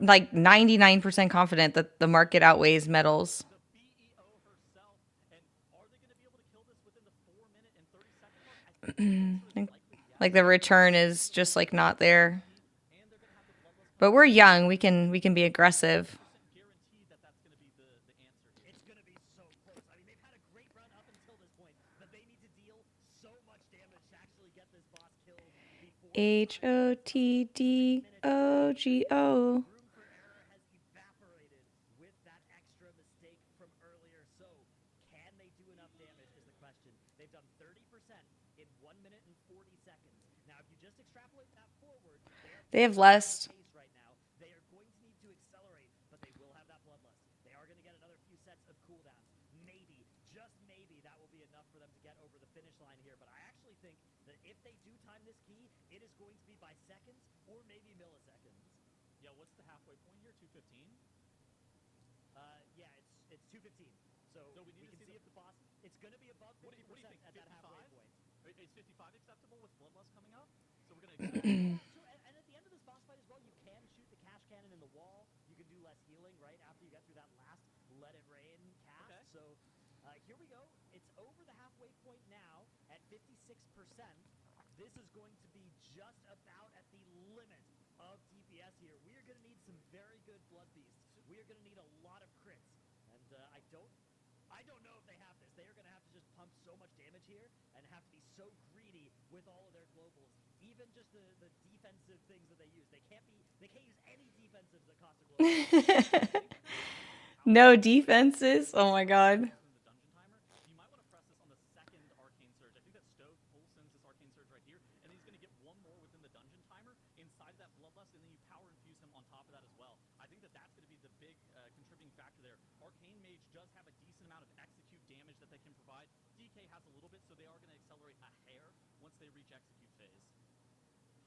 like 99% confident that the market outweighs metals. The BEO herself, and are they going to be able to kill this within the 4 minute and 30 second mark? I think the answer is likely yes. Like the return is just like not there. And they're going to have the bloodlust But we're young. We can be aggressive. guaranteed that that's going to be the answer here. It's going to be so close. I mean, they've had a great run up until this point, but they need to deal so much damage to actually get this boss killed before HOTDOGO. room for error has evaporated with that extra mistake from earlier. So, can they do enough damage is the question. They've done 30% in 1 minute and 40 seconds. Now, if you just extrapolate that forward, They have less. pace right now. They are going to need to accelerate, but they will have that bloodlust. They are going to get another few sets of cooldowns. Maybe, just maybe, that will be enough for them to get over the finish line here. But I actually think that if they do time this key, it is going to be by seconds or maybe milliseconds. Yeah, what's the halfway point here? 215? Yeah, it's 2:15. So So we we need to can see see if the boss. It's going to be above 50% What do you think? at that halfway 55? point. Is 55 acceptable with bloodlust coming up? So we're going to So, and at the end of this boss fight as well, you can shoot the cash cannon in the wall. You can do less healing right after you get through that last Let It Rain cast. Okay. So here we go. It's over the halfway point now at 56%. This is going to be just about at the limit of DPS here. We are going to need some very good blood beasts. We are going to need a lot of crits. And I don't know if they have this. They are going to have to just pump so much damage here and have to be so greedy with all of their globals. Even just the defensive things that they use. They can't use any defensives that cost a global. No defenses. Oh my god. from the dungeon timer. You might want to press this on the second arcane surge. I think that Stove full sends this arcane surge right here, and then he's going to get one more within the dungeon timer inside that bloodlust, and then you power infuse him on top of that as well. I think that that's going to be the big contributing factor there. Arcane Mage does have a decent amount of execute damage that they can provide. DK has a little bit, so they are going to accelerate a hair once they reach execute phase.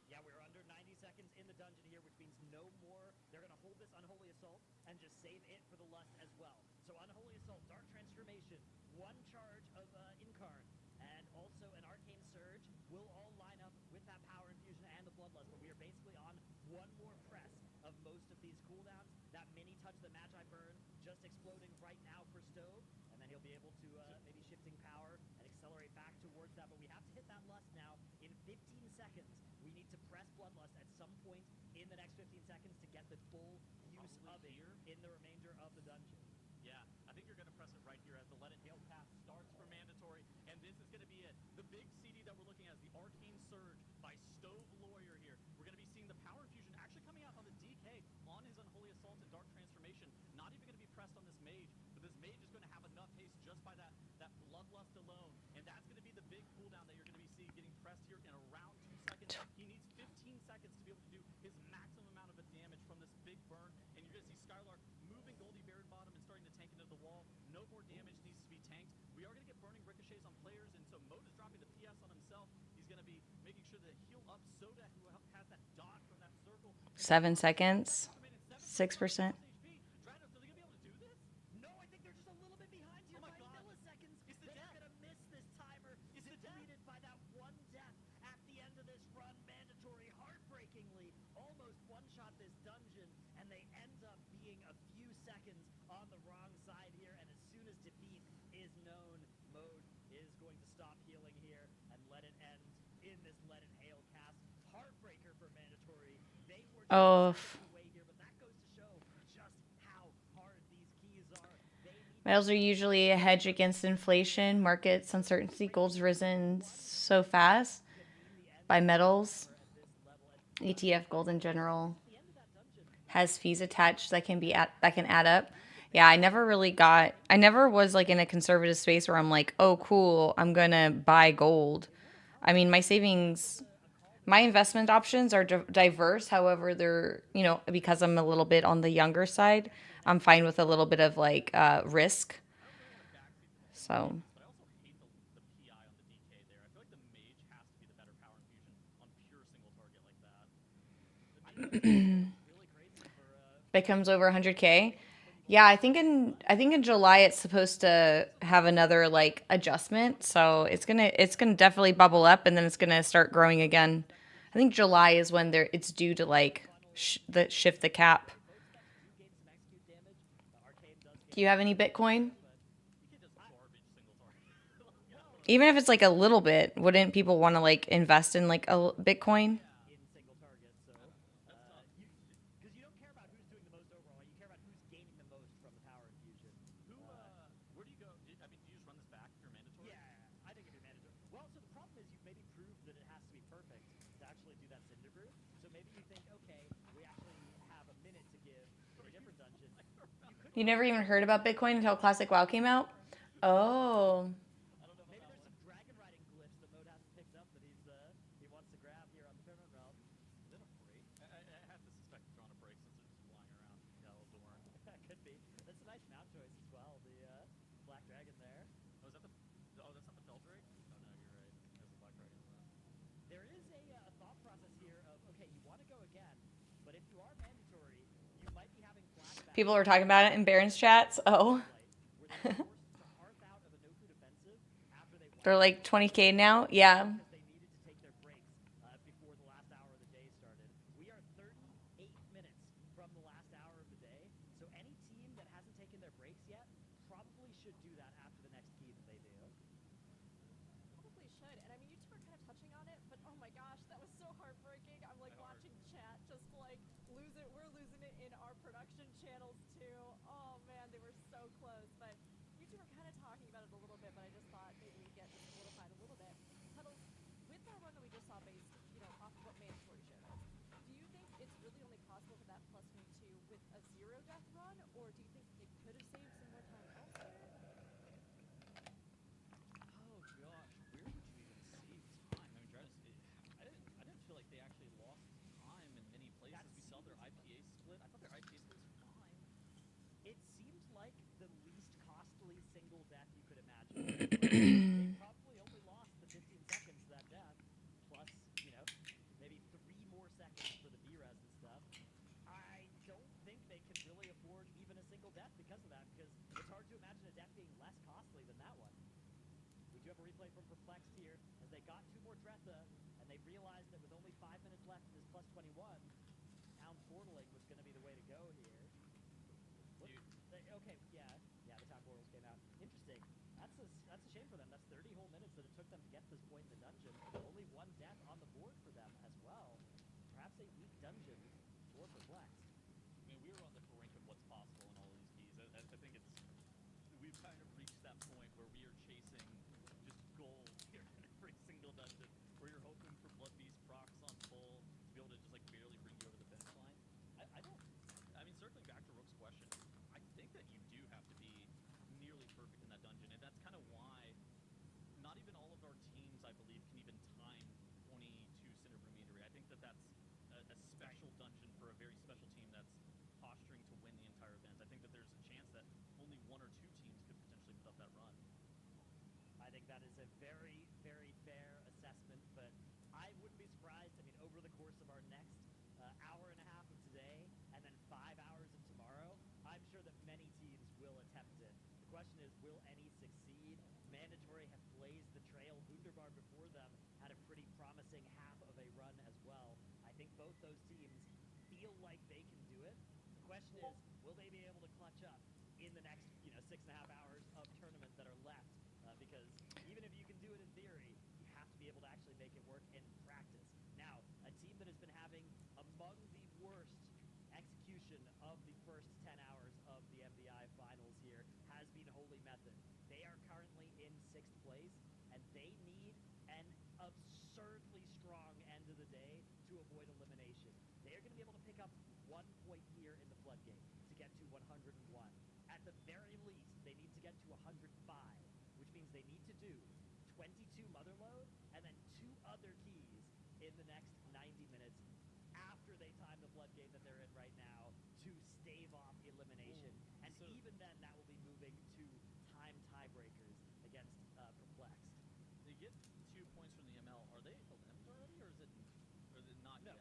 Yeah, we're under 90 seconds in the dungeon here, which means no more. They're going to hold this Unholy Assault and just save it for the Lust as well. So Unholy Assault, Dark Transformation, one charge of Incarn, and also an Arcane Surge will all line up with that Power Infusion and the Bloodlust. But we are basically on one more press of most of these cooldowns. That mini touch, the Magi Burn, just exploding right now for Stove, and then he'll be able to maybe shifting power and accelerate back towards that. But we have to hit that Lust now in 15 seconds. We need to press Bloodlust at some point in the next 15 seconds to get the full use of it in the remainder of the dungeon. Yeah, I think you're going to press it right here as the Let It Hail cast starts for mandatory, and this is going to be it. The big CD that we're looking at is the Arcane Surge by Stove Lawyer here. We're going to be seeing the Power Infusion actually coming out on the DK on his Unholy Assault and Dark Transformation. Not even going to be pressed on this Mage, but this Mage is going to have enough haste just by that Bloodlust alone, and that's going to be the big cooldown that you're going to be seeing getting pressed here in around 2 seconds. He needs 15 seconds to be able to do his maximum amount of damage from this big burn, and you're going to see Skylark moving Goldie Baron bottom and starting to tank into the wall. No more damage needs to be tanked. We are going to get burning ricochets on players, and so Mode is dropping the PS on himself. He's going to be making sure to heal up Soda, who has that dot from that circle. 7 seconds. 6%. Dranos, are they going to be able to do this? No, I think they're just a little bit behind here by milliseconds. It's the They're death. going to miss this timer. It's deleted by that one death at the end of this run. Mandatory, heartbreakingly, almost one-shot this dungeon, and they end up being a few seconds on the wrong side here. And as soon as defeat is known, Mode is going to stop healing here and let it end in this Let It Hail cast. Heartbreaker for Mandatory. They were just away here, but that goes to show just how hard these keys are. They need Metals are usually a hedge against inflation, markets, uncertainty. Gold's risen so fast by metals. ETF gold in general has fees attached that can add up. Yeah, I never was like in a conservative space where I'm like, oh cool, I'm gonna buy gold. I mean, my investment options are diverse. However, they're, because I'm a little bit on the younger side, I'm fine with a little bit of like risk. So But I also hate the PI on the DK there. I feel like the Mage has to be the better Power Infusion on pure single target like that. really crazy for becomes over 100K. Yeah, I think in July it's supposed to have another like adjustment. So it's gonna definitely bubble up and then it's gonna start growing again. I think July is when it's due to like shift the cap. Folks that do gain some execute damage, Arcane does Do you have any Bitcoin? but You can't just garbage single target. Even if it's like a little bit, wouldn't people want to like invest in like a Bitcoin? in single targets. So, because you don't care about who's doing the most overall, you care about who's gaining the most from the power infusion. Where do you go? I mean, do you just run this back if you're mandatory? Yeah, I think if you're manager. Well, so the problem is you've maybe proved that it has to be perfect to actually do that Cinder Brew. So maybe you think, okay, we actually have a minute to give in a different dungeon. You never even heard about Bitcoin until Classic WoW came out? Oh. Maybe there's some dragon riding glyphs that Mode hasn't picked up that he wants to grab here on the tournament realm. Is it a break? I have to suspect it's on a break since it's just lying around Eldorn. That could be. That's a nice mount choice as well. The black dragon there. Oh, is that the? Oh, that's not the Feldrake. Oh no, you're right. There's the Black Dragon as well. There is a thought process here of, okay, you want to go again, but if you are mandatory, you might be having flashbacks. People are talking about it in Baron's chats. Oh. Where they were forced to hearth out of a Noku defensive after they They're like 20K now? Yeah. because they needed to take their breaks before the last hour of the day started. We are 38 minutes from the last hour of the day, so any team that hasn't taken their breaks yet probably should do that after the next key that they do. Probably should. And I mean, you two are kind of touching on it, but oh my gosh, that was so heartbreaking. I'm like watching chat just like lose it. We're losing it in our production channels too. Oh man, they were so close. But you two were kind of talking about it a little bit, but I just thought maybe we'd get solidified a little bit. Tuddles, with that run that we just saw based, off of what mandatory showed us, do you think it's really only possible for that plus 22 with a zero death run, or do you think they could have saved some more time elsewhere? Oh gosh, where would you even save time? I mean, I didn't feel like they actually lost time in many places. We saw their IPA split. I thought their IPA split was fine. It seemed like the least costly single death you could imagine. They probably only lost the 15 seconds to that death, plus, maybe 3 more seconds for the B-res and stuff. I don't think they can really afford even a single death because of that, because it's hard to imagine a death being less costly than that one. We do have a replay from Perplexed here, as they got 2 more Dretha, and they realized that with only 5 minutes left in this plus 21, town portaling was going to be the way to go here. Okay, yeah, the town portals came out. Interesting. That's a shame for them. That's 30 whole minutes that it took them to get to this point in the dungeon. Only 1 death on the board for them as well. Perhaps a weak dungeon for Perplexed. I mean, we were on the brink of what's possible in all of these keys. I think we've kind of reached that point where we are chasing just gold here in every single dungeon, where you're hoping for Blood Beast procs on full to be able to just like barely bring you over the finish line. I mean, circling back to Rook's question, I think that you do have to be nearly perfect in that dungeon, and that's kind of why not even all of our teams, I believe, can even time 22 Cinderbrew Meadery. I think that that's a special dungeon for a very special team that's posturing to win the entire event. I think that there's a chance that only 1 or 2 teams could potentially put up that run. I think that is a very, very fair assessment, but I wouldn't be surprised. I mean, over the course of our next hour and a half of today, and then 5 hours of tomorrow, I'm sure that many teams will attempt it. The question is, will any succeed? Mandatory have blazed the trail. Wunderbar before them had a pretty promising half of a run as well. I think both those teams feel like they can do it. The question is, will they be able to clutch up in the next, 6.5 hours of tournament that are left? Because even if you can do it in theory, you have to be able to actually make it work in practice. Now, a team that has been having among the worst execution of the first 10 hours of the MDI finals here has been Holy Method. They are currently in 6th place, and they need an absurdly strong end of the day to avoid elimination. They are going to be able to pick up 1 point here in the floodgate to get to 101. At the very least, they need to get to 105, which means they need to do 22 Motherload and then 2 other keys in the next 90 minutes after they time the floodgate that they're in right now to stave off elimination. And even then, that will be moving to time tiebreakers against Perplexed. They get 2 points from the ML. Are they eliminated already, or is it not No. yet?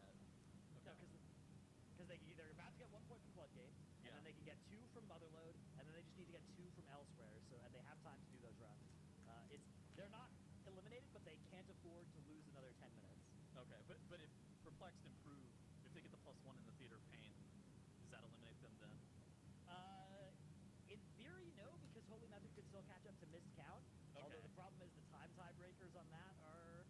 No, because they're about to get 1 point from Floodgate, and then they can get 2 from Motherload, and then they just need to get 2 from elsewhere. So, and they have time to do those runs. They're not eliminated, but they can't afford to lose another 10 minutes. Okay, but if Perplexed improve, if they get the +1 one in the theater of pain. Does that eliminate them then? In theory, no, because Holy Method could still catch up to missed count. Okay. Although the problem is the time tiebreakers on that are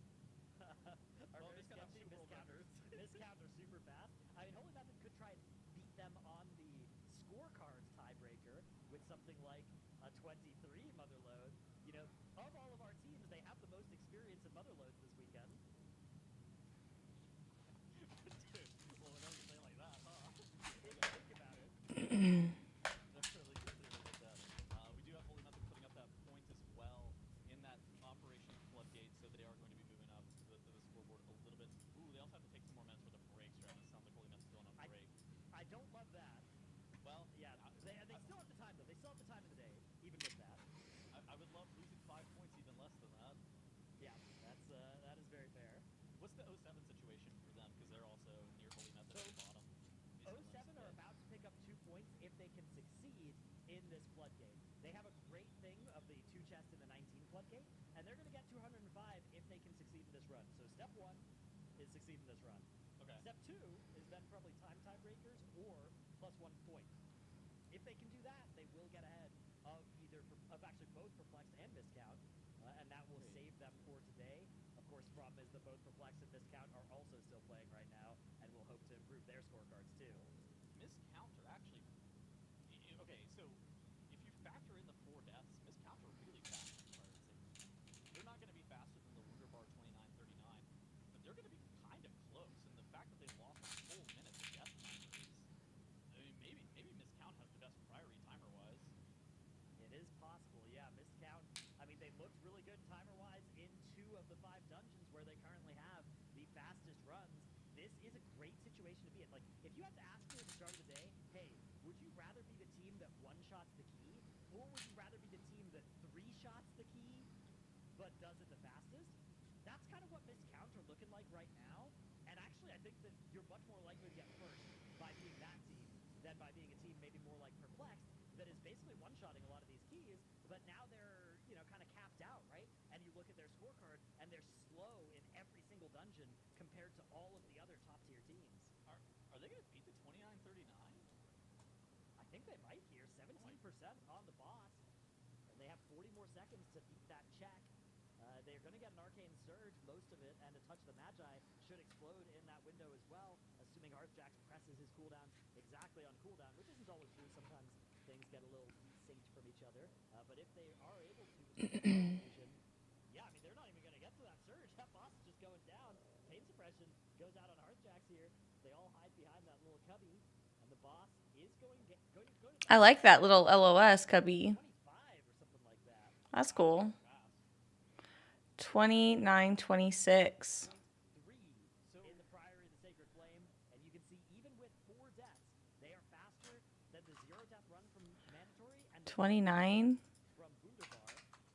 Well, very Miss Count have sketchy. Super Bowl records. Miss count are super fast. I mean, Holy Method could try and beat them on the scorecards tiebreaker with something like a 23 Motherload. You know, of all of our teams, they have the most experience in Motherloads this weekend. Dude, well, whenever you say it like that, huh? If you think about it. That's really good to hear that. We do have Holy Method putting up that point as well in that Operation Floodgate, so they are going to be moving up the scoreboard a little bit. Ooh, they also have to take some more minutes for the breaks, Travis. Sounds like Holy Method's going on break. I don't love that. Well, Yeah, they still have the time, though. They still have the time in the day, even with that. I would love losing 5 points even less than that. Yeah, that is very fair. What's the 07 situation for them? Because they're also near Holy Method at the bottom. 07 are about to pick up 2 points if they can succeed in this floodgate. They have a great thing of the 2 chests in the 19 floodgate, and they're going to get 205 if they can succeed in this run. So step 1 is succeed in this run. Okay. Step 2 is then probably time tiebreakers or plus 1 point. If they can do that, they will get ahead of actually both Perplexed and Miscount, and that will save them for today. Of course, the problem is that both Perplexed and Miscount are also still playing right now, and will hope to improve their scorecards too. Miscount are actually... Okay, so if you factor in the 4 deaths, Miscount are really fast as far as safety. They're not going to be faster than the Wunderbar 2939, but they're going to be kind of close, and the fact that they lost a full minute of death timer is... I mean, maybe Miscount has the best priority timer-wise. It is possible, yeah. Miscount, I mean, they looked really good timer-wise in 2 of the 5 dungeons where they currently have the fastest runs. This is a great situation to be in. Like, if you had to ask me at the start of the day, hey, would you rather be the team that 1-shots the key, or would you rather be the team that 3-shots the key, but does it the fastest? That's kind of what Miscount are looking like right now. And actually, I think that you're much more likely to get first by being that team than by being a team maybe more like Perplexed, that is basically one-shotting a lot of these keys, but now they're, kind of capped out, right? And you look at their scorecard, and they're slow in every single dungeon compared to all of the other top-tier teams. Are they going to beat the 2939? I think they might here. 17% on the boss, and they have 40 more seconds to beat that check. They're going to get an Arcane Surge, most of it, and a Touch of the Magi should explode in that window as well, assuming Hearthjax presses his cooldown exactly on cooldown, which isn't always true. Sometimes things get a little desynced from each other. But if they are able to, yeah, I mean, they're not even going to get to that Surge. That boss is just going down. Pain Suppression goes out on Hearthjax here. They all hide behind that little cubby, and the boss is going to I like that little LOS cubby. 25 or something like that. That's cool. 2926. 3. So in the Priory of the Sacred Flame, and you can see even with 4 deaths, they are faster than the 0 death run from Mandatory and 29. from Wunderbar.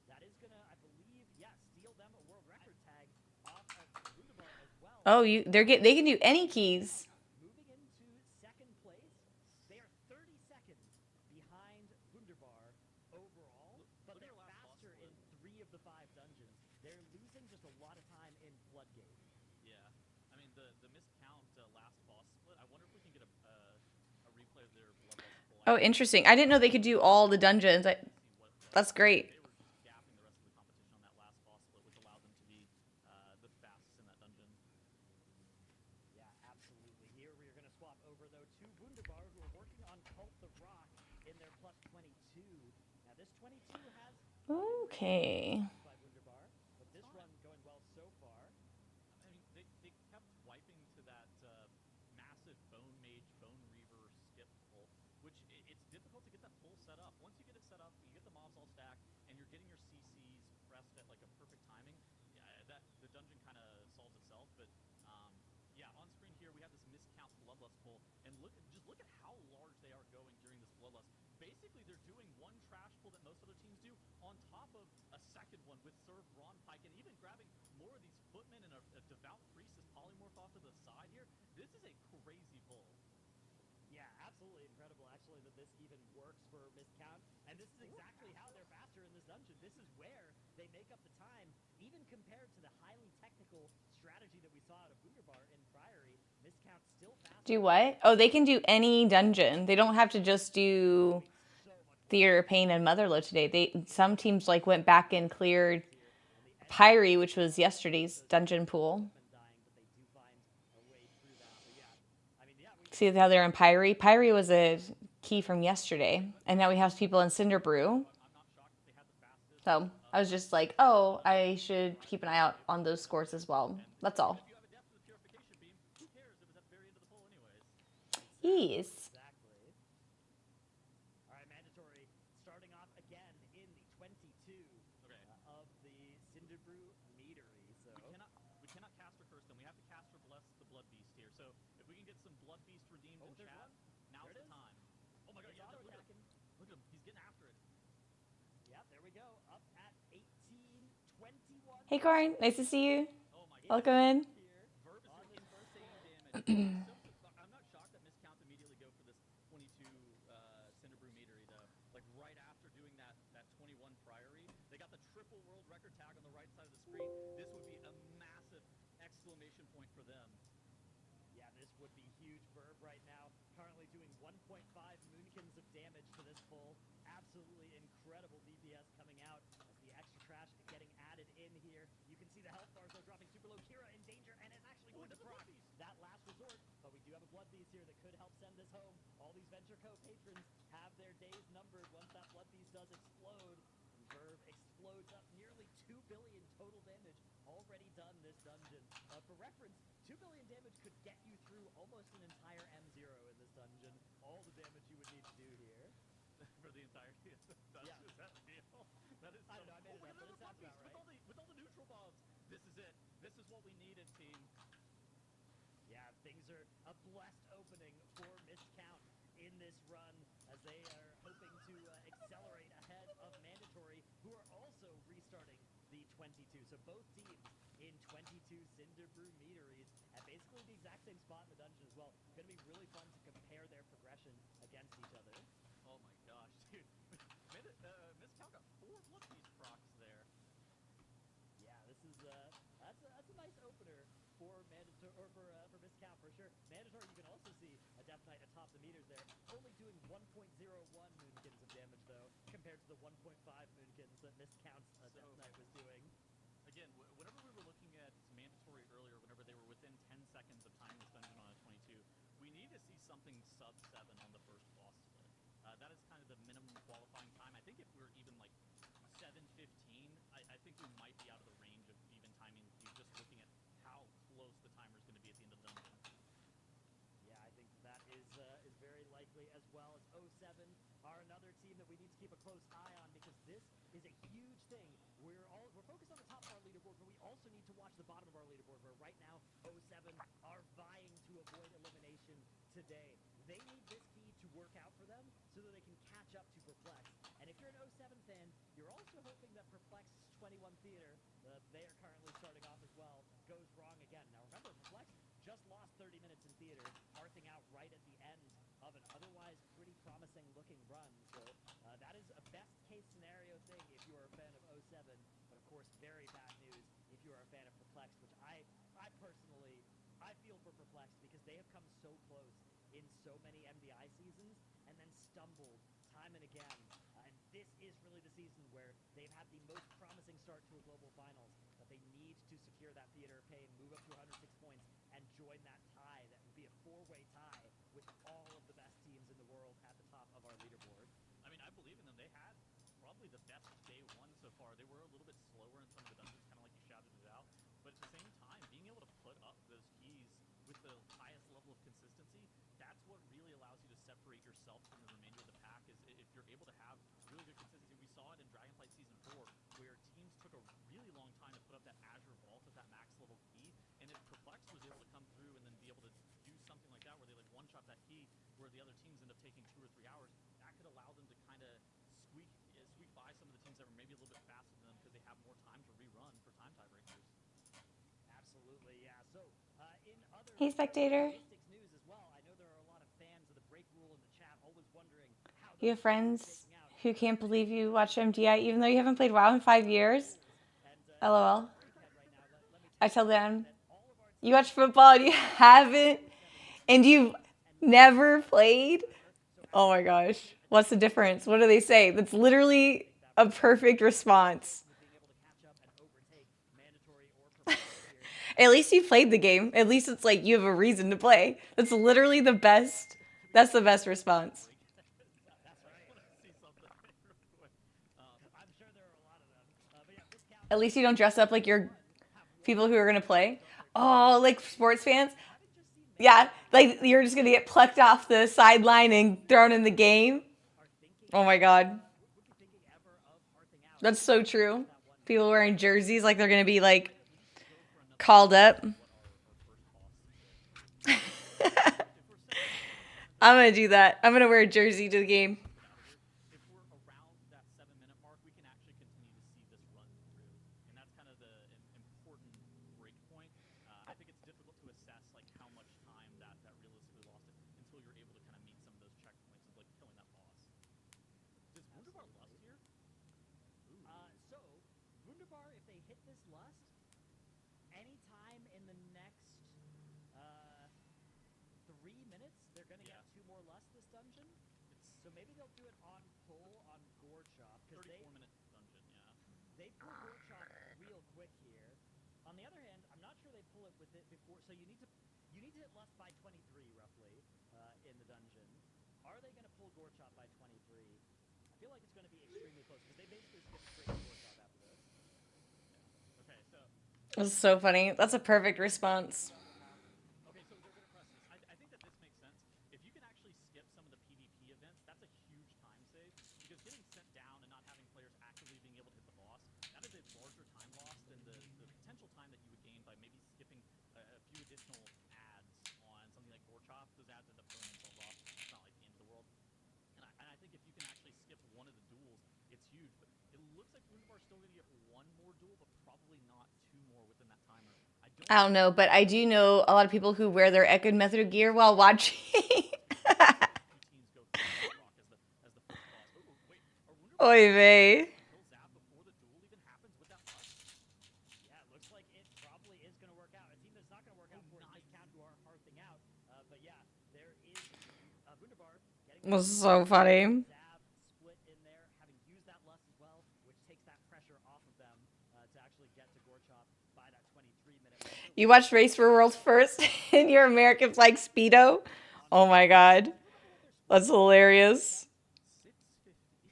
That is gonna, I believe, steal them a world record tag off of Wunderbar as well. Oh, they can do any keys. Moving into second place, they are 30 seconds behind Wunderbar overall, but look at they're your last boss faster in split. 3 of the 5 dungeons. They're losing just a lot of time in Floodgate. Yeah. I mean, the Miscount last boss split, I wonder if we can get a replay of their Bloodlust pull. Oh, interesting. I didn't know they could do all the dungeons. That's great. They were just gapping the rest of the competition on that last boss split, which allowed them to be the fastest in that dungeon. Yeah, absolutely. Here we are going to swap over, though, to Wunderbar, who are working on Cult the Rock in their plus 22. Now, this 22 has Okay. by Wunderbar, but this run going well so far. I mean, they kept wiping to that massive Bone Mage, Bone Reaver skip pull, which it's difficult to get that pull set up. Once you get it set up, you get the mobs all stacked, and you're getting your CCs pressed at like a perfect timing. Yeah, the dungeon kind of solves itself. But yeah, on screen here we have this Miscount Bloodlust pull, and look at how large they are going during this Bloodlust. Basically, they're doing one trash pull that most other teams do, on top of a second one with Serve Brawn Pike, and even grabbing more of these footmen and a Devout Priestess polymorph off to the side here. This is a crazy pull. Yeah, absolutely incredible, actually, that this even works for Miscount. And this is exactly how they're faster in this dungeon. This is where they make up the time, even compared to the highly technical strategy that we saw out of Wunderbar in Priory. Miscount still fast. Do what? Oh, they can do any dungeon. They don't have to just do Theater of Pain and Motherlode today. Some teams like went back and cleared Pyre, which was yesterday's dungeon pool. See how they're in Pyre? Pyre was a key from yesterday, and now we have people in Cinder Brew. So I was just like, oh, I should keep an eye out on those scores as well. That's all. If you have a depth of the purification beam, who cares if it's at the very end of the poll anyways? Yes. Exactly. All right, mandatory starting off again in the 22 of the Cinder Brew meadery. So We cannot cast or curse them. We have to cast or bless the Blood Beast here. So if we can get some Blood Beast redeemed in there's chat, one. now's There the it is. time. Oh my god, It's yeah, look at auto-attacking. him. Look at him. He's getting after it. Yeah, there we go. Up at 18-21. Hey, Corin. Nice to see you. Oh my god. Welcome in. Here. Verb is doing insane damage. I'm not shocked that Miscount immediately go for this 22 Cinder Brew meadery though. Like right after doing that 21 Priory, they got the triple world record tag on the right side of the screen. This would be a massive exclamation point for them. Yeah, this would be huge. Verb right now currently doing 1.5 moonkins of damage to this full. Absolutely incredible DPS coming out as the extra trash getting added in here. You can see the health bars though dropping super low. Kira in danger and is actually going to proc that last resort. But we do have a Blood Beast here that could help send this home. All these Venture Co patrons have their days numbered once that Blood Beast does explode. And Verb explodes up nearly 2 billion total damage already done this dungeon. For reference, 2 billion damage could get you through almost an entire M0 in this dungeon. All the damage you would need to do here. For the entirety of the dungeon. Yeah. Is that real? That is I don't know, I made it look up, at but it the sounds Blood about Beast right. with all the neutral bombs. This is it. This is what we needed, team. Yeah, things are a blessed opening for Miscount in this run as they are hoping to accelerate ahead of Mandatory, who are also restarting the 22. So both teams in 22 Cinder Brew meaderies at basically the exact same spot in the dungeon as well. Going to be really fun to compare their progression against each other. Oh my gosh, dude. Miscount got 4 Blood Beast procs there. Yeah, this is that's a nice opener for Mandatory or for Miscount for sure. Mandatory, you can also see a Death Knight atop the meters there, only doing 1.01 moonkins of damage though, compared to the 1.5 moonkins that Miscount's Death Knight was doing. Again, whenever we were looking at Mandatory earlier, whenever they were within 10 seconds of timing this dungeon on a 22, we need to see something sub 7 on the first boss split. That is kind of the minimum qualifying time. I think if we were even like 7:15, I think we might be out of the range of even timing, just looking at how close the timer is going to be at the end of the dungeon. Yeah, I think that is very likely, as well as 07 are another team that we need to keep a close eye on because this is a huge thing. We're focused on the top of our leaderboard, but we also need to watch the bottom of our leaderboard, where right now 07 are vying to avoid elimination today. They need this key to work out for them so that they can catch up to Perplex. And if you're an 07 fan, you're also hoping that Perplex's 21 Theater, they are currently starting off as well, goes wrong again. Now remember, Perplex just lost 30 minutes in Theater, hearthing out right at the end of an otherwise pretty promising looking run. So that is a best case scenario thing if you are a fan of 07, but of course very bad news if you are a fan of Perplex, which I personally, I feel for Perplex because they have come so close in so many MDI seasons and then stumbled time and again. And this is really the season where they've had the most promising start to a global finals, but they need to secure that Theater of Pain, move up to 106 points, and join that tie. That would be a 4-way tie with all of the best teams in the world at the top of our leaderboard. I mean, I believe in them. They had probably the best day one so far. They were a little bit slower in some of the dungeons, kind of like you shouted it out. But at the same time, being able to put up those keys with the highest level of consistency, that's what really allows you to separate yourself from the remainder of the pack, is if you're able to have really good consistency. We saw it in Dragonflight Season 4, where teams took a really long time to put up that Azure Vault at that max level key, and if Perplex was able to come through and then be able to do something like that, where they like one-shot that key, where the other teams end up taking 2 or 3 hours, that could allow them to kind of squeak by some of the teams that were maybe a little bit faster than them because they have more time to rerun for time tiebreakers. Absolutely, yeah. So, in other Hey, Spectator. logistics news as well, I know there are a lot of fans of the break rule in the chat always wondering how You have those rules are friends shaking out. who can't believe you watch MDI even though you haven't played WoW in 5 years? And LOL. Breakhead right now, let me I tell them, that all of our you watch football and you haven't And you've never played? Oh my gosh. What's the difference? What do they say? That's literally a perfect response. At least you played the game. At least it's like you have a reason to play. That's literally the best. That's the best response. At least you don't dress up like you're people who are going to play. Oh, like sports fans? Yeah, like you're just going to get plucked off the sideline and thrown in the game. Oh my god. That's so true. People wearing jerseys like they're going to be like called up. I'm going to do that. I'm going to wear a jersey to the game. If we're around that 7-minute mark, we can actually continue to see this run through, and that's kind of the important break point. I think it's difficult to assess like how much time that realistically lost until you're able to kind of meet some of those checkpoints of like killing that boss. Does Wunderbar lust here? So, Wunderbar, if they hit this lust, anytime in the next 3 minutes, they're going to get 2 more lusts this dungeon. So maybe they'll do it on pull on Gore Chop. 34-minute dungeon, yeah. They pull Gore Chop real quick here. On the other hand, I'm not sure they pull it with it before. So you need to hit lust by 23 roughly in the dungeon. Are they going to pull Gore Chop by 23? I feel like it's going to be extremely close because they basically skip straight to Gore Chop after this. Yeah. Okay, so That's so funny. That's a perfect response. okay, so they're going to press this. I think that this makes sense. If you can actually skip some of the PvP events, that's a huge time save because getting sent down and not having players actively being able to hit the boss, that is a larger time loss than the potential time that you would gain by maybe skipping a few additional ads on something like Gore Chop. Those ads end up killing themselves off. It's not like the end of the world. And I think if you can actually skip one of the duels, it's huge. But it looks like Wunderbar's still going to get one more duel, but probably not 2 more within that timer. I don't know, but I do know a lot of people who wear their Echo Method gear while watching. Teams go through Rock as the first boss. Oh, wait. Are Wunderbar Oy vey. kill Zap before the duel even happens with that lust? Yeah, it looks like it probably is going to work out. A team that's not going to work out for it is Count who are hearthing out. But yeah, there is Wunderbar getting Was so funny. Zab split in there, having used that lust as well, which takes that pressure off of them to actually get to Gore Chop by that 23-minute. You watched Race for World first in your American flag Speedo? Oh my god. That's hilarious. 650.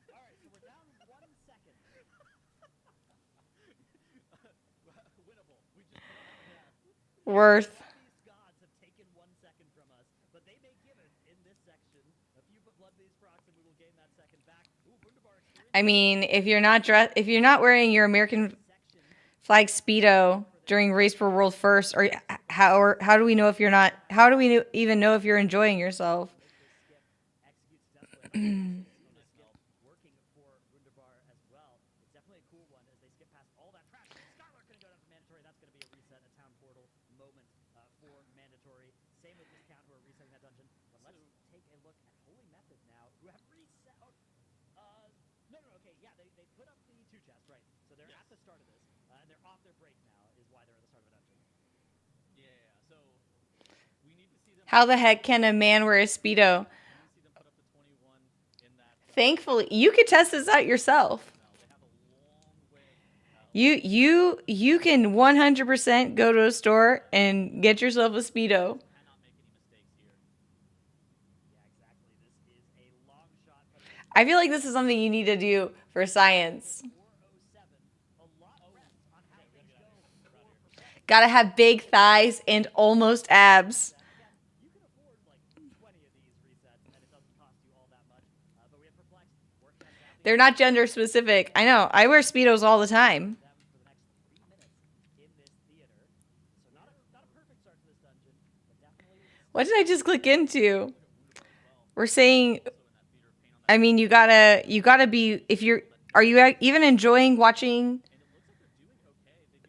All right, so we're down 1 second. Winnable. We just Worth. These gods have taken 1 second from us, but they may give it in this section. A few blood these procs, and we will gain that second back. Ooh, Wunderbar experience I mean, if you're not wearing your American section. flag Speedo during Race for World first, or how do we know if you're not? How do we even know if you're enjoying yourself? Executes successfully. Working for Wunderbar as well. It's definitely a cool one as they skip past all that trash. Scarlet going to go down for mandatory. That's going to be a reset, a town portal moment for mandatory. Same with Discount who are resetting that dungeon. But let's take a look at Holy Method now, who have reset. No, okay, yeah, they put up the 2 chests, right? So they're at the start of this, and they're off their break now, is why they're at the start of a dungeon. Yeah. So we need to see them. How the heck can a man wear a Speedo? We need to see them put up the 21 in that. Thankfully, you could test this out yourself. They have a long way. You can 100% go to a store and get yourself a Speedo. Cannot make any mistakes here. Yeah, exactly. This is a long shot. I feel like this is something you need to do for science. 407. A lot rest on how things go. Gotta have big thighs and almost abs. You can afford like 20 of these resets, and it doesn't cost you all that much. But we have Perplex working on Zap They're not gender specific. I know. I wear Speedos all the time. them for the next 3 minutes in this theater. So not a perfect start to this dungeon, but definitely. What did I just click into? We're saying, I mean, you gotta be, are you even enjoying watching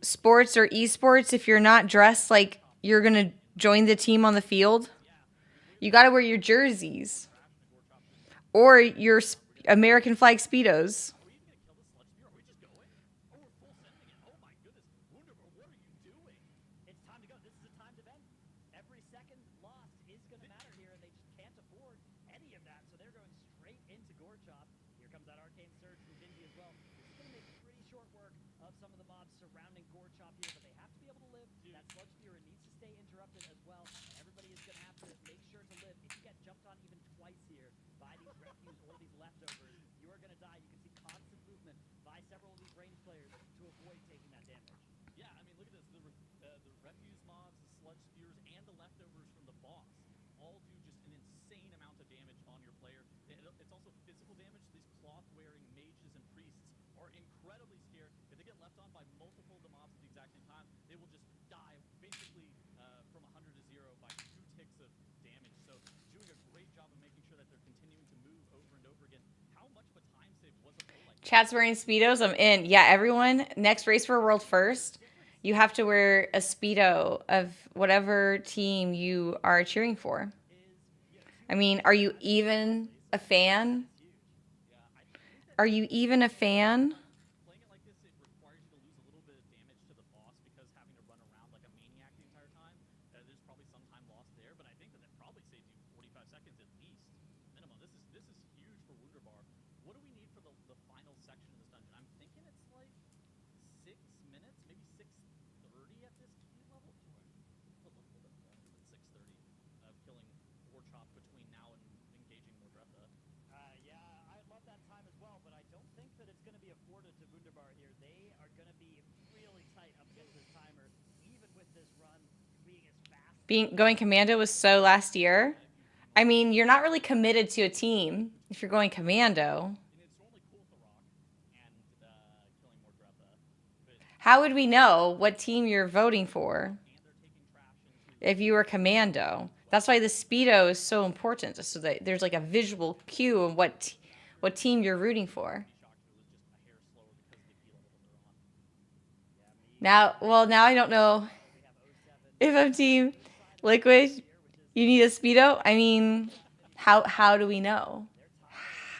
sports or esports if you're not dressed like you're gonna join the team on the field? You gotta wear your jerseys or your American flag Speedos. It's time to go. This is a time to bend. second loss is going to matter here, and they just can't afford any of that, so they're going straight into Gore Chop. Here comes that Arcane Surge from Vinji as well. This is going to make pretty short work of some of the mobs surrounding Gore Chop here, but they have to be able to live. That Sludge Spear needs to stay interrupted as well, and everybody is going to have to make sure to live. If you get jumped on even twice here by these refuse or these leftovers, you are going to die. You can see constant movement by several of these ranged players to avoid taking that damage. Yeah, I mean, look at this. The refuse mobs, the sludge spears, and the leftovers from the boss all do just an insane amount of damage on your player. It's also physical damage. These cloth-wearing mages and priests are incredibly scared. If they get left on by multiple of the mobs at the exact same time, they will just die basically from 100 to 0 by 2 ticks of damage. So doing a great job of making sure that they're continuing to move over and over again. How much of a time save was a pull like that? Chat's wearing Speedos. I'm in. Yeah, everyone, next Race for World First, you have to wear a Speedo of whatever team you are cheering for. I mean, are you even a fan? Are you even a fan? Playing it like this, it requires you to lose a little bit of damage to the boss because having to run around like a maniac the entire time, there's probably some time lost there, but I think that probably saves you 45 seconds at least, minimum. This is huge for Wunderbar. What do we need for the final section of this dungeon? I'm thinking it's like 6 minutes, maybe 6:30 at this key level. A little bit longer than 6:30 of killing War Chop between now and engaging Mordretha. Yeah, I love that time as well, but I don't think that it's going to be afforded to Wunderbar here. They are going to be really tight up against this timer, even with this run being as fast. Going commando was so last year. I mean, you're not really committed to a team if you're going commando. And it's normally cool with the Rock and killing Mordretha. But How would we know what team you're voting for and they're taking trash into if you were commando? That's why the Speedo is so important, so that there's like a visual cue of what team you're rooting for. shocked if it was just a hair slower because of the key level that they're on. Now I don't know if I'm team Liquid. You need a Speedo? I mean, how do we know?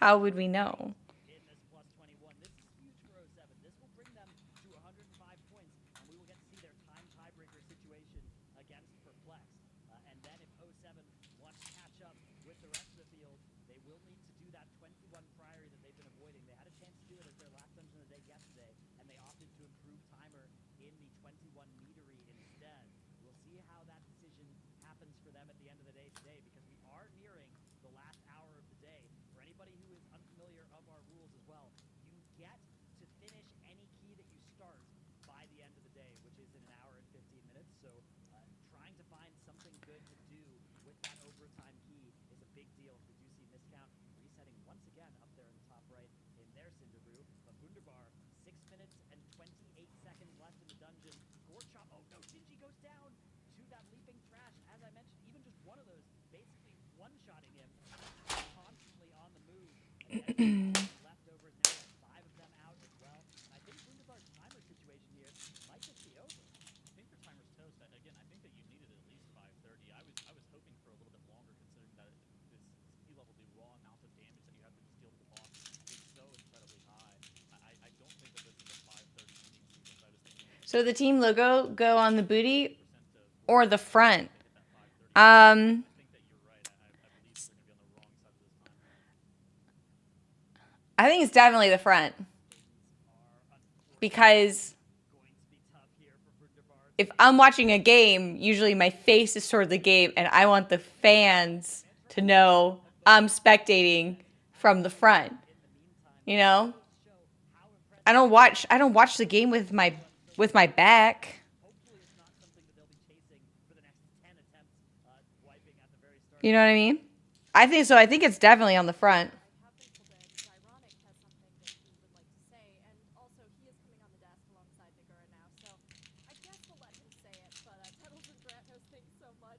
How would we know? In this plus 21. This is huge for 07. This will bring them to 105 points, and we will get to see their time tiebreaker situation against Perplexed. And then if 07 wants to catch up with the rest of the field, they will need to do that 21 priory that they've been avoiding. They had a chance to do it as their last dungeon of the day yesterday, and they opted to improve timer in the 21 metery instead. We'll see how that decision happens for them at the end of the day today, because we are nearing the last hour of the day. For anybody who is unfamiliar of our rules as well, you get to finish any key that you start by the end of the day, which is in an hour and 15 minutes. So trying to find something good to do with that overtime key is a big deal. We do see Miscount resetting once again up there in the top right in their Cinder Brew. But Wunderbar, 6 minutes and 28 seconds left in the dungeon. Gore Chop, oh no, Shinji goes down to that leaping trash. As I mentioned, even just one of those basically one-shotting him, constantly on the move. And leftovers now, 5 of them out as well. And I think Wunderbar's timer situation here might just be over. I think their timer's toast. Again, I think that you needed at least 5:30. I was hoping for a little bit longer, considering that this key level, the raw amount of damage that you have to just deal to the boss is so incredibly high. I don't think that this is a 5:30 ending sequence. I was thinking So the team logo go on the booty 100% of or the front? get that 5:30. I think that you're right. I believe they're going to be on the wrong side of this timer. I think it's definitely the front, because Going to be tough here for Wunderbar. if I'm watching a game, usually my face is toward the game, and I want the fans to know I'm spectating from the front. You know, I don't watch the game with my back. Hopefully it's not something that they'll be chasing for the next 10 attempts, wiping at the very start. You know what I mean? I think so. I think it's definitely on the front. I have been told that Ironic has something that he would like to say, and also he is coming on the desk alongside Nagura now, so I guess we'll let him say it, but Petals and Gratos, thanks so much.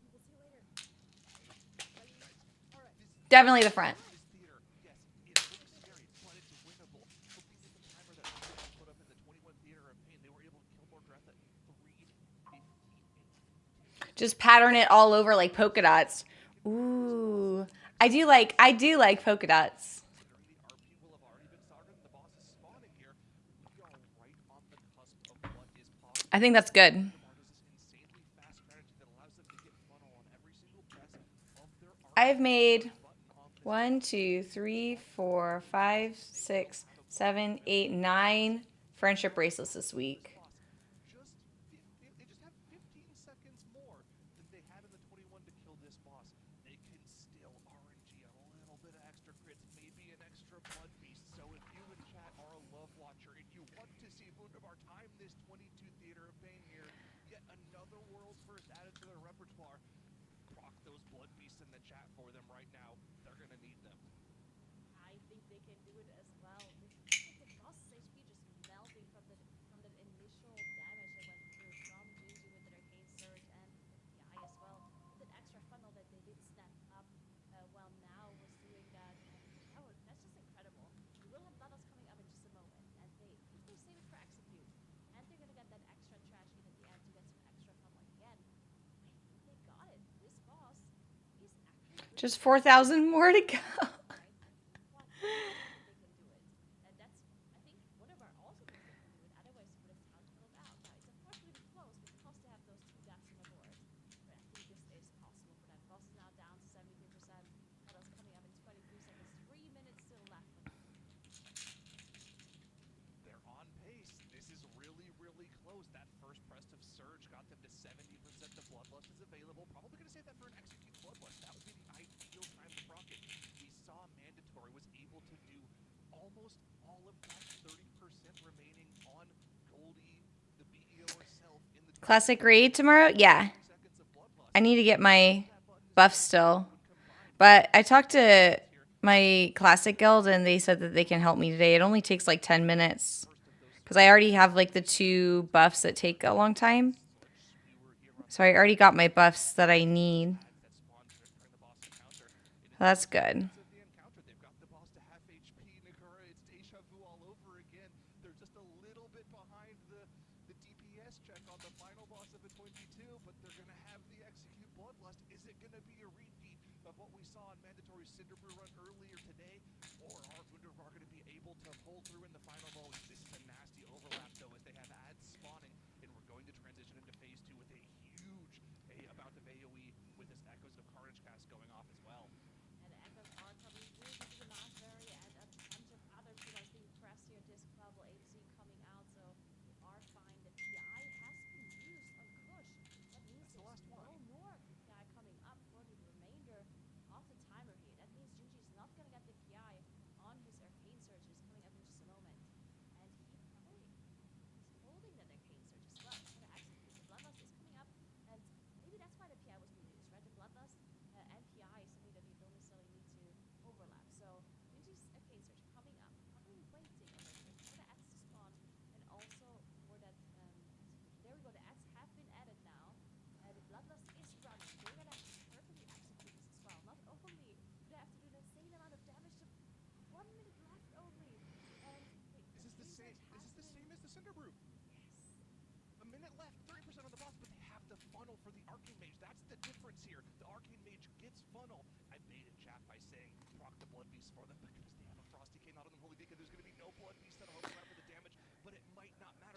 We will see you later. All right. Definitely the front. This theater, yes, it looks scary, but it's winnable. But we did the timer that we put up in the 21 theater of pain. They were able to kill Mordretha in 3:15. Just pattern it all over like polka dots. Ooh, I do like polka dots. Considering the RP will have already been started and the boss is spawning here, we are right on the cusp of what is possible. I think that's good. Wunderbar does this insanely fast strategy that allows them to I've made 1, 2, 3, 4, 5, 6, 7, 8, 9 friendship bracelets this week. They just have 15 seconds more than they had in the 21 to kill this boss. They can still RNG a little bit of extra crits, maybe an extra blood beast. So if you in chat are a love watcher and you want to see Wunderbar time this 22 Theater of Pain here, yet another world's first added to their repertoire, proc those blood beasts in the chat for them right now. They're gonna need them. I think they can do it as well. The boss's HP just melting from the initial damage that went through from Gingy with their Arcane Surge and PI as well. With an extra funnel that they did snap up while Now was doing that. That's just incredible. We will have Bloodlust coming up in just a moment. And if they save it for Execute, and they're gonna get that extra trash in at the end to get some extra funnel again, I think they got it. This boss is actually Just 4,000 more to go. That first press of Surge got them to 70%. The Bloodlust is available. Probably going to save that for an Execute Bloodlust. That would be the ideal time to proc it. We saw Mandatory was able to do almost all of that 30% remaining on Goldie, the BEO herself in the Classic raid tomorrow? Yeah. I need to get my buff still. But I talked to my classic guild and they said that they can help me today. It only takes like 10 minutes. Because I already have like the 2 buffs that take a long time. So I already got my buffs that I need. That's good.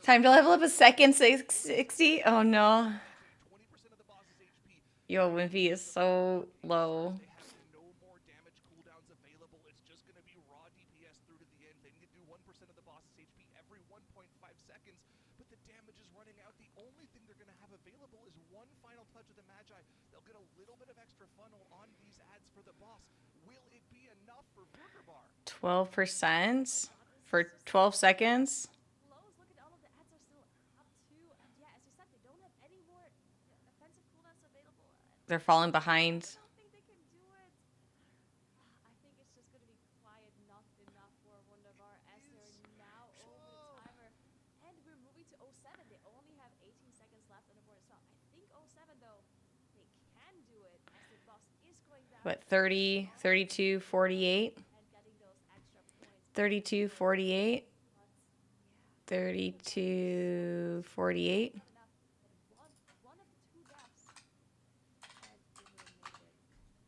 Time to level up a second 660. Oh no. Yo, Wimpy is so low. Touch of the Magi. They'll get a little bit of extra funnel on these ads for the boss. Will it be enough for Burger Bar? 12% for 12 seconds. Look at all of the ads are still up too. And yeah, as you said, they don't have any more offensive cooldowns available. They're falling behind. I don't think they can do it. I think it's just going to be quiet, not enough for Wunderbar as they're now over the timer. And we're moving to 07. They only have 18 seconds left on the board as well. I think 07 though, they can do it as the boss is going down. What, 30, 32, 48? 32, 48. 32, 48. One of the 2 deaths. And it would have made it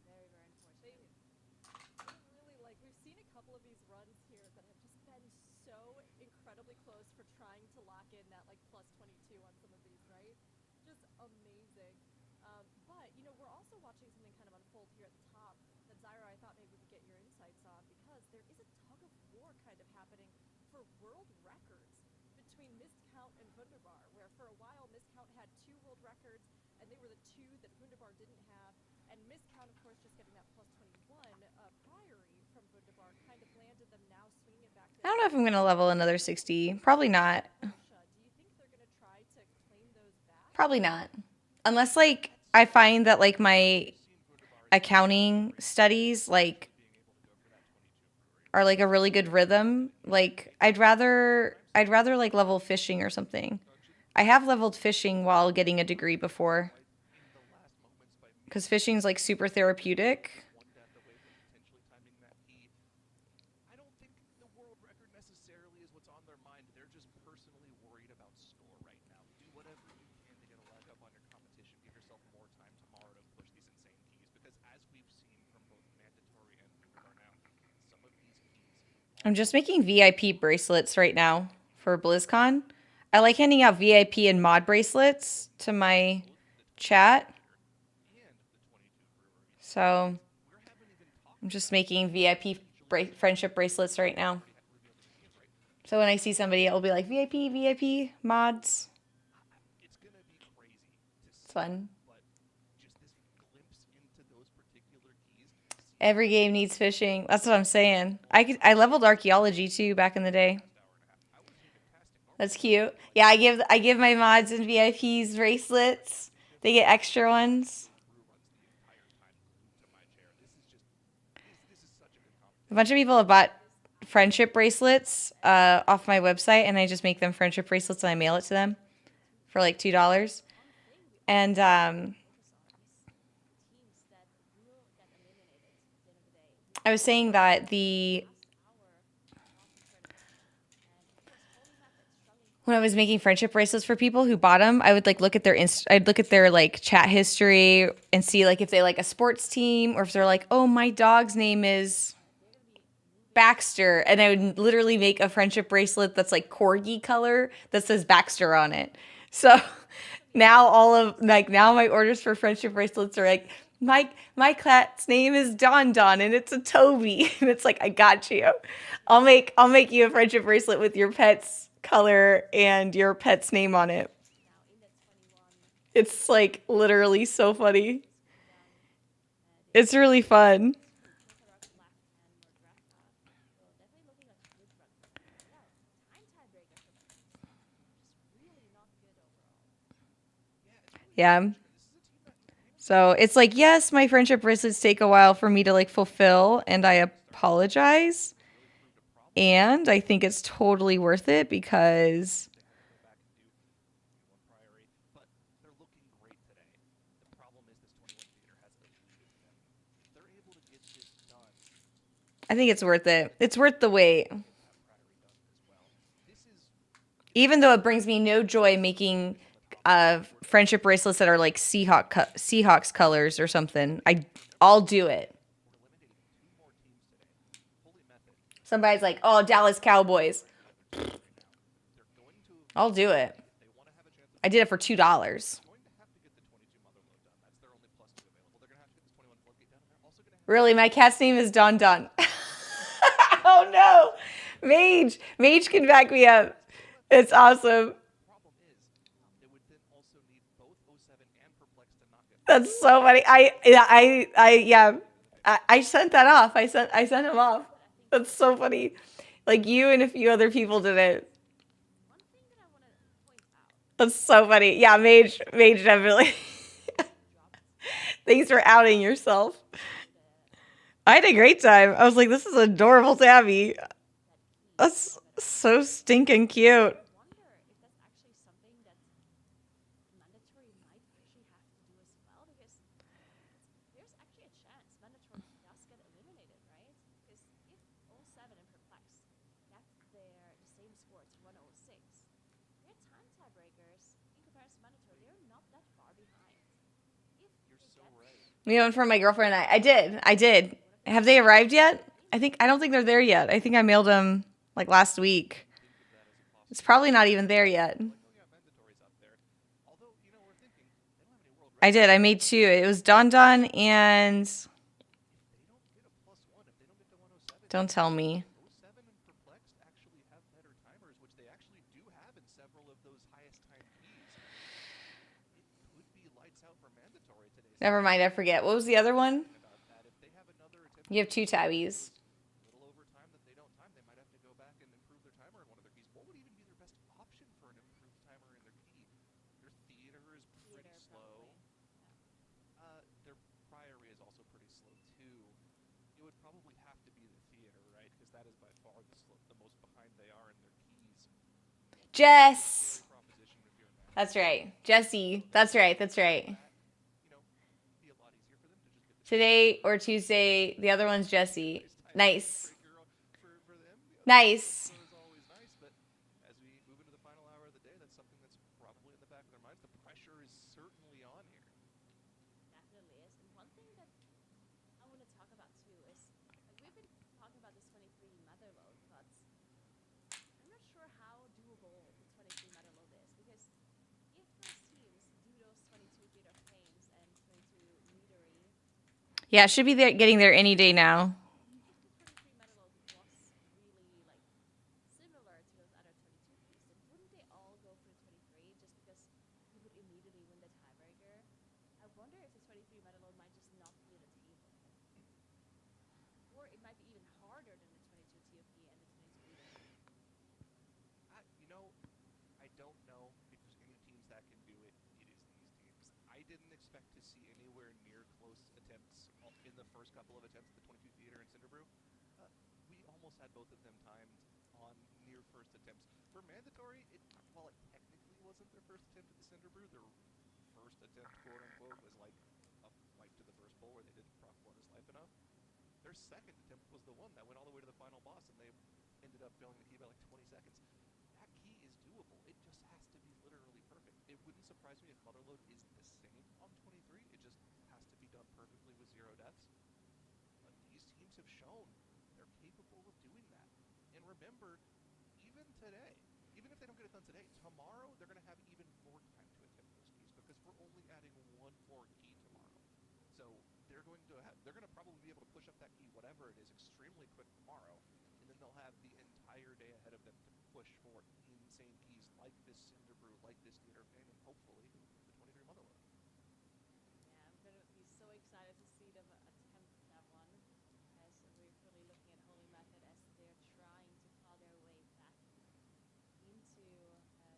very, very unfortunate. Really, like, we've seen a couple of these runs here that have just been so incredibly close for trying to lock in that, like, plus 22 on some of these, right? Just amazing. But, you know, we're also watching something kind of unfold here at the top. there is a tug of war kind of happening for world records between Miscount and Wunderbar, where for a while Miscount had 2 world records, and they were the 2 that Wunderbar didn't have. And Miscount, of course, just getting that plus 21 priory from Wunderbar kind of landed them now swinging it back to. I don't know if I'm going to level another 60. Probably not. Do you think they're going to try to claim those back? Probably not. Unless, like, I find that, like, my accounting studies, like, are, like, a really good rhythm. Like, I'd rather, like, level fishing or something. I have leveled fishing while getting a degree before. Because fishing's, like, super therapeutic. One death away from potentially timing that heat. I don't think the world record necessarily is what's on their mind. They're just personally worried about score right now. Do whatever you can to get a leg up on your competition. Give yourself more time tomorrow to push these insane keys. Because as we've seen from both Mandatory and Wunderbar now, some of these keys... I'm just making VIP bracelets right now for BlizzCon. I like handing out VIP and mod bracelets to my chat. So I'm just making VIP friendship bracelets right now. So when I see somebody, it'll be like VIP mods. It's going to be crazy to see, It's fun. but just this glimpse into those particular keys. Every game needs fishing. That's what I'm saying. I leveled archaeology too back in the day. That's cute. Yeah, I give my mods and VIPs bracelets. They get extra ones. A bunch of people have bought friendship bracelets off my website, and I just make them friendship bracelets and I mail it to them for like $2. And I was saying that when I was making friendship bracelets for people who bought them, I would like look at their I'd look at their like chat history and see like if they like a sports team or if they're like, oh, my dog's name is Baxter, and I would literally make a friendship bracelet that's like corgi color that says Baxter on it. So now now my orders for friendship bracelets are like my cat's name is Don and it's a Toby, and it's like, I got you. I'll make you a friendship bracelet with your pet's color and your pet's name on it. It's like literally so funny. It's really fun. Yeah. So it's like, yes, my friendship bracelets take a while for me to like fulfill, and I apologize. And I think it's totally worth it because But they're looking great today. The problem is this 21 theater has eluded them. They're able to get this done. I think it's worth it. It's worth the wait. Even though it brings me no joy making friendship bracelets that are like Seahawks colors or something. I'll do it. Somebody's like, oh, Dallas Cowboys. I'll do it. I did it for $2. Really, my cat's name is Don. Oh no, Mage can back me up. It's awesome. That's so funny. I sent that off. I sent him off. That's so funny. Like, you and a few other people did it. That's so funny. Yeah, Mage definitely. Thanks for outing yourself. I had a great time. I was like, this is adorable Tabby. That's so stinking cute. You know, and for my girlfriend and I did. Have they arrived yet? I don't think they're there yet. I think I mailed them like last week. It's probably not even there yet. I did. I made 2. It was Don and Don't tell me. 07 and Perplexed actually have better timers, which they actually do have in several of those highest time keys. It could be lights out for mandatory today. Never mind, I forget. What was the other one? About that, if they have another attempt, You have 2 tabbies. little over time that they don't time, they might have to go back and improve their timer in one of their keys. What would even be their best option for an improved timer in their key? Their theater is pretty slow. Their priory is also pretty slow too. It would probably have to be the theater, right? Because that is by far the most behind they are in their keys. Jess. Proposition if you're a man. That's right. Jesse. That's right. That's right. You know, be a lot easier for them to just get the Today or Tuesday, the other one's Jesse. Nice. for them. Nice. So is always nice, but as we move into the final hour of the day, that's something that's probably in the back of their minds. The pressure is certainly on here. Definitely is. And one thing that I want to talk about too is, like, we've been talking about this 23 mother load, but I'm not sure how doable the 23 mother load is, because if those teams do those 22 theater flames and 22 metery, Yeah, should be there, getting there any day now. if the 23 mother load was really like similar to those other 22 keys, then wouldn't they all go for the 23 just because you would immediately win the tiebreaker? I wonder if the 23 mother load might just not be on the table. Or it might be even harder than the 22 TOP and the 22 meter. You know, I don't know if there's any teams that can do it. It is these teams. I didn't expect to see anywhere near close attempts in the first couple of attempts at the 22 theater and Cinderbrew. We almost had both of them timed on near first attempts. For mandatory, while it technically wasn't their first attempt at the Cinderbrew, their first attempt, quote unquote, was like a wipe to the first bowl where they didn't proc bonus life enough. Their second attempt was the one that went all the way to the final boss, and they ended up failing the key by like 20 seconds. That key is doable. It just has to be literally perfect. It wouldn't surprise me if mother load is the same on 23. It just has to be done perfectly with 0 deaths. But these teams have shown they're capable of doing that. And remember, even today, even if they don't get it done today, tomorrow they're going to have even more time to attempt those keys, because we're only adding one more key tomorrow. So they're going to probably be able to push up that key, whatever it is, extremely quick tomorrow, and then they'll have the entire day ahead of them to push for insane keys like this Cinderbrew, like this Theater Fame, and hopefully the 23 mother load. Yeah, I'm gonna be so excited to see them attempt that one, as we're really looking at Holy Method as they're trying to claw their way back into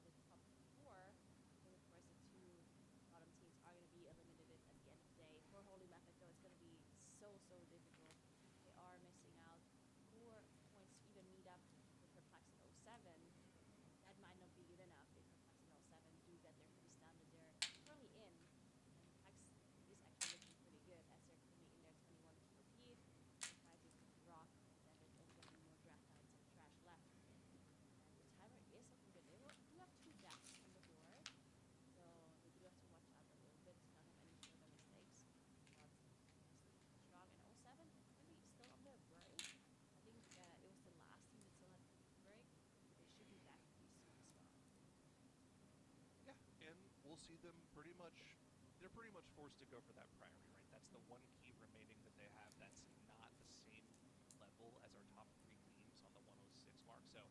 the top 4. Because of course the 2 bottom teams are going to be eliminated at the end of the day. For Holy Method though, it's going to be so difficult. They are missing out 4 points to even meet up with Perplex in 07. That might not be good enough if Perplex in 07 do get their keys done that they're currently in. And Perplex is actually looking pretty good as they're currently in their 21 TOP. They try to rock, then there's only going to be more draft outs and trash left. And the timer is looking good. They do have 2 deaths on the board, so they do have to watch out a little bit to not have any further mistakes. But still strong in 07, currently still on their break. I think it was the last team that still had break, but they should be back pretty soon as well. Yeah, and we'll see them they're pretty much forced to go for that priory, right? That's the one key remaining that they have that's not the same level as our top 3 teams on the 106 mark. So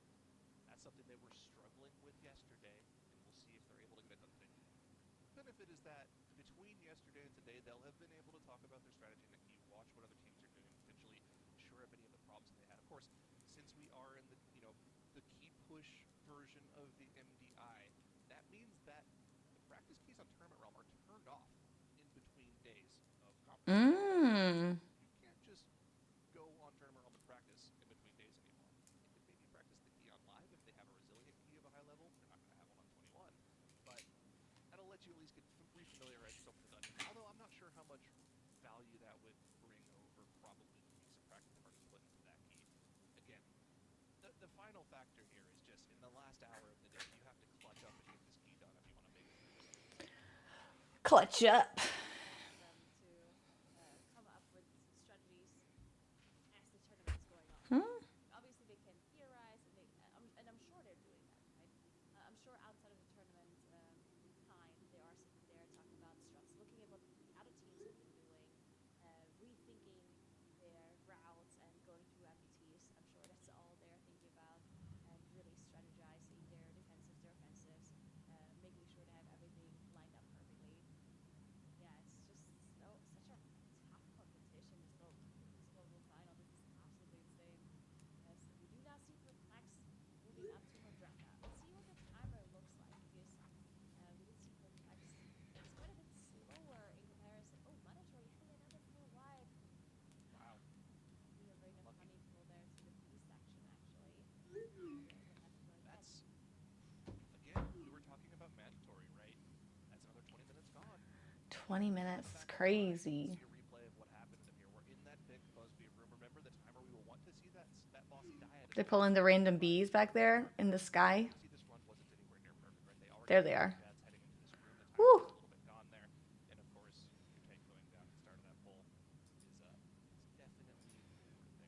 that's something they were struggling with yesterday, and we'll see if they're able to get it done today. The benefit is that between yesterday and today, they'll have been able to talk about their strategy in the key, watch what other teams are doing, potentially shore up any of the problems that they had. Of course, since we are in the the key push version of the MDI, that means that the practice keys on Tournament Realm are turned off in between days of competition. You can't just go on Tournament Realm and practice in between days anymore. You can maybe practice the key on live if they have a resilient key of a high level. They're not going to have one on 21, but that'll let you at least get refamiliarize yourself with the dungeon. Although I'm not sure how much value that would bring over probably the weeks of practice they've already put into that key. Again, the final factor here is just in the last hour of the day, you have to clutch up and get this key done if you want to make it through this thing. Clutch up. Them to come up with strategies as the tournament is going on. Obviously, they can theorize, and I'm sure they're doing that, right? I'm sure outside of the tournament time, they are sitting there talking about struts, looking at what the other teams have been doing, rethinking their routes, and going through MBTs 20 minutes. It's crazy. See a replay of what happened to them here. We're in that big Busby room. Remember the timer? We will want to see that bossy die at They're pulling the random bees back there in the sky. see this run wasn't anywhere near perfect, right? They already There they are. bats heading into this room. The Woo! timer's a little bit gone there. And of course, your tank going down at the start of that poll is definitely there.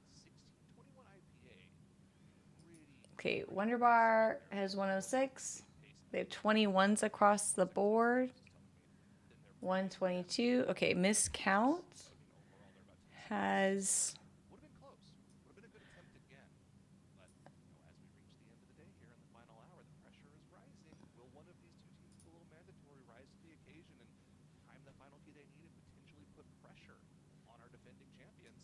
1621 IPA. Pretty Okay, Wonder Bar has 106. They have 21s across the board. 122. Okay, Miscount has... would have been close. Would have been a good attempt again. But as we reach the end of the day here in the final hour, the pressure is rising. Will one of these two teams, a little mandatory, rise to the occasion and time the final key they need and potentially put pressure on our defending champions?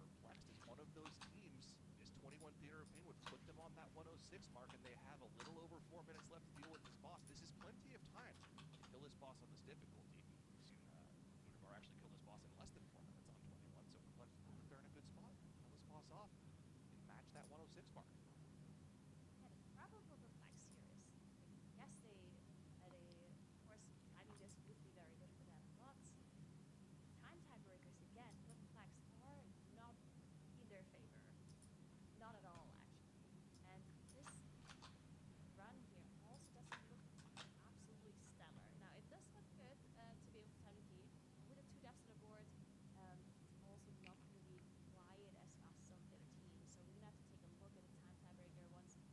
Perplexed is one of those teams. Is 21 Theater of Pain would put them on that 106 mark, and they have a little over 4 minutes left to deal with this boss. This is plenty of time to kill this boss on this difficulty. We've seen Wunderbar actually kill this boss in less than 4 minutes on 21, so Perplexed will think they're in a good spot. Kill this boss off and match that 106 mark. Yeah, the problem for Perplex here is, yes, they, of course, timing this would be very good for them, but time tiebreakers again, Perplex are not in their favor. Not at all, actually. And this run here also doesn't look absolutely stellar. Now, it does look good to be able to time the key. With the 2 deaths on the board, also not really quite as fast as some of the other teams. So we're going to have to take a look at the time tiebreaker once they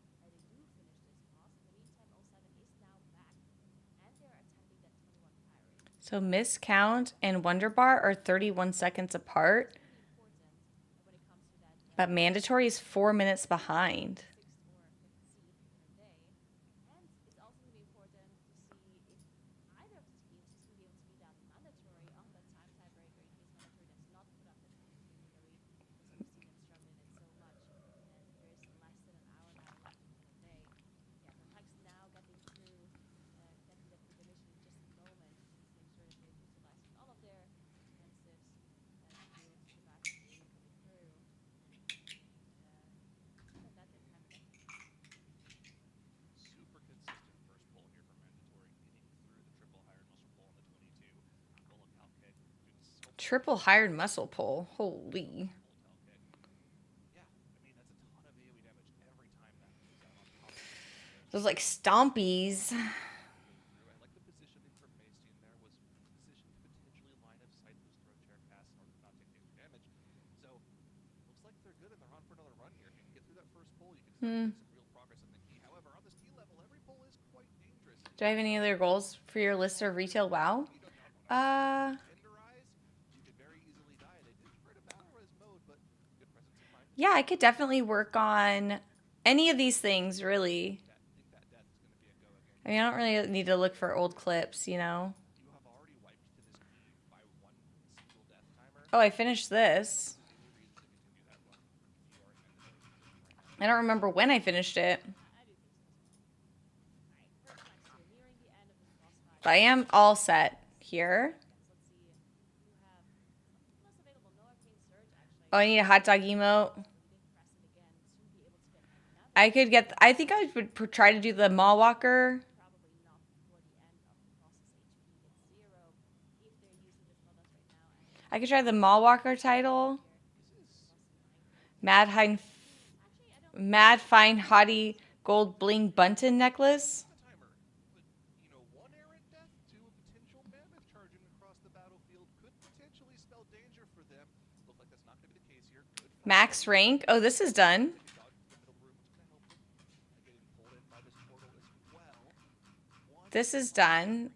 do finish this boss. In the meantime, 07 is now back, and they're attempting that 21 firing. So Miscount and Wonder Bar are 31 seconds apart, Important when it comes to that but Mandatory is 4 minutes behind. 6th or 5th seed per day. And it's also going to be important to see if either of the teams is going to be able to be that mandatory on that time tiebreaker in case mandatory does not put up that preliminary, because we've seen them struggling it so much. And there's less than an hour now left in the day. Yeah, Perplex now getting through, getting that premonition in just a moment. Just make sure that they're utilizing all of their defensives to be able to survive the game coming through. And that they're kind of Super consistent first pull here for mandatory, getting through the triple hired muscle pull on the 22. Bullet Calcade doing so Triple hired muscle pull. Holy. yeah, I mean that's a ton of AoE damage every time that goes out on top of it. Those like stompies. I like the positioning from Macy in there, was positioned to potentially line of sight those throw chair casts in order to not take extra damage. So looks like they're good and they're on for another run here. If you can get through that first pull, you can start making some real progress on the key. However, on this key level, every pull is quite dangerous. Do I have any other goals for your list of retail WoW? Tenderize, you could very easily die. They did try to battle res mode, but good presence of mind. Yeah, I could definitely work on any of these things, really. I think that death is going to be a go again. I mean, I don't really need to look for old clips, you know? You have already wiped to this key by one single death timer. Oh, I finished this. Any reason to continue that run if you are in mandatory right now. I don't remember when I finished it. I do think so as well. Alright, Perplex here, nearing the end of this boss fight. But I am all set here. Let's see. You have something else available. No arcane surge, actually. Oh, I need a hot dog emote. We did press it again to be able to get that. I could get... I think I would try to do the Mall Walker. Probably not before the end of the boss's HP gets 0 if they're using this models right now. And I could try the Mall Walker title. Mad Fine Hottie Gold Bling Bunton Necklace. The timer, but one errant death to a potential mammoth charging across the battlefield could potentially spell danger for them. Look like that's not going to be the case here. Good for Max rank. Oh, this is done. dodge the middle room, which is going to help them. Getting pulled in by this portal as well. One This is done.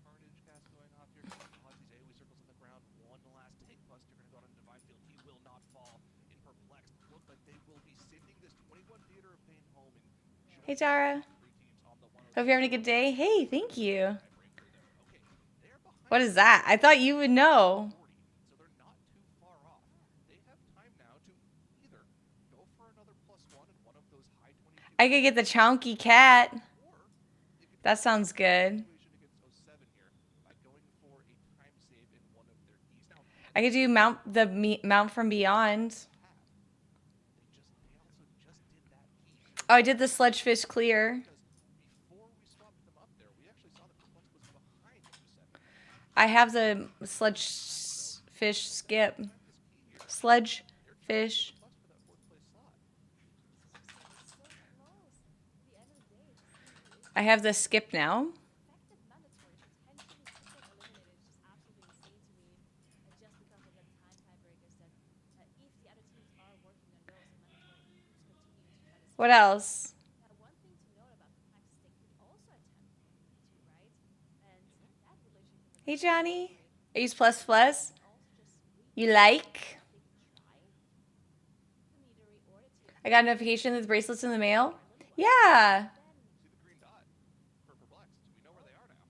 carnage cast going off here. Dodge these AoE circles on the ground. One last take buster going to go out on Divine Field. He will not fall. In Perplexed, look like they will be sending this 21 Theater of Pain home and Hey, Tara. 3 teams on the 106 Hope you're having a good day. Hey, thank you. tiebreaker though. Okay, they're behind What is that? I thought you would know. 40, so they're not too far off. They have time now to either go for another +1 in one of those high 22 I could get the Chonky Cat. or they could That sounds good. situation against 07 here by going for a time save in one of their keys. Now, I could do Mount from Beyond. they also just did that key Oh, I did the Sledgefish Clear. because before we swapped them up there, we actually saw that Perplex was behind 07. I have the sledge fish skip. Sledge fish. Bucks for that fourth place slot. So close. At the end of the day, this team is I have the skip now. effective mandatory, potentially could get eliminated. It's just absolutely insane to me. Just because of the time tiebreakers that if the other teams are working on those and mandatory keeps continuing to try to What else? Now, one thing to note about Perplexed, they could also attempt too, right? And that relationship with Hey, Johnny. mandatory I use plus plus. can also just You like? they could try the metery or the tier I got a notification that the bracelet's in the mail. Yeah. then See the green dot for Perplexed. We know where they are now.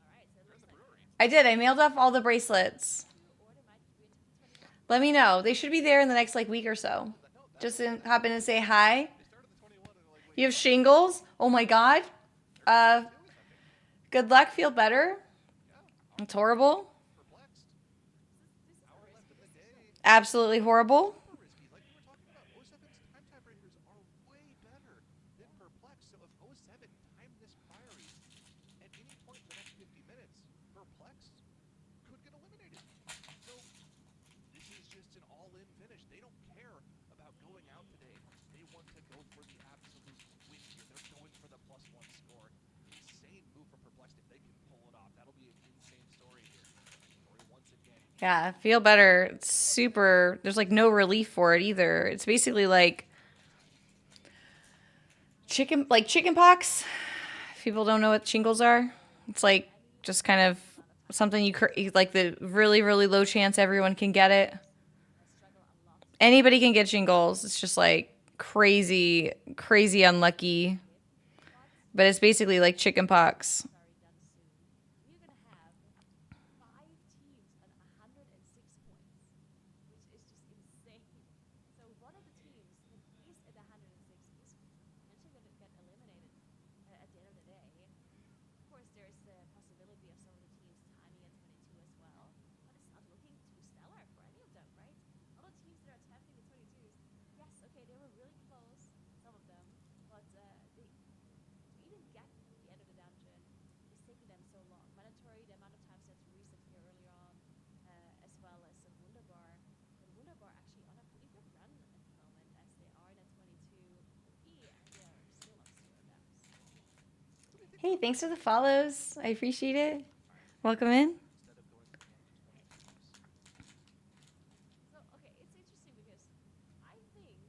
all right, so it They're in looks the like brewery. I did. I mailed off all the bracelets. or they might be into the 21. Let me know. They should be there in the next week or so. Just hop in and say hi. They started the 21 and they're like, wait, You have shingles? Oh my god. Good luck. Feel better. It's horrible. Perplexed. Hour left in the day. Absolutely horrible. Super risky. Like we were talking about, 07's time tiebreakers are way better than Perplexed. So if 07 timed this priory at any point in the next 50 minutes, Perplexed could get eliminated. So this is just an all-in finish. They don't care about going out today. They want to go for the absolute win here. They're going for the +1 score. Insane move from Perplexed if they can pull it off. That'll be an insane story here. Story once again. Yeah, feel better. It's super. There's like no relief for it either. It's basically like chicken pox. If people don't know what shingles are, it's like just kind of something like the really, really low chance everyone can get it. Anybody can get shingles. It's just like crazy, crazy unlucky. But it's basically like chicken pox. Very done soon. We're gonna have 5 teams on 106 points, which is just insane. So one of the teams that is at 106 is potentially going to get eliminated at the end of the day. Of course, there is the possibility of some of the teams timing at 22 as well, but it's not looking too stellar for any of them, right? All the teams that are attempting the 22s, yes, okay, they were really close, some of them, but they to even get to the end of the dungeon is taking them so long. Mandatory, the amount of times they have to reset here earlier on, as well as the Wunderbar. But Wunderbar actually on a pretty good run at the moment, as they are in a 22 E and they are still on 0 deaths. Hey, thanks for the follows. I appreciate it. Welcome in. Instead of going for the 22s. So, okay, it's interesting because I think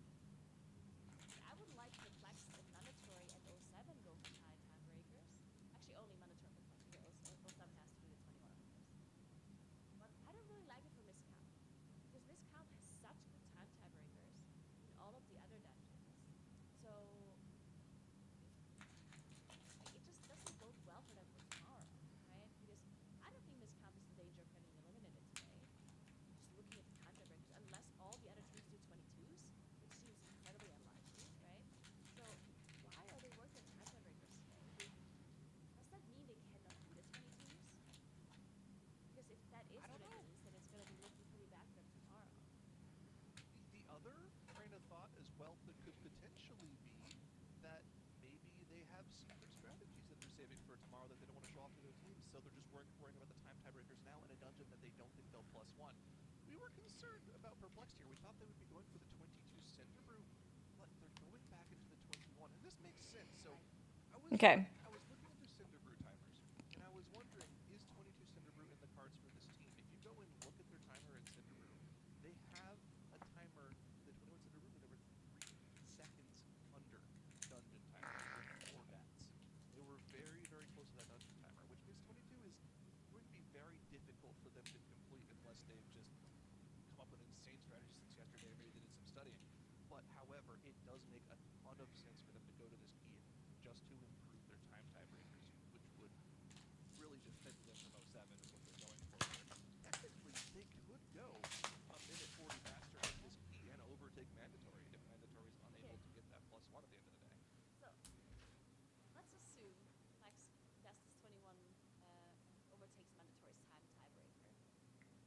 I would like Perplexed and Mandatory and 07 go for tiebreakers. Actually, only Mandatory for 07 has to do the 21, of course. But I don't really like it for Miscount. Because Miscount has such good time tiebreakers in all of the other dungeons. So it just doesn't bode well for them for tomorrow, right? Because I don't think Miscount is in danger of getting eliminated today. Just looking at the time tiebreakers, unless all the other teams do 22s, which seems incredibly unlikely, right? So why are they working time tiebreakers today? Does that mean they cannot do the 22s? Because if that is what it means, then it's going to be looking pretty bad for them tomorrow. The other train of thought as well that could potentially be that maybe they have secret strategies that they're saving for tomorrow that they don't want to show off to their teams, so they're just worrying about the time tiebreakers now in a dungeon that they don't think they'll +1. We were concerned about Perplexed here. We thought they would be going for the 22 Cinder Brew, but they're going back into the 21, and this makes sense. So Okay. I was looking at their Cinder Brew timers, and I was wondering, is 22 Cinder Brew in the cards for this team? If you go and look at their timer in Cinder Brew, they have a timer, the 21 Cinder Brew, that they were 3 seconds under dungeon timer with 4 deaths. They were very, very close to that dungeon timer, which means 22 is going to be very difficult for them to complete unless they've just come up with insane strategies since yesterday, or maybe they did some studying. But however, it does make a ton of sense for them to go to this key just to improve their time tiebreakers, which would really defend them from 07 is what they're going for here. Technically, they could go a minute 40 faster with this key and overtake Mandatory if Mandatory is unable to get that +1 at the end of the day. So let's assume Fastest 21 overtakes Mandatory's time tiebreaker.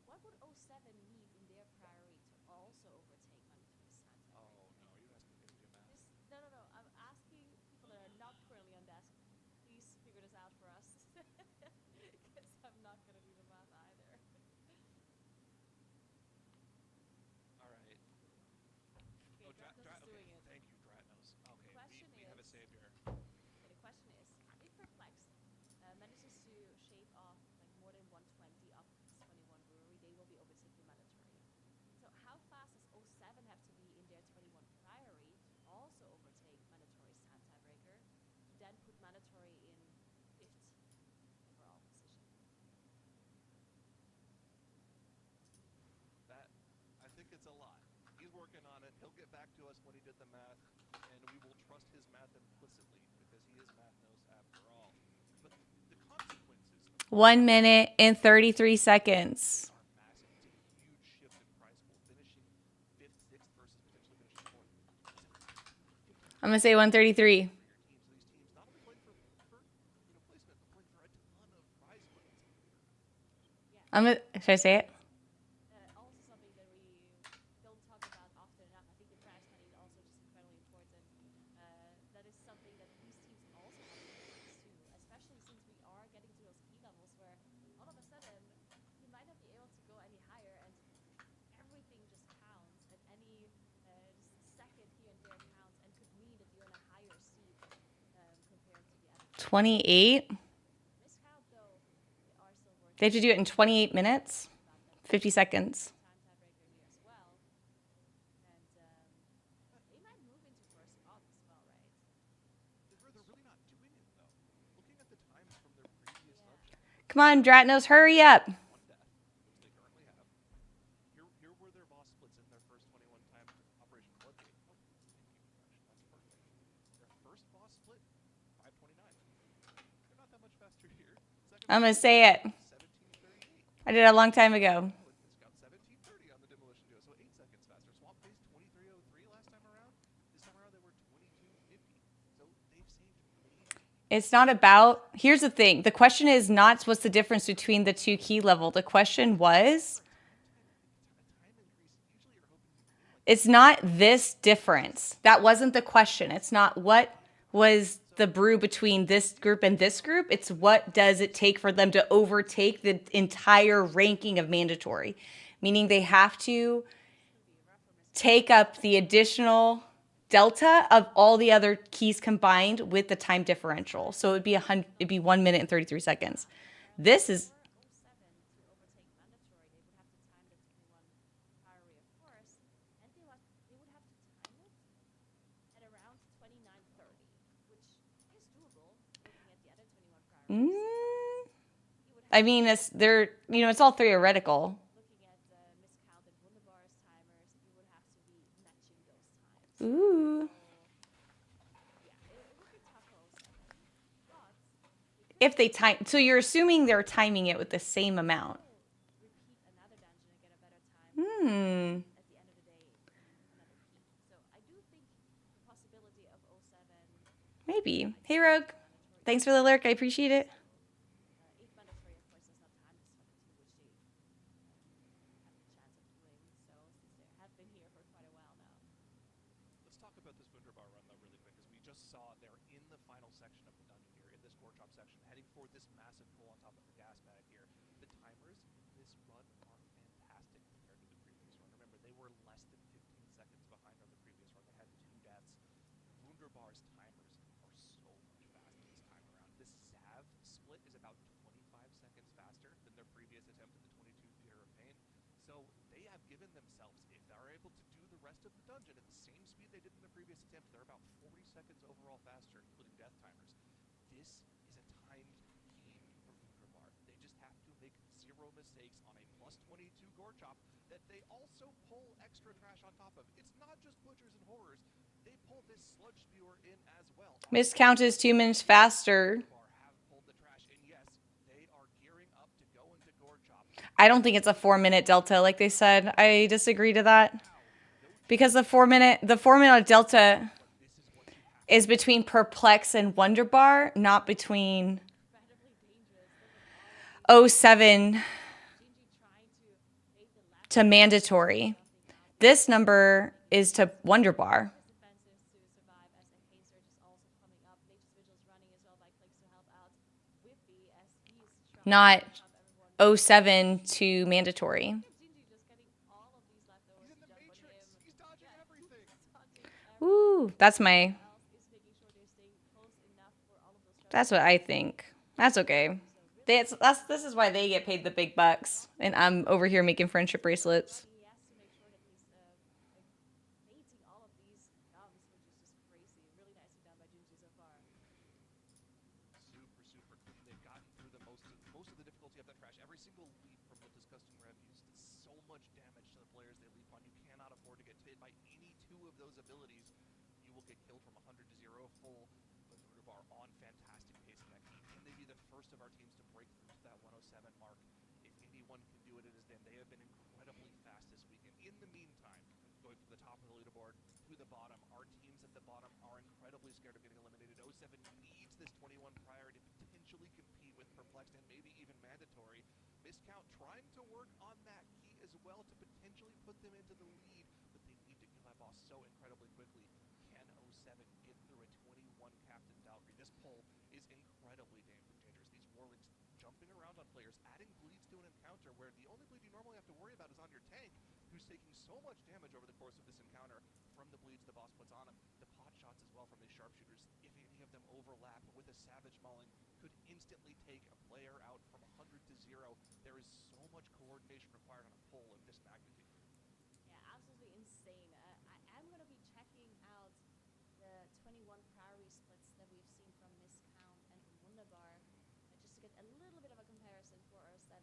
What would 07 need in their priority to also overtake Mandatory's time Oh tiebreaker? no, you're asking me to do math. No. I'm asking people that are not currently on desk. Please figure this out for us, because I'm not gonna do the savior. Okay, the question is, if Perplex manages to shave off like more than 120 of this 21 brewery, they will be overtaking Mandatory. So how fast does O7 have to be in their 21 Priory to also overtake Mandatory's time tiebreaker, to then put Mandatory in 5th overall position? That, I think it's a lot. He's working on it. He'll get back to us when he did the math, and we will trust his math implicitly because he is Mathnos after all. But the consequences of 1 minute and 33 seconds. are massive. It's a huge shift in prize pool, finishing 5th, 6th versus potentially finishing 4th. I'm going to say 133. For your teams, so these teams not only playing for placement, but playing for a ton of prize money. Should I say it? Also something that we don't talk about often enough. I think the prize money is also just incredibly important. That is something that these teams also have to realize too, especially since we are getting to those key levels where all of a sudden you might not be able to go any higher and everything just counts, and any just second here and there counts and could mean that you're in a higher seed compared to the other. 28. Miscount though, they are still working. They have to do it in 28 minutes, 50 seconds. Time tiebreaker here as well, and they might move into first spot as well, right? They're really not doing it, though. Looking at the times from their previous dungeon, Come on, Dratnos, hurry up. 1 death, which they currently have. Here were their boss splits in their first 21 times Operation Floodgate. Oh, thank you, Crush. That's perfect. Their first boss split, 529. They're not that much faster here. Second I'm going to boss say it. 1738. I did it a long time ago. Scout 1730 on the demolition duo, so 8 seconds faster. Swamp Phase 2303 last time around. This time around they were 2250. So they've saved way. It's not about, here's the thing. The question is not what's the difference between the two key level. The question was, it's not this difference. That wasn't the question. It's not what was the brew between this group and this group. It's what does it take for them to overtake the entire ranking of mandatory, meaning they have to take up the additional delta of all the other keys combined with the time differential. So it'd be 1 minute and 33 seconds. This is 07 to overtake mandatory, they would have to time the 21 Priory, of course, and they would have to time it at around 29:30, which is doable looking at the other 21 Priories. I mean, it's all theoretical. Looking at miscounted Wunderbar's timers, you would have to be matching those times. Ooh. Yeah, it would be tough for 07. But If they time, so you're assuming they're timing it with the same amount. repeat another dungeon and get a better time. Hmm. At the end of the day, another key. So I do think the possibility of 07 Maybe. Hey, Rogue. Thanks for the lurk. I appreciate it. if mandatory, of course, does not time this fucking two, which they have the chance of doing. So since they have been here for quite a while now. Let's talk about this Wunderbar run, though, really quick, because we just saw they're in the final section of the dungeon here, in this core chop section, heading for this massive pull on top of the gas bag here. The timers in this run are fantastic compared to the previous run. Remember, they were less than 15 seconds behind on the previous run. They had 2 deaths. Wunderbar's timers are so much faster this time around. This Sav split is about 25 seconds faster than their previous attempt at the 22 Theater of Pain. So they have given themselves, if they're able to do the rest of the dungeon at the same speed they did in the previous attempt, they're about 40 seconds overall faster, including death timers. This is a timed game for Wunderbar. They just have to make 0 mistakes on a plus 22 gore chop that they also pull extra trash on top of. It's not just butchers and horrors. They pull this sludge spewer in as well. Miscount is 2 minutes faster. Wunderbar have pulled the trash, and yes, they are gearing up to go into gore chop. I don't think it's a 4 minute delta, like they said. I disagree to that. Because the 4 minute delta is between Perplex and Wunderbar, not between 07 to mandatory. This number is to Wunderbar. Defenses to survive as a hazer just also coming up. Nature's Vigil's running as well by clicks to help out Whippy as he's trying Not to pump everyone. 07 to mandatory. Gingy just getting all of these leftovers He's in to the jump on Matrix. him. He's dodging everything. Taunting everyone Ooh, that's my else is making sure they're staying That's what I think. That's okay. This is why they get paid the big bucks, and I'm over here making friendship bracelets. He has to make sure that he's mating all of these gums, which is just crazy. Really nicely done by Junji so far. Super, super clean. They've gotten through the most of the difficulty of that trash. Every single leap from the Disgusting Rev used so much damage to the players they leap on. You cannot afford to get hit by any two of those abilities. You will get killed from 100 to 0 full. But Rudabar on fantastic pace in that key. Can they be the first of our teams to break through to that 107 mark? If anyone can do it, it is them. They have been incredibly fast this week. And in the meantime, going from the top of the leaderboard to the bottom, our teams at the bottom are incredibly scared of getting eliminated. 07 needs this 21 prior to potentially compete with Perplexed and maybe even Mandatory. Miscount trying to work on that key as well to potentially put them into the lead, but they need to kill that boss so incredibly quickly. Can 07 get through a 21 Captain Valkyrie? This pull is incredibly dangerous. These Warlings jumping around on players, adding bleeds to an encounter where the only bleed you normally have to worry about is on your tank, who's taking so much damage over the course of this encounter from the bleeds the boss puts on him. The pot shots as well from these sharpshooters, if any of them overlap with a savage mauling, could instantly take a player out from 100 to 0. There is so much coordination required on a pull of this magnitude. Yeah, absolutely insane. I am going to be checking out the 21 priority splits that we've seen from Miscount and from Wunderbar, just to get a little bit of a comparison for 07,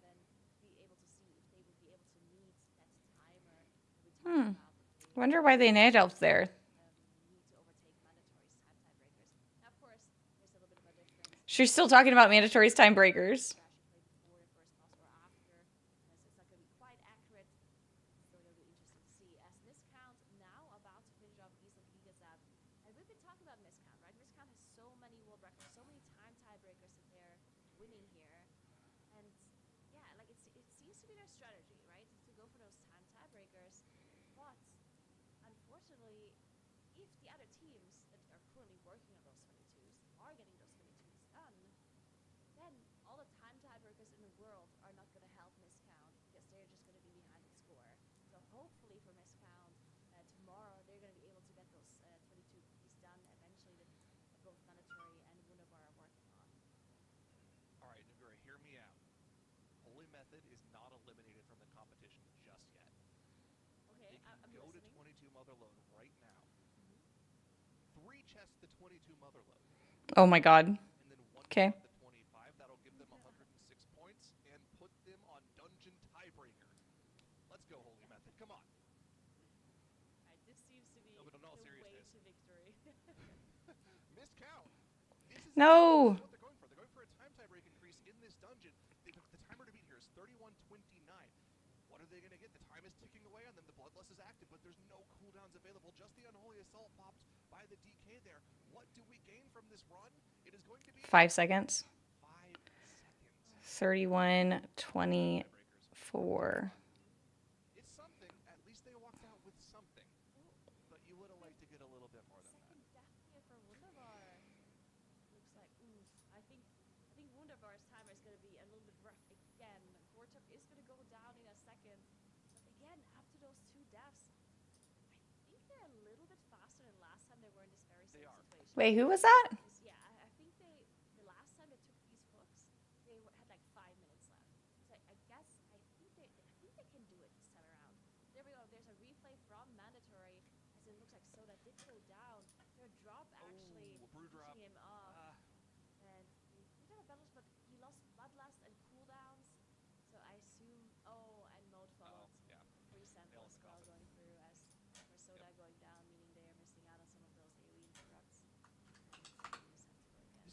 be able to see if they would be able to meet that timer that we talked about. Wonder why they night elf there. Need to overtake Mandatory's time tiebreakers. Now, of course, there's a little bit of a difference. She's still talking about Mandatory's time breakers. Actually played before the first boss or after, so it's not going to be quite accurate. Still going to be interesting to see. As Miscount now about to finish off East of Gigasap, and we've been talking about Miscount, right? Miscount has so many world records, so many time tiebreakers that they're winning here, and yeah, like it seems to be their strategy, right, to go for those time tiebreakers, but unfortunately, if the other teams that are currently working on those 22s are getting those 22s done, then all the time tiebreakers in the world are not going to help Miscount because they're just going to be behind the score. So hopefully for Miscount, tomorrow they're going to be able to get those 22 keys done eventually that both Mandatory and Wunderbar are working on. All right, Nagura, hear me out. Holy Method is not eliminated from the competition just yet. Okay, They can I'm go listening. to 22 Motherload right now. 3 chests to 22 Motherload. Oh my god. And then 1 Okay. chest to 25. That'll give them 106 points and put them on Dungeon Tiebreaker. Let's go, Holy Method. Come on. Alright, this seems to be No, but in all the way seriousness. to victory. Miscount. This is No. what they're going for. They're going for a time tiebreak increase in this dungeon. The timer to beat here is 31:29. What are they going to get? The time is ticking away on them. The Bloodlust is active, but there's no cooldowns available. Just the Unholy Assault popped by the DK there. What do we gain from this run? It is going to be 5 seconds. 5 seconds. 31, 24. It's something. At least they walked out with something. But you would have liked to get a little bit more than that. Second death here for Wunderbar. Looks like, oof. I think Wunderbar's timer is going to be a little bit rough again. Gortuk is going to go down in a second. But again, after those 2 deaths, I think they're a little bit faster than last time they were in this very same situation. Wait, who was that? Yeah, I think the last time they took these hooks, had like 5 minutes left. So I think they can do it this time around. There we go. There's a replay from Mandatory, as it looks like Soda did go down. Their drop actually brew drop. pushing him off, and he did have battles, but he lost Bloodlust and cooldowns. So I assume, and mode followed. Yeah. Free sample as well going through as for Soda going down, meaning they are missing out on some of those AoE interrupts. And they just have to go again.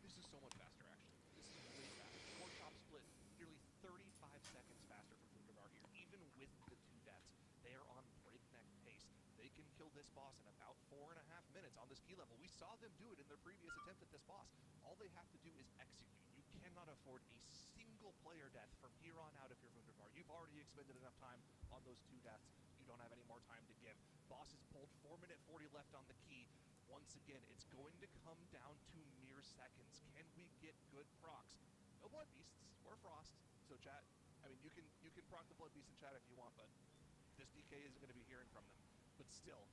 This is so much faster, actually. This is way faster. 4 top split, nearly 35 seconds faster from Funderbar here. Even with the 2 deaths, they are on breakneck pace. They can kill this boss in about 4.5 minutes on this key level. We saw them do it in their previous attempt at this boss. All they have to do is execute. You cannot afford a single player death from here on out if you're Funderbar. You've already expended enough time on those 2 deaths. You don't have any more time to give. Boss is pulled, 4-minute 40 left on the key. Once again, it's going to come down to mere seconds. Can we get good procs? No Blood Beasts or Frost. So chat, I mean, you can proc the Blood Beast in chat if you want, but this DK isn't going to be hearing from them. But still,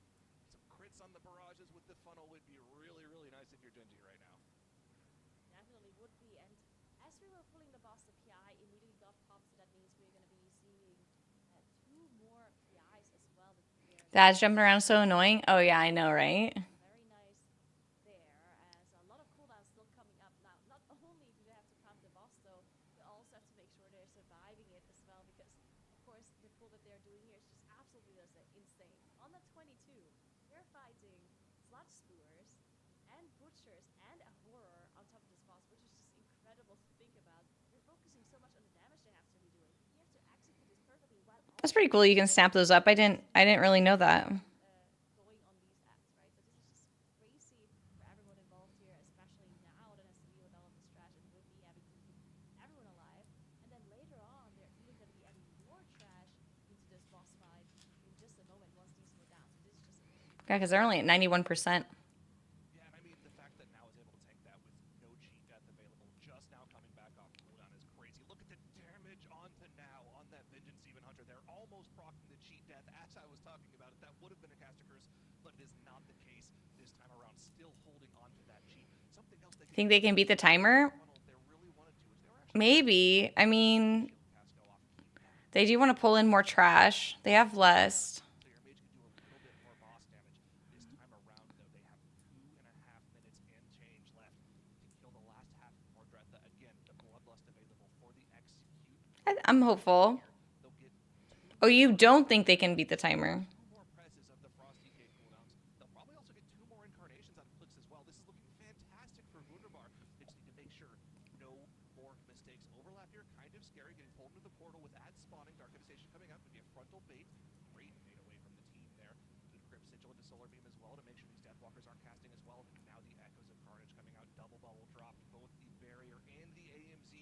some crits on the barrages with the funnel would be really, really nice if you're Genji right now. we were pulling the boss, the PI immediately got popped, so that means we're going to be seeing 2 more PIs as well. Dad's jumping around so annoying. Oh yeah, I know, right? Very nice there, as a lot of cooldowns still coming up now. Not only do they have to pound the boss, though, they also have to make sure they're surviving it as well, because, of course, the pull that they're doing here is just absolutely just insane. On the 22, they're fighting sludge spewers and butchers and a horror on top of this boss, which is just incredible to think about. They're focusing so much on the damage they have to be doing. You have to execute this perfectly while That's pretty cool. You can snap those up. I didn't really know that. going on these acts, right? So this is just crazy for everyone involved here, especially now that has to deal with all of this trash and with me having to keep everyone alive. And then later on, they're even going to be adding more trash into this boss fight in just a moment once these go down. So this is just amazing. Yeah, because they're only at 91%. Yeah, and I mean, the fact that now is able to tank that with no cheat death available, just now coming back off cooldown is crazy. Look at the damage onto now on that Vengeance Demon Hunter. They're almost proccing the cheat death. As I was talking about it, that would have been a caster curse, but it is not the case this time around. Still holding on to that cheat. Something else they Think they can beat the timer? if they really wanted to, is they were actually Maybe. I mean, shield cast go off keep that. they do want to pull in more trash. They have less. So your mage can do a little bit more boss damage. This time around, though, they have 2.5 minutes and change left to kill the last half of Mordretha. Again, the Bloodlust available for the execute. I'm hopeful. They'll get Oh, you don't think they can beat the timer? 2 more presses of the Frosty Cake cooldowns. They'll probably also get 2 more incarnations out of Clicks as well. This is looking fantastic for Wunderbar. They just need to make sure no more mistakes. Overlap here, kind of scary. Getting pulled into the portal with ads spawning. Dark Devastation coming out. Could be a frontal bait. Great bait away from the team there. Good Crypt Sigil into Solar Beam as well to make sure these Deathwalkers aren't casting as well. Now the Echoes of Carnage coming out. Double bubble dropped. Both the barrier and the AMZ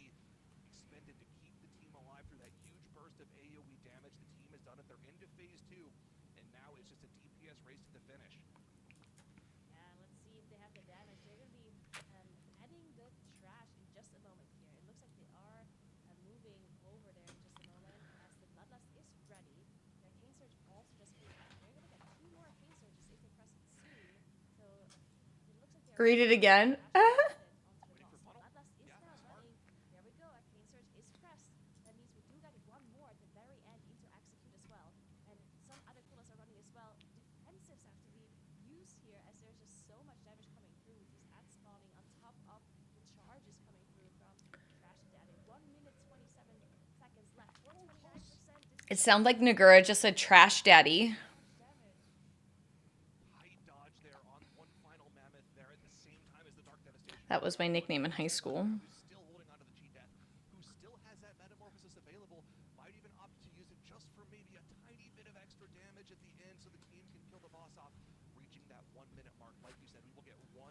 expended to keep the team alive through that huge burst of AoE damage. The team has done it. They're into phase 2, and now it's just a DPS race to the finish. And let's see if they have the damage. They're going to be adding the trash in just a moment here. It looks like they are moving over there in just a moment as the Bloodlust is ready. The Arcane Surge also just came out. They're going to get 2 more Arcane Surges if they press it soon. So it looks like they're Read it again. Waiting for funnel. Bloodlust is Yeah, now smart. running. There we go. Arcane Surge is pressed. That means we do get 1 more at the very end into execute as well. And some other coolers are running as well. Defensives have to be used here as there's just so much damage coming through with these ads spawning on top of the charges coming through from Trash and Daddy. 1 minute 27 seconds left. 129%. It sounds like Nagura just said trash daddy. Damage. High dodge there on one final mammoth there at the same time as the Dark Devastation. That was my nickname in high school. Who's still holding onto the cheat death, who still has that metamorphosis available, might even opt to use it just for maybe a tiny bit of extra damage at the end so the team can kill the boss off, reaching that 1 minute mark. Like you said, we will get 1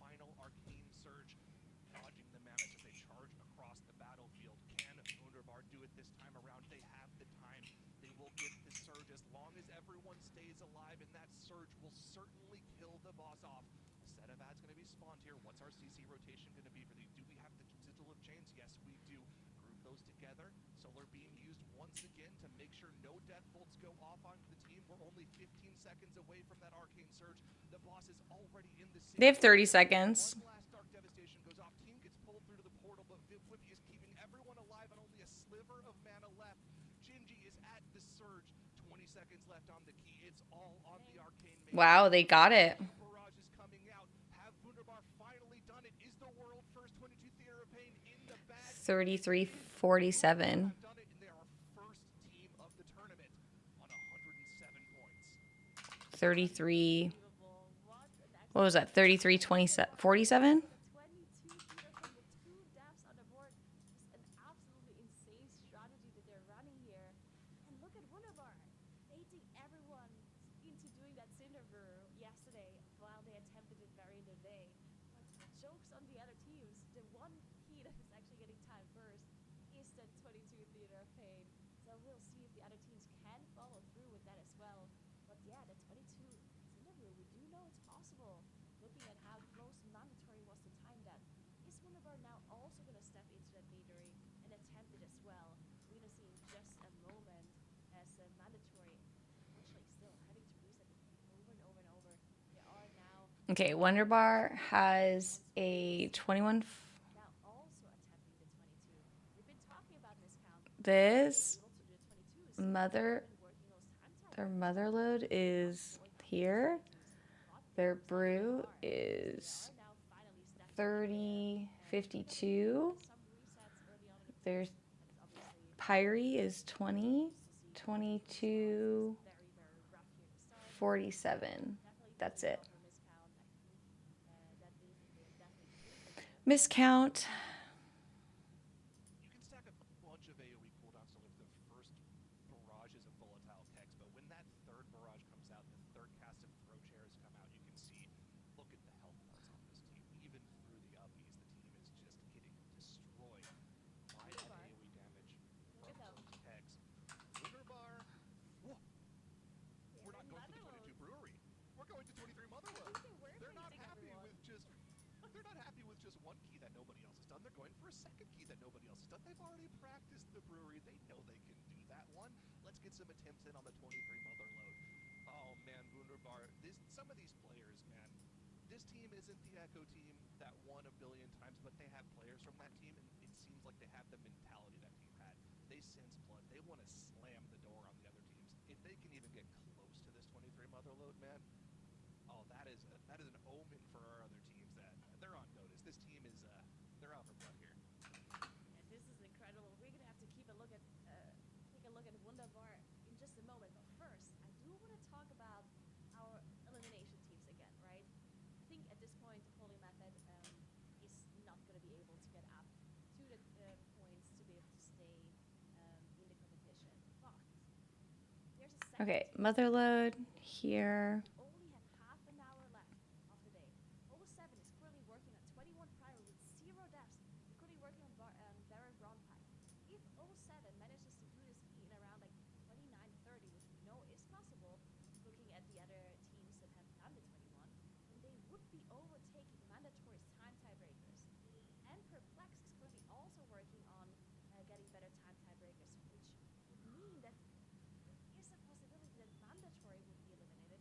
final Arcane Surge, dodging the mammoths as they charge across the battlefield. Can Wunderbar do it this time around? They have the time. They will get the surge as long as everyone stays alive, and that surge will certainly kill the boss off. A set of ads going to be spawned here. What's our CC rotation going to be for these? Do we have the Sigil of Chains? Yes, we do. Group those together. Solar Beam used once again to make sure no Death Bolts go off onto the team. We're only 15 seconds away from that Arcane Surge. The boss is already in the city. They have 30 seconds. One last Dark Devastation goes off. Team gets pulled through to the portal, but Whippy is keeping everyone alive on only a sliver of mana left. Gingy is at the surge. 20 seconds left on the key. It's all on the Arcane Mage. Wow, they got it. Barrage is coming out. Have Wunderbar finally done it? Is the world first 22 Theater of Pain in the bag? 33-47. Have done it, and they are first team of the tournament on 107 points. 33. Unbelievable. What was that? 33, 27, 47? 22 Theater Pain with 2 deaths on the board. Just an absolutely insane strategy that they're running here. And look at Wunderbar, baiting everyone into doing that Cinder Brew yesterday while they attempted it very in the day. But jokes on the other teams. The one key that is actually getting time first is the 22 Theater of Pain. So we'll see if the other teams can follow through with that as well. But yeah, the 22 Cinder Brew, we do know it's possible. Looking at how close mandatory was to time that. Is Wunderbar now also going to step into that metery and attempt it as well? We're going to see in just a moment as mandatory, unfortunately, still having to reset it over and over and over. They are now Okay, Wonderbar has a 21. now also attempting the 22. This able to do the 22s. So mother, they've been working those time their trials. mother load is here. Their brew is They are now finally stacking 30, and 52. some resets early on in the Their course. That is obviously Pyre is 20, just to see 22, very, very rough here to start. 47. Definitely That's doing it. well for Miscount. I think that is definitely capable. Miscount. You can stack a bunch of AoE cooldowns to lift the first barrages of volatile kegs, but when that third barrage comes out and the third cast of throw chairs come out, you can see, look at the health bars on this team. Even through the uppies, the team is just getting destroyed by that AoE damage from those kegs. Wunderbar, whoa, we're not going to the 22 brewery. We're going to 23 Motherload. They're not happy with just they're not happy with just one key that nobody else has done. They're going for a second key that nobody else has done. They've already practiced the brewery. They know they can do that one. Let's get some attempts in on the 23 Motherload. Oh man, Wunderbar. Some of these players, man. This team isn't the Echo team that won a billion times, but they have players from that team, and it seems like they have the mentality that team had. They sense blood. They want to slam the door on the other teams. If they can even get close to this 23 Motherload, man, oh, that is an omen for our other teams that they're on notice. This team is they're out for blood here. And this is incredible. We're gonna have to take a look at Wunderbar in just a moment. But first, I do want to talk about our elimination teams again, right? I think at this point, Holy Method is not gonna be able to get up to the points to be able to stay in the competition. But there's a second Okay, team. mother load here. We only have half an hour left of the day. 07 is currently working on 21 prior with 0 deaths. They're currently working on Baron Brown Pipe. If 07 manages to do this key in around like 29:30, which we know is possible, looking at the other teams that have done the 21, then they would be overtaking mandatory time tiebreakers. And Perplex is currently also working on getting better time tiebreakers, which would mean that there is a possibility that mandatory would be eliminated,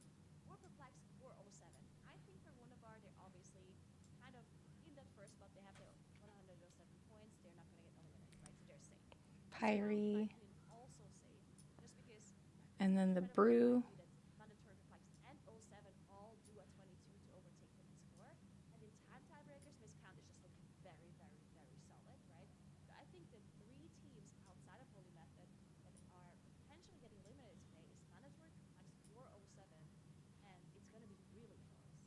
or Perplex, or 07. I think for Wunderbar, they're obviously kind of in that first spot. They have their 107 points. They're not going to get eliminated, right? So they're safe. Pyre. Also safe, just because And then the incredibly brew. likely that mandatory Perplex and 07 all do a 22 to overtake them in score. And in time tiebreakers, Miscount is just looking very, very, very solid, right? So I think the 3 teams outside of Holy Method that are potentially getting eliminated today is mandatory Perplex or 07, and it's going to be really close.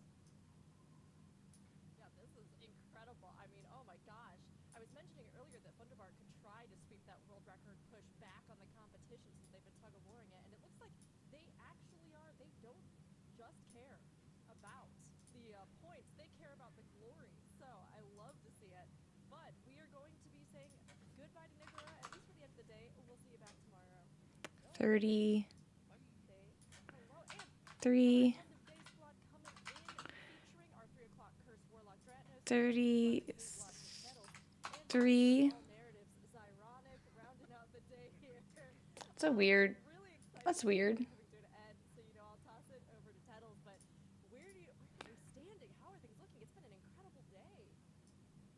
Yeah, this is incredible. I mean, oh my gosh. I was mentioning earlier that Wunderbar could try to sweep that world record push back on the competition since they've been tug-of-warring it, and it looks like they actually are. They don't just care about the points. They care about the glory. So I love to see it. But we are going to be saying goodbye to Niagara, at least for the end of the day. We'll see you back tomorrow. 33. Hello, and 30. end of day squad coming in, featuring our 3 o'clock Curse Warlock Dratnus, 33. all narratives, Zyronic, rounding out the day here. It's a weird. Really excited. That's weird. Coming to an end, so I'll toss it over to Tettles. But where are we standing? How are things looking? It's been an incredible day.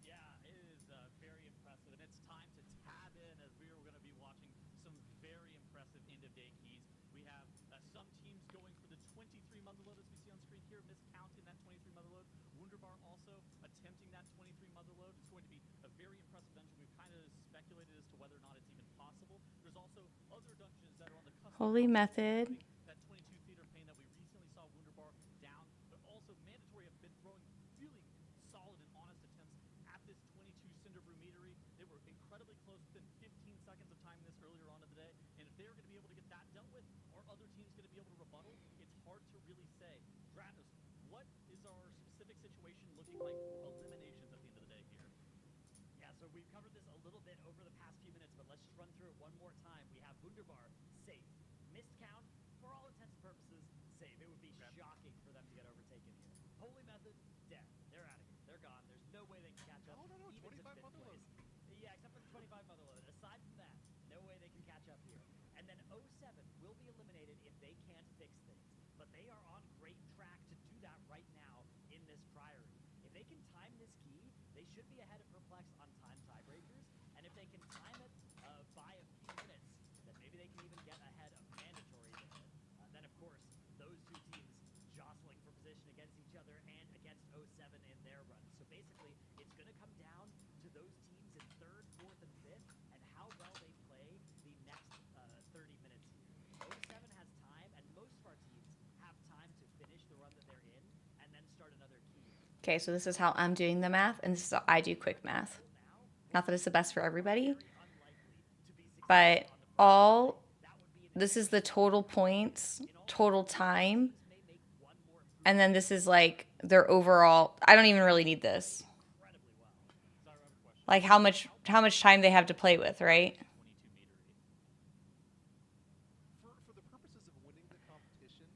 Yeah, it is very impressive, and it's time to tab in as we are going to be watching some very impressive end-of-day keys. We have some teams going for the 23 Motherload, as we see on screen here, miscounting that 23 Motherload. Wunderbar also attempting that 23 Motherload. It's going to be a very impressive dungeon. We've kind of speculated as to whether or not it's even possible. There's also other dungeons that are on the cusp. Holy Method. That 22 Theater Pain that we recently saw Wunderbar down, but also Mandatory have been throwing really solid and honest attempts at this 22 Cinder Brew Meadery. They were incredibly close, within 15 seconds of timing this earlier on in the day, and if they're going to be able to get that dealt with, are other teams going to be able to rebuttal? It's hard to really say. Dratnus, what is our specific situation looking like for eliminations at the end of the day here? Yeah, so we've covered this a little bit over the past few minutes, but let's just run through it one more time. We have Wunderbar safe. Missed count, for all intents and purposes, safe. It would be shocking for them to get overtaken here. Holy Method, dead. They're out of here. They're gone. There's no way they can catch up. No, 25 even to fifth Motherload. place. Yeah, except for the 25 Motherload. Aside from that, no way they can catch up here. And then 07 will be eliminated if they can't fix things. But they are on great track to do that right now in this Priory. If they can time this key, they should be ahead of Perplex on time tiebreakers. And if they can time it by a few Okay, so this is how I'm doing the math, and this is how I do quick math. Not that it's the best for everybody, but this is the total points, total time, and then this is like their overall. I don't even really need this. Like how much time they have to play with, right? For the purposes of winning the competition,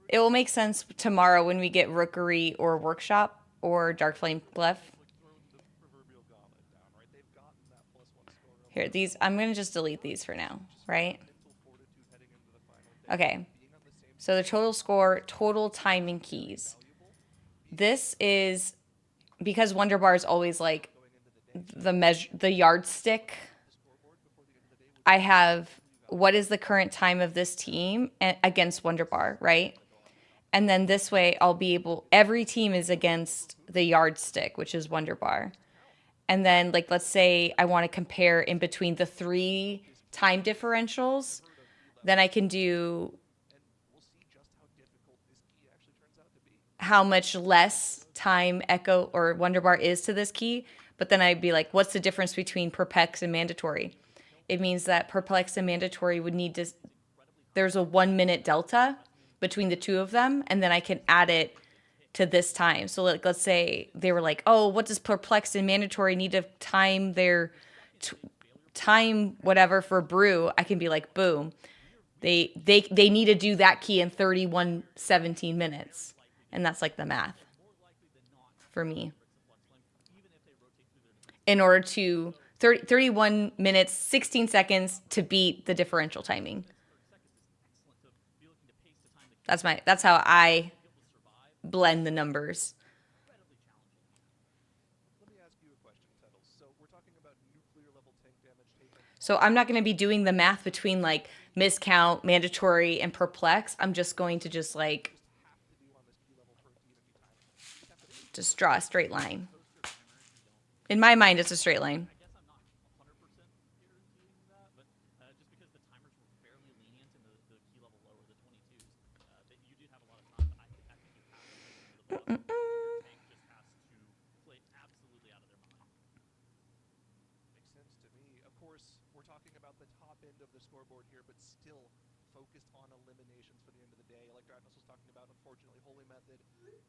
it's It will make sense tomorrow when we get Rookery or Workshop or Dark Flame Glyph. like throwing the proverbial gauntlet down, right? They've gotten that +1 score. Here, these, I'm going to just delete these for now, right? Mental fortitude heading into the final day. Okay. Being on the same So the total score, total time and keys. This is because Wonder Bar is always like the yardstick. I have what is the current time of this team against Wonder Bar, right? And then this way I'll be able, every team is against the yardstick, which is Wonder Bar. And then like, let's say I want to compare in between the 3 time differentials, then I can do we'll see just how difficult this key actually turns out to be. how much less time Echo or Wonder Bar is to this key. But then I'd be like, what's the difference between Perplex and Mandatory? It means that Perplex and Mandatory would need to, there's a 1 minute delta between the two of them, and then I can add it to this time. So like, let's say they were like, oh, what does Perplex and Mandatory need to time their time whatever for brew? I can be like, boom. They need to do that key in 31:17 minutes. And that's like the math for me. In order to 31 minutes, 16 seconds to beat the differential timing. That's how I blend the numbers. Let me ask you a question, Tettles. So we're talking about nuclear level tank damage taken. So I'm not going to be doing the math between like miscount, mandatory, and perplex. I'm just going to just like just draw a straight line. In my mind, it's a straight line. I guess I'm not 100% guaranteeing that, but just because the timers were fairly lenient in the key level lower, the 22s, that you did have a lot of time, but I think you have to the boss. Your tank just has to play absolutely out of their mind. Makes sense to me. Of course, we're talking about the top end of the scoreboard here, but still focused on eliminations for the end of the day. Like Dragnos was talking about, unfortunately, Holy Method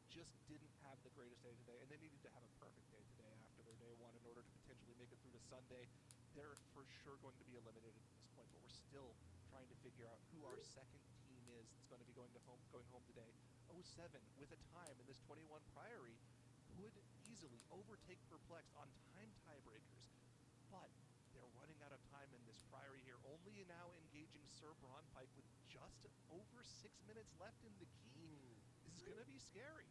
just didn't have the greatest day today, and they needed to have a perfect day today after their day 1 in order to potentially make it through to Sunday. They're for sure going to be eliminated at this point, but we're still trying to figure out who our second team is that's going to be going home today. 07 with a time in this 21 Priory could easily overtake Perplexed on time tiebreakers, but they're running out of time in this Priory here, only now engaging Sir Braunpike with just over 6 minutes left in the key. This is going to be scary.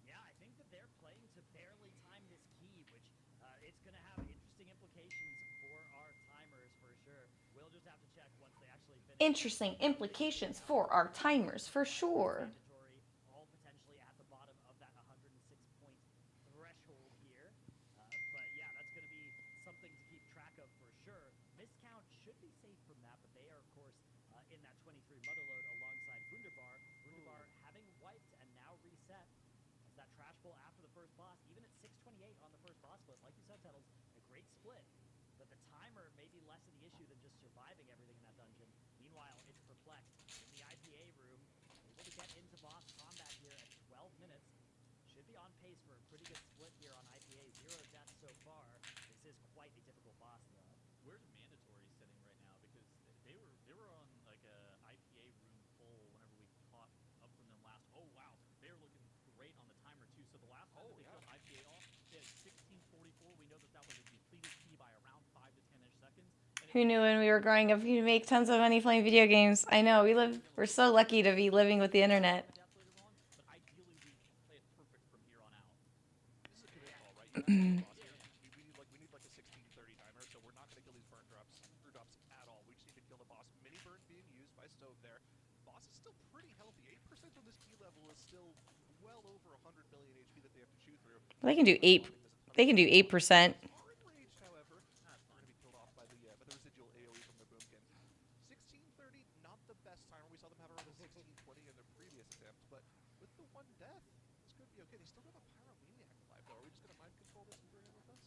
Yeah, I think that they're playing to barely time this key, which it's going to have interesting implications for our timers for sure. We'll just have to check once they actually finish. Interesting implications for our timers for sure. Mandatory, all potentially at the bottom of that 106-point threshold here. But yeah, that's going to be something to keep track of for sure. Miscount should be safe from that, but they are, of course, in that 23 Motherload alongside Wunderbar. Wunderbar having wiped and now reset as that trash bowl after the first boss, even at 6:28 on the first boss split. Like you said, Tettles, a great split, but the timer may be less of the issue than just surviving everything in that dungeon. Meanwhile, it's Perplexed in the IPA room, able to get into boss combat here at 12 minutes. Should be on pace for a pretty good split here on IPA. 0 deaths so far. This is quite a difficult boss, though. Where's Mandatory sitting right now? Because they were on like a IPA room full whenever we caught up from them last. Oh wow, they're looking great on the timer too. So the last time that they killed IPA off, they had 16:44. We know that was a depleted key by around 5 to 10-ish seconds. Who knew when we were growing up you'd make tons of money playing video games? I know, we're so lucky to be living with the internet. Death later on, but ideally we play it perfect from here on out. This is a commit call, right? You have to kill the boss here. We need like a 16:30 timer, so we're not going to kill these burn drops at all. We just need to kill the boss. Mini burn being used by Stove there. Boss is still pretty healthy. 8% on this key level is still well over 100 million HP that they have to chew through. They can do 8. They can do 8%. Are enraged, however, are going to be killed off by the residual AoE from the Boomkin. 16:30, not the best timer. We saw them have around a 16:20 in their previous attempt, but with the 1 death, could be okay. They still have a Pyromaniac alive, though. Are we just going to mind control this and bring him with us?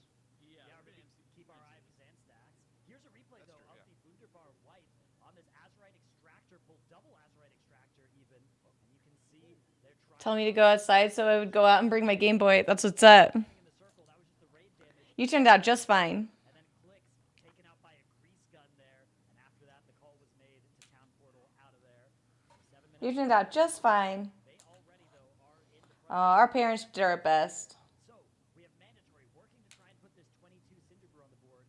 Yeah, Yeah, we're we're gonna gonna keep our eye on Zan stacks. Here's a replay That's though true, of yeah. the Wunderbar White on this Azurite Extractor pull, double Azurite Extractor even, and you can see they're trying. Tell me to go outside so I would go out and bring my Game Boy. That's what's up. In the circle, that was just the raid damage. You turned out just fine. And then Clicks taken out by a grease gun there, and after that the call was made to Town Portal out of there. 7 minutes. You turned out just fine. They already though are in the front. Our parents did our best. So we have Mandatory working to try and put this 22 Cinderbrew on the board.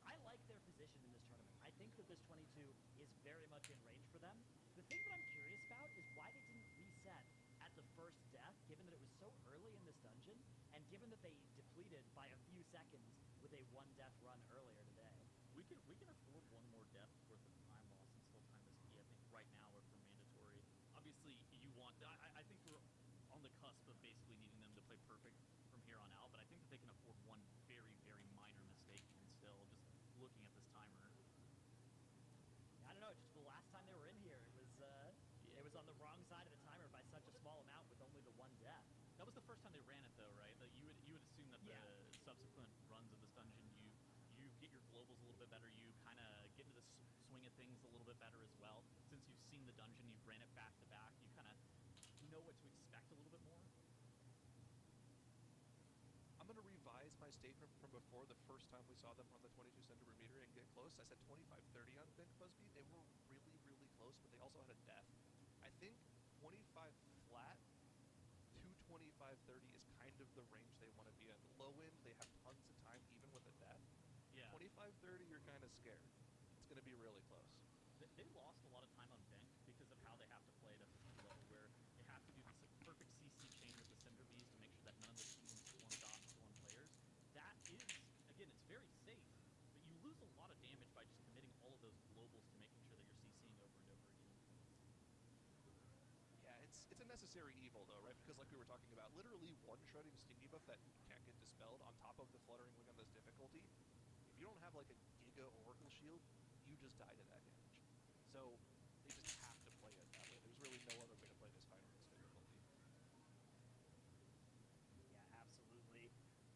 I like their position in this tournament. I think that this 22 is very much in range for them. The thing that I'm curious about is why they didn't reset at the first death, given that it was so early in this dungeon, and given that they depleted by a few seconds with a 1-death run earlier today. We can afford one more death worth of time loss and still time this key. I think right now if we're mandatory. Obviously you want I think we're on the cusp of basically needing them to play perfect from here on out, but I think that they can afford one very, very minor mistake and still just looking at this timer. I don't know, just the last time they were in here, it was on the wrong side of the timer by such a small amount with only the 1 death. That was the first time they ran it though, right? That you would assume that Yeah. the subsequent runs of this dungeon you get your globals a little bit better, you kind of get into the swing of things a little bit better as well. Since you've seen the dungeon, you've ran it back to back, you kind of know what to expect a little bit more. I'm going to revise my statement from before the first time we saw them on the 22 Cinderbrew meter and get close. I said 25-30 on Big Fuzzy. They were really, really close, but they also had a death. I think 25 flat to 25-30 is kind of the range they want to be in. Low end, they have tons of time even with a death. Yeah. 25-30, you're kind of scared. It's going to be really close. They lost a lot of time on Bank because of how they have to play to low, where they have to do this perfect CC chain with the Cinder Bees to make sure that none of the teams swarmed off to one players. That is, again, it's very safe, but you lose a lot of damage by just committing all of those globals to making sure that you're CCing over and over again. Yeah, it's a necessary evil though, right? Because like we were talking about, literally one-shotting Sting debuff that can't get dispelled on top of the Fluttering Wing on this difficulty. If you don't have like a Giga Oracle Shield, you just die to that damage. So they just have to play it that way. There's really no other way to play this fight on this difficulty. Yeah, absolutely.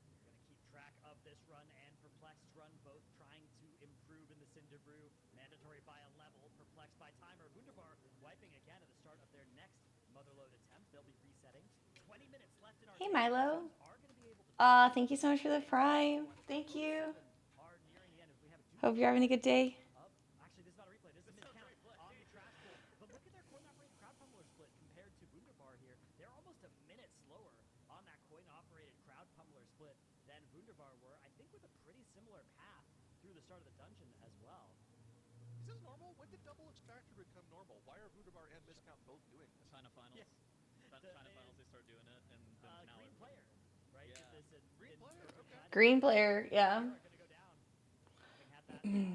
We're going to keep track of this run and Perplexed run, both trying to improve in the Cinderbrew. Mandatory by a level, Perplexed by timer. Wunderbar wiping again at the start of their next Motherload attempt. They'll be resetting. 20 minutes left in our Hey, game. Milo. Are going to be able to Thank you so much for the fry. Thank you. are nearing the end. If we have Hope you're having a good day. Actually, this is not a replay. This is a miscount on the trash pull. But look at their coin-operated crowd pummeler split compared to Wunderbar here. They're almost a minute slower on that coin-operated crowd pummeler split than Wunderbar were. I think with a pretty similar path through the start of the dungeon as well. Is this normal? When did double extractor become normal? Why are Wunderbar and Miscount both doing this? China finals. Yeah. China finals, they start doing it, and then now Green player, right? Yeah. This Green player, okay. Green player, yeah. Are going to go down. Having had that cheat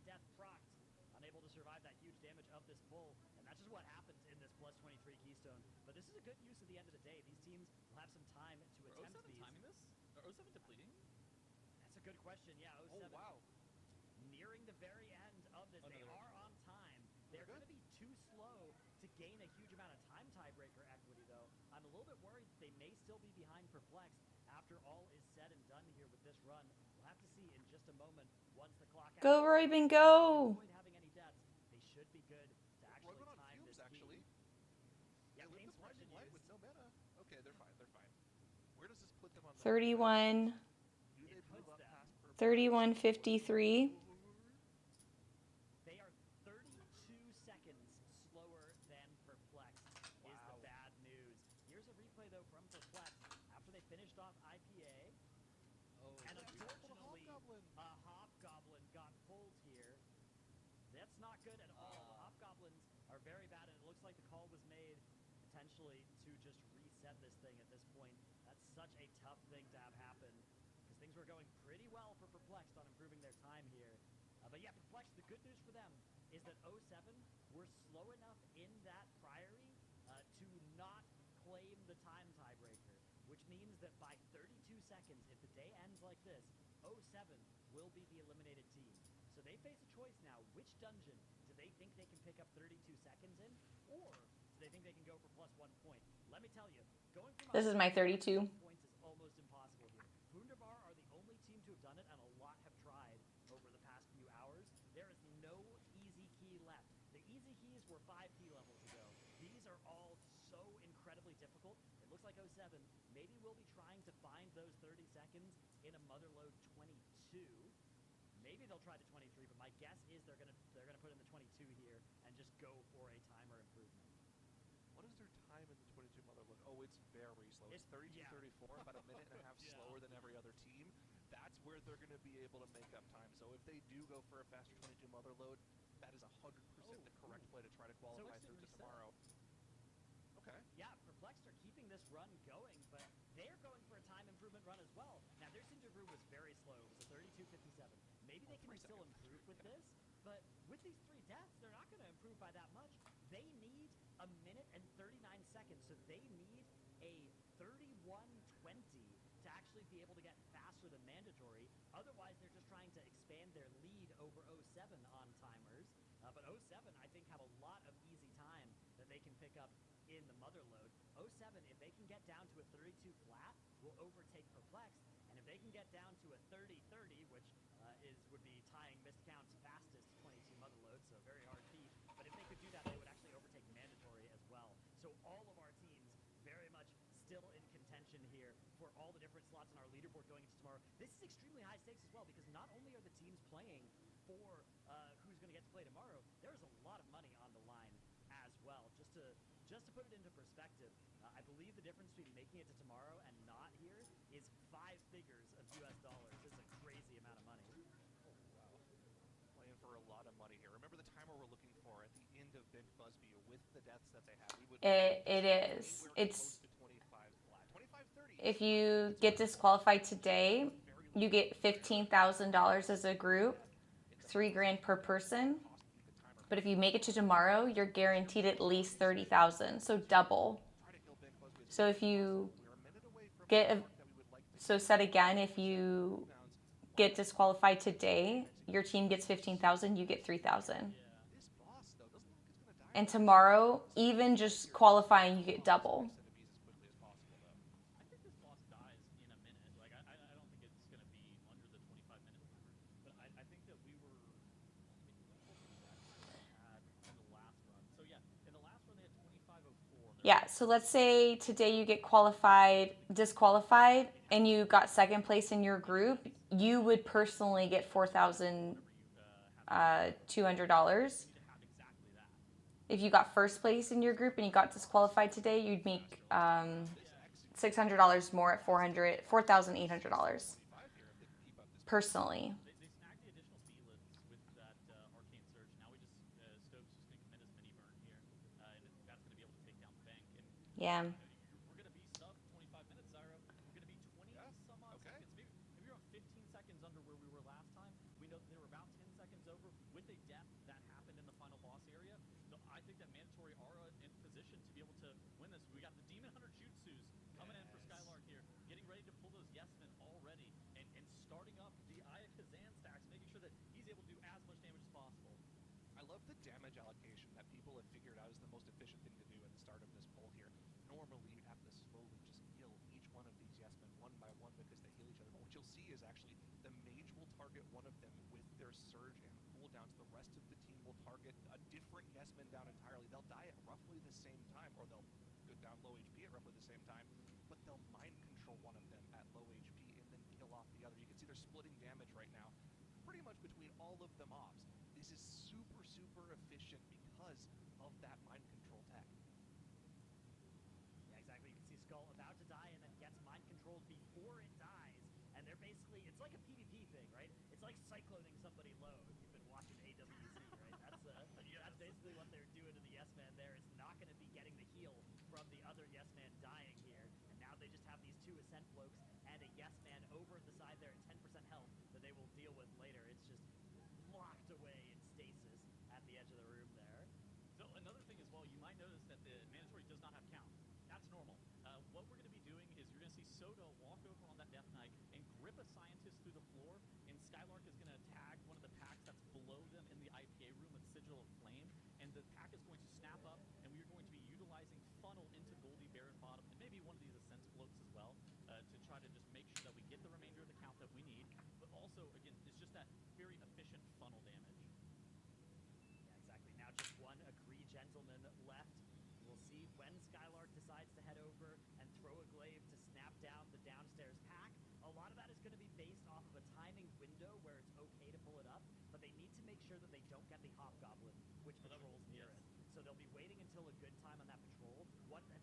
death procced, unable to survive that huge damage of this pull, and that's just what happens in this plus 23 Keystone. But this is a good use at the end of the day. These teams will have some time to Are attempt 07 these. timing this? Or 07 depleting? That's a good question. Yeah, 07. Oh, wow. Nearing the very end of this, they are on time. They're going to be too slow to gain a huge amount of time tiebreaker equity, though. I'm a little bit worried that they may still be behind Perplexed after all is said and done here with this run. We'll have to see in just a moment once the clock. Go, Royben, go. Avoid having any deaths. They should be good to actually Royben on time fumes, this actually. Yeah, They Pain's lived the blinding light with used. no mana. Okay, they're fine. They're fine. Where does this put them on the 31, Do they move up past Perplexed? 31.53. They are 32 seconds slower than Perplexed is the bad news. Here's a replay, though, from Perplexed after they finished off IPA. And unfortunately, a Hobgoblin got pulled here. That's not good at all. The Hobgoblins are very bad, and it looks like the call was made potentially to just reset this thing at this point. That's such a tough thing to have happen, because things were going pretty well for Perplexed on improving their time here. But yeah, Perplexed, the good news for them is that 07 were slow enough in that Priory to not claim the time tiebreaker, which means that by 32 seconds, if the day ends like this, 07 will be the eliminated team. So they face a choice now. Which dungeon do they think they can pick up 32 seconds in, or do they think they can go for +1 point? Let me tell you, Going from This is my 32. points is almost impossible here. Wunderbar are the only team to have done it, and a lot have tried over the past few hours. There is no easy key left. The easy keys were 5 key levels ago. These are all so incredibly difficult. It looks like 07 maybe will be trying to find those 30 seconds in a Motherload 22. Maybe they'll try the 23, but my guess is they're gonna put in the 22 here and just go for a timer improvement. What is their time in the 22 Motherload? Oh, it's very slow. It's 32:34, about a minute and a half slower than every other team. That's where they're going to be able to make up time. So if they do go for a faster 22 Motherload, that is 100% the correct play to try to qualify through to tomorrow. Okay. Yeah, Perplexed are keeping this run going, but they're going for a time improvement run as well. Now, their Cinder Brew was very slow. It was a 32:57. Maybe they can still improve with this, but with these 3 deaths, they're not going to improve by that much. They need a minute and 39 seconds, so they need a 31:20 to actually be able to get faster than mandatory. Otherwise, they're just trying to expand their lead over 07 on timers. But 07, I think, have a lot of easy time that they can pick up in the Motherload. 07, if they can get down to a 32 flat, will overtake Perplexed. And if they can get down to a 30-30, which would be tying missed counts fastest 22 Motherload, so very hard feat. But if they could do that, they would actually overtake mandatory as well. So all of our teams very much still in contention here for all the different slots on our leaderboard going into tomorrow. This is extremely high stakes as well, because not only are the teams playing for who's going to get to play tomorrow, there's a lot of money on the line as well. Just to put it into perspective, I believe the difference between making it to tomorrow and not here is 5 figures of US dollars. This is a crazy amount of money. Oh, wow. Playing for a lot of money here. Remember the timer we're looking for at the end of Bench Busby with the deaths that they have. It is. It's close to 25 flat. 25:30. if you get disqualified today, you get $15,000 as a group, $3,000 per person. But if you make it to tomorrow, you're guaranteed at least 30,000, so double. So if you said again, if you get disqualified today, your team gets 15,000, you get 3,000. And tomorrow, even just qualifying, you get double. I think this boss dies in a minute. Like, I don't think it's going to be under the 25-minute mark. But I think that we were... in the last run. So, yeah, in the last run, they had 25:04. Yeah, so let's say today you get disqualified, and you got second place in your group, you would personally get $4,200. If you got first place in your group and you got disqualified today, you'd make $600 more at $4,800 personally. They snagged the additional speed lifts with that arcane surge. Now we just Stokes just going to commit his mini burn here, and that's going to be able to take down the bank. And Yeah. We're going to be sub 25 minutes, Zyro. We're going to be 20 some odd seconds, maybe around 15 seconds under where we were last time. We know that they were about 10 seconds over with a death that happened in the final boss area. So I think that mandatory are in position to be able to win this. We got the Demon Hunter Jutsus coming in for Skylark here, getting ready to pull those yes men already, and starting up the Aya Kazan stacks, making sure that he's able to do as much damage as possible. I love the damage allocation that people have figured out is the most efficient thing to do at the start of this poll here. Normally, you'd have to slowly just kill each one of these yes men one by one because they heal each other. But what you'll see is actually the mage will target one of them with their surge and cooldowns. The rest of the team will target a different yes man down entirely. They'll die at roughly the same time, or they'll go down low HP at roughly the same time, but they'll mind control one of them at low HP and then kill off the other. You can see they're splitting damage right now pretty much between all of the mobs. This is super, super efficient because of that mind control tech. Yeah, exactly. You can see Skull about to die and then gets mind controlled before it dies. And they're basically, it's like a PvP thing, right? It's like cycloning somebody low if you've been watching AWC, right? That's basically what they're doing to the yes man there. It's not going to be getting the heal from the other yes man dying here. And now they just have these 2 Ascent Cloaks and a yes man over at the side there at 10% health that they will deal with later. It's just locked away in stasis at the edge of the room there. So another thing as well, you might notice that the mandatory does not have count. That's normal. What we're going to be doing is you're going to see Soda walk over on that Death Knight and grip a scientist through the floor, and Skylark is going to tag one of the packs that's below them in the IPA room with Sigil of Flame, and the pack is going to snap up, and we are going to be utilizing Funnel into Goldie Baron Bottom, and maybe one of these that we need, but also, again, it's just that very efficient funnel damage. Yeah, exactly. Now just one Agree Gentleman left. We'll see when Skylark decides to head over and throw a glaive to snap down the downstairs pack. A lot of that is going to be based off of a timing window where it's okay to pull it up, but they need to make sure that they don't get the Hobgoblin, which patrols near it. So they'll be waiting until a good time on that patrol.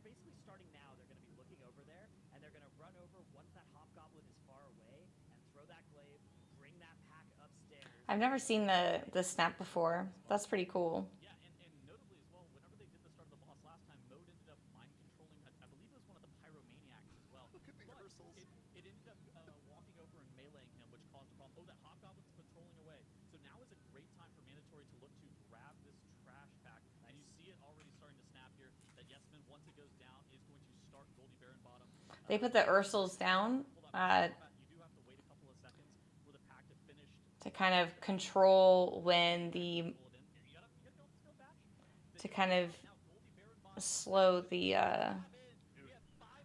Basically starting now, they're going to be looking over there, and they're going to run over once that Hobgoblin is far away and throw that glaive, bring that pack upstairs. I've never seen the snap before. That's pretty cool. Yeah, and notably as well, whenever they did the start of the boss last time, Mode ended up mind controlling, I believe it was one of the Pyromaniacs as well. Look at the But Ursals. it ended up walking over and meleeing him, which caused a problem. Oh, that Hobgoblin's patrolling away. So now is a great time for Mandatory to look to grab this trash pack. And you see it already starting to snap here. That Yesman, once it goes down, is going to start Goldie Baron bottom. They put the Ursals down You do have to wait a couple of seconds for the pack to finish. to kind of control when the to kind of slow the We have 5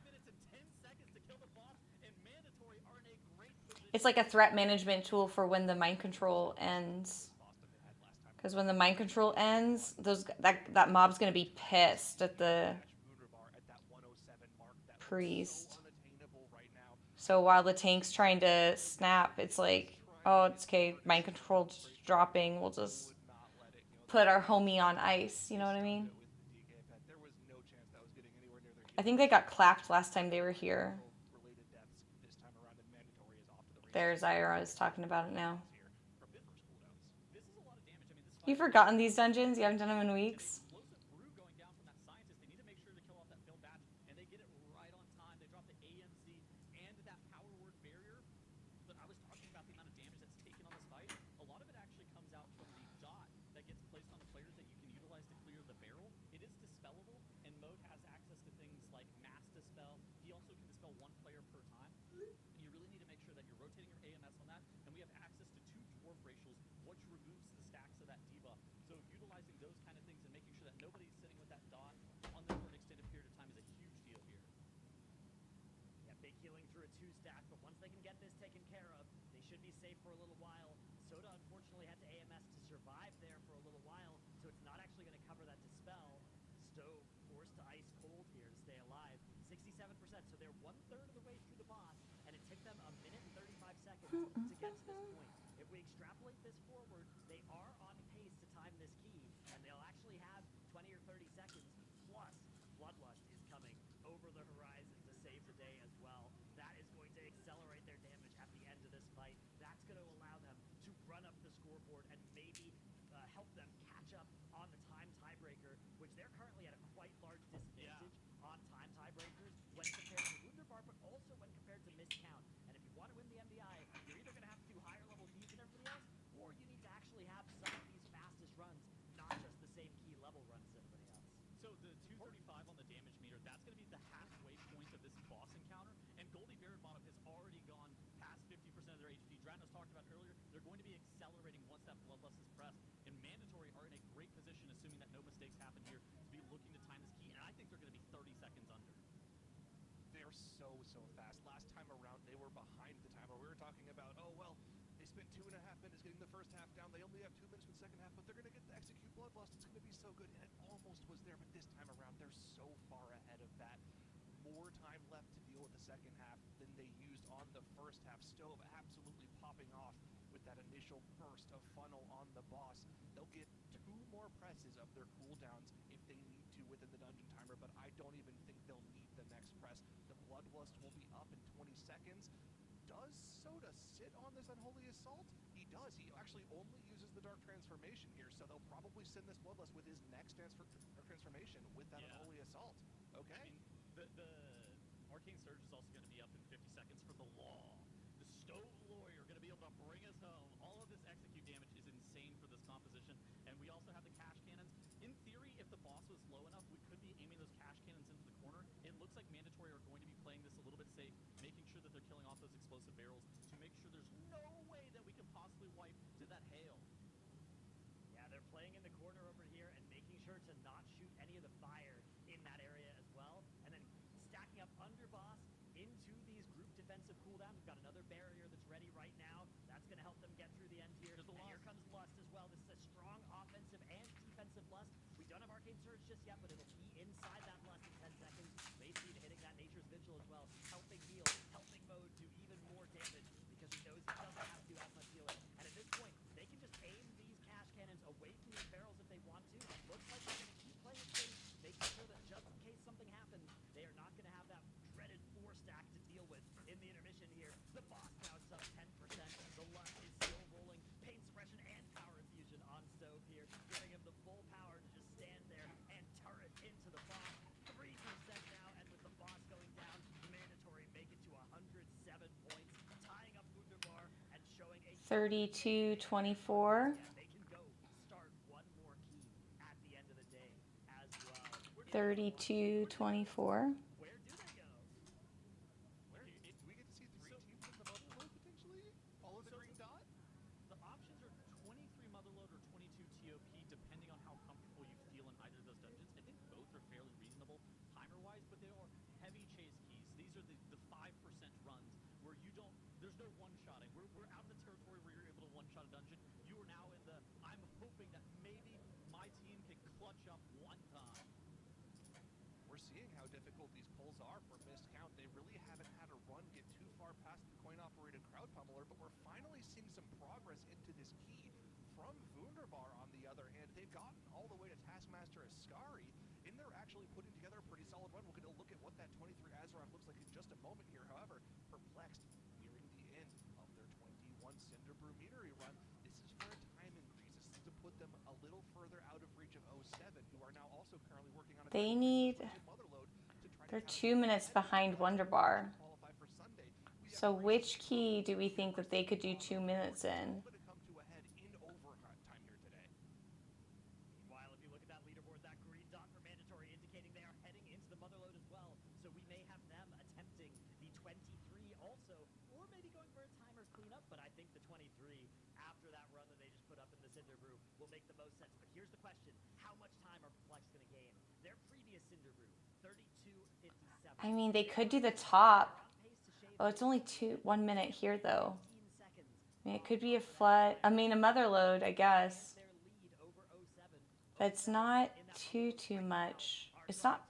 minutes and 10 seconds to kill the boss, and Mandatory are in a great position. it's like a threat management tool for when the mind control ends. Because when the mind control ends, that mob's gonna be pissed at the priest. So while the tank's trying to snap, it's like, oh, it's okay, mind control's dropping. We'll just put our homie on ice. You know what I mean? I think they got clapped last time they were here. There's Ira is talking about it now. This is a lot of damage. I mean, this You've forgotten these dungeons? You haven't done them in weeks? explosive brew going down from that scientist. They need to make sure to kill off that film batch, and they get it right on time. They drop the AMC and that power word barrier. But I was talking about the amount of damage that's taken on this fight. A lot of it actually comes out from the dot that gets placed on the players that you can utilize to clear the barrel. It is dispellable, and Mode has access to things like mass dispel. He also can dispel 1 player per time. And you really need to make sure that you're rotating your AMS on that. And we have access to 2 dwarf racials, which removes the stacks of that debuff. So utilizing those kind of things and making sure that nobody's sitting with that dot on them for an extended period of time is a huge deal here. Yeah, big healing through a 2-stack, but once they can get this taken care of, they should be safe for a little while. Soda unfortunately had to AMS to survive there for a little while, so it's not actually going to cover that dispel. Stove forced to ice cold here to stay alive. 67%, so they're 1/3 of the way through the boss, and it took them 1 minute and 35 seconds to get to this point. If we extrapolate this forward, they are on pace to time this key, and they'll actually have 20 or 30 seconds, plus Bloodlust is coming over the horizon to save the day as well. That is going to accelerate their damage at the end of this fight. That's going to allow them to run up the scoreboard and maybe help them catch up on the time tiebreaker, which they're currently at a quite large disadvantage on time tiebreakers when compared to Wunderbar, but also when compared to miscount. And if you want to win the MDI, you're either going to have to do higher level keys than everybody else, or you need to actually have some of these fastest runs, not just the same key level runs as everybody else. So the 235 on the damage meter, that's going to be the halfway point of this boss encounter, and Goldie Baron bottom has already gone past 50% of their HP. Dranos talked about earlier, they're going to be accelerating once that Bloodlust is pressed, and Mandatory are in a great position, assuming that no mistakes happen here, to be looking to time this key, and I think they're going to be 30 seconds under. They're so fast. Last time around, they were behind the timer. We were talking about, oh, well, they spent 2.5 minutes getting the first half down. They only have 2 minutes for the second half, but they're going to get the execute Bloodlust. It's going to be so good, and it almost was there, but this time around, they're so far ahead of that. More time left to deal with the second half than they used on the first half. Stove absolutely popping off with that initial burst of funnel on the boss. They'll get 2 more presses of their cooldowns if they need to within the dungeon timer, but I don't even think they'll need the next press. The Bloodlust will be up in 20 seconds. Does Soda sit on this Unholy Assault? He does. He actually only uses the Dark Transformation here, so they'll probably send this Bloodlust with his next transformation with that Unholy Assault. Okay? I mean, the Arcane Surge is also going to be up in 50 seconds for the Law. The Stove Lawyer going to be able to bring us home. All of this execute damage is insane for this composition, and we also have the cash cannons. In theory, if the boss was low enough, we could be aiming those cash cannons into the corner. It looks like Mandatory are going to be playing this a little bit safe, making sure that they're killing off those explosive barrels to make sure there's no way that we can possibly wipe to that hail. Yeah, they're playing in the corner over here and making sure to not shoot any of the fire in that area as well. And then stacking up under boss into these group defensive cooldowns. We've got another barrier that's ready right now. That's going to help them get through the end here. There's a And loss. here comes Lust as well. This is a strong offensive and defensive Lust. We don't have Arcane Surge just yet, but it'll be inside that Lust in 10 seconds. Macy hitting that Nature's Vigil as well. Helping heal, helping Mode do even more damage because he knows he doesn't have to do as much healing. And at this point, they can just aim these cash cannons away from these barrels if they want to. Looks like they're going to keep playing it safe, making sure that just in case something happens, they are not going to have that dreaded 4-stack to deal with in the intermission here. The boss now sub 10%. The Lust is still rolling. Pain suppression and power infusion on Stove here, giving him the full power to just stand there and turret into the boss. 3% now, and with the boss going down, Mandatory make it to 107 points, tying up Wunderbar and showing a 32-24. they can go start one more key at the end of the day as well. 32-24. Where do they go? Where do we get to see 3 teams in the bubble mode potentially? Follow the green dot? The options are 23 Motherload or 22 TOP, depending on how comfortable you feel in either of those dungeons. I think both are fairly reasonable timer-wise, but they are heavy chase keys. These are the 5% runs where you don't, there's no one-shotting. We're out of the territory where you're able to one-shot a dungeon. You are now in the, I'm hoping that maybe my team can clutch up one time. We're seeing how difficult these pulls are for Missed Count. They really haven't had a run get too far past the coin-operated crowd pummeler, but we're finally seeing some progress into this key from Wunderbar. On the other hand, they've gotten all the way to Taskmaster Ascari, and they're actually putting together a pretty solid run. We're going to look at what that 23 Azeroth looks like in just a moment here. However, Perplexed nearing the end of their 21 Cinder Brew metery run. This is for a time increase. This is to put them a little further out of reach of 07, who are now also currently working on a They need... They're 2 minutes behind Wunderbar. So which key do we think that they could do 2 minutes in? Meanwhile, if you look at that leaderboard, that green dot for Mandatory indicating they are heading into the Motherload as well. So we may have them attempting the 23 also, or maybe going for a timer cleanup. But I think the 23, after that run that they just put up in the Cinder Brew, will make the most sense. But here's the question. How much time are Perplex going to gain? Their previous Cinder Brew, 32:57. I mean, they could do the top. Oh, it's only 1 minute here, though. I mean, it could be a flood. I mean, a Motherload, I guess. That's not too much. It's not...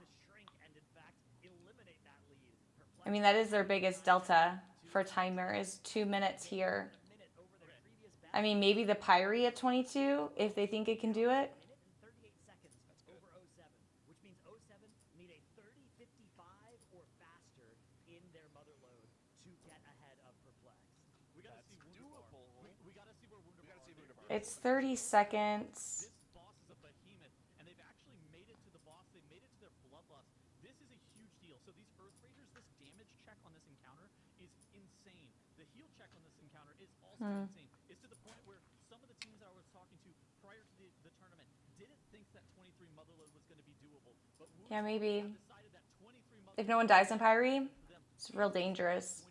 I mean, that is their biggest delta for timer, is 2 minutes here. I mean, maybe the Pyre at 22, if they think it can do it. It's 30 seconds. This boss is a behemoth, and they've actually made it to the boss. They made it to their bloodlust. This is a huge deal. So these Earth Ragers, this damage check on this encounter is insane. The heal check on this encounter is also insane. It's to the point where some of the teams that I was talking to prior to the tournament didn't think that 23 Motherload was going to be doable. But Yeah, maybe. decided that 23 If no one dies in Pyre, it's real dangerous.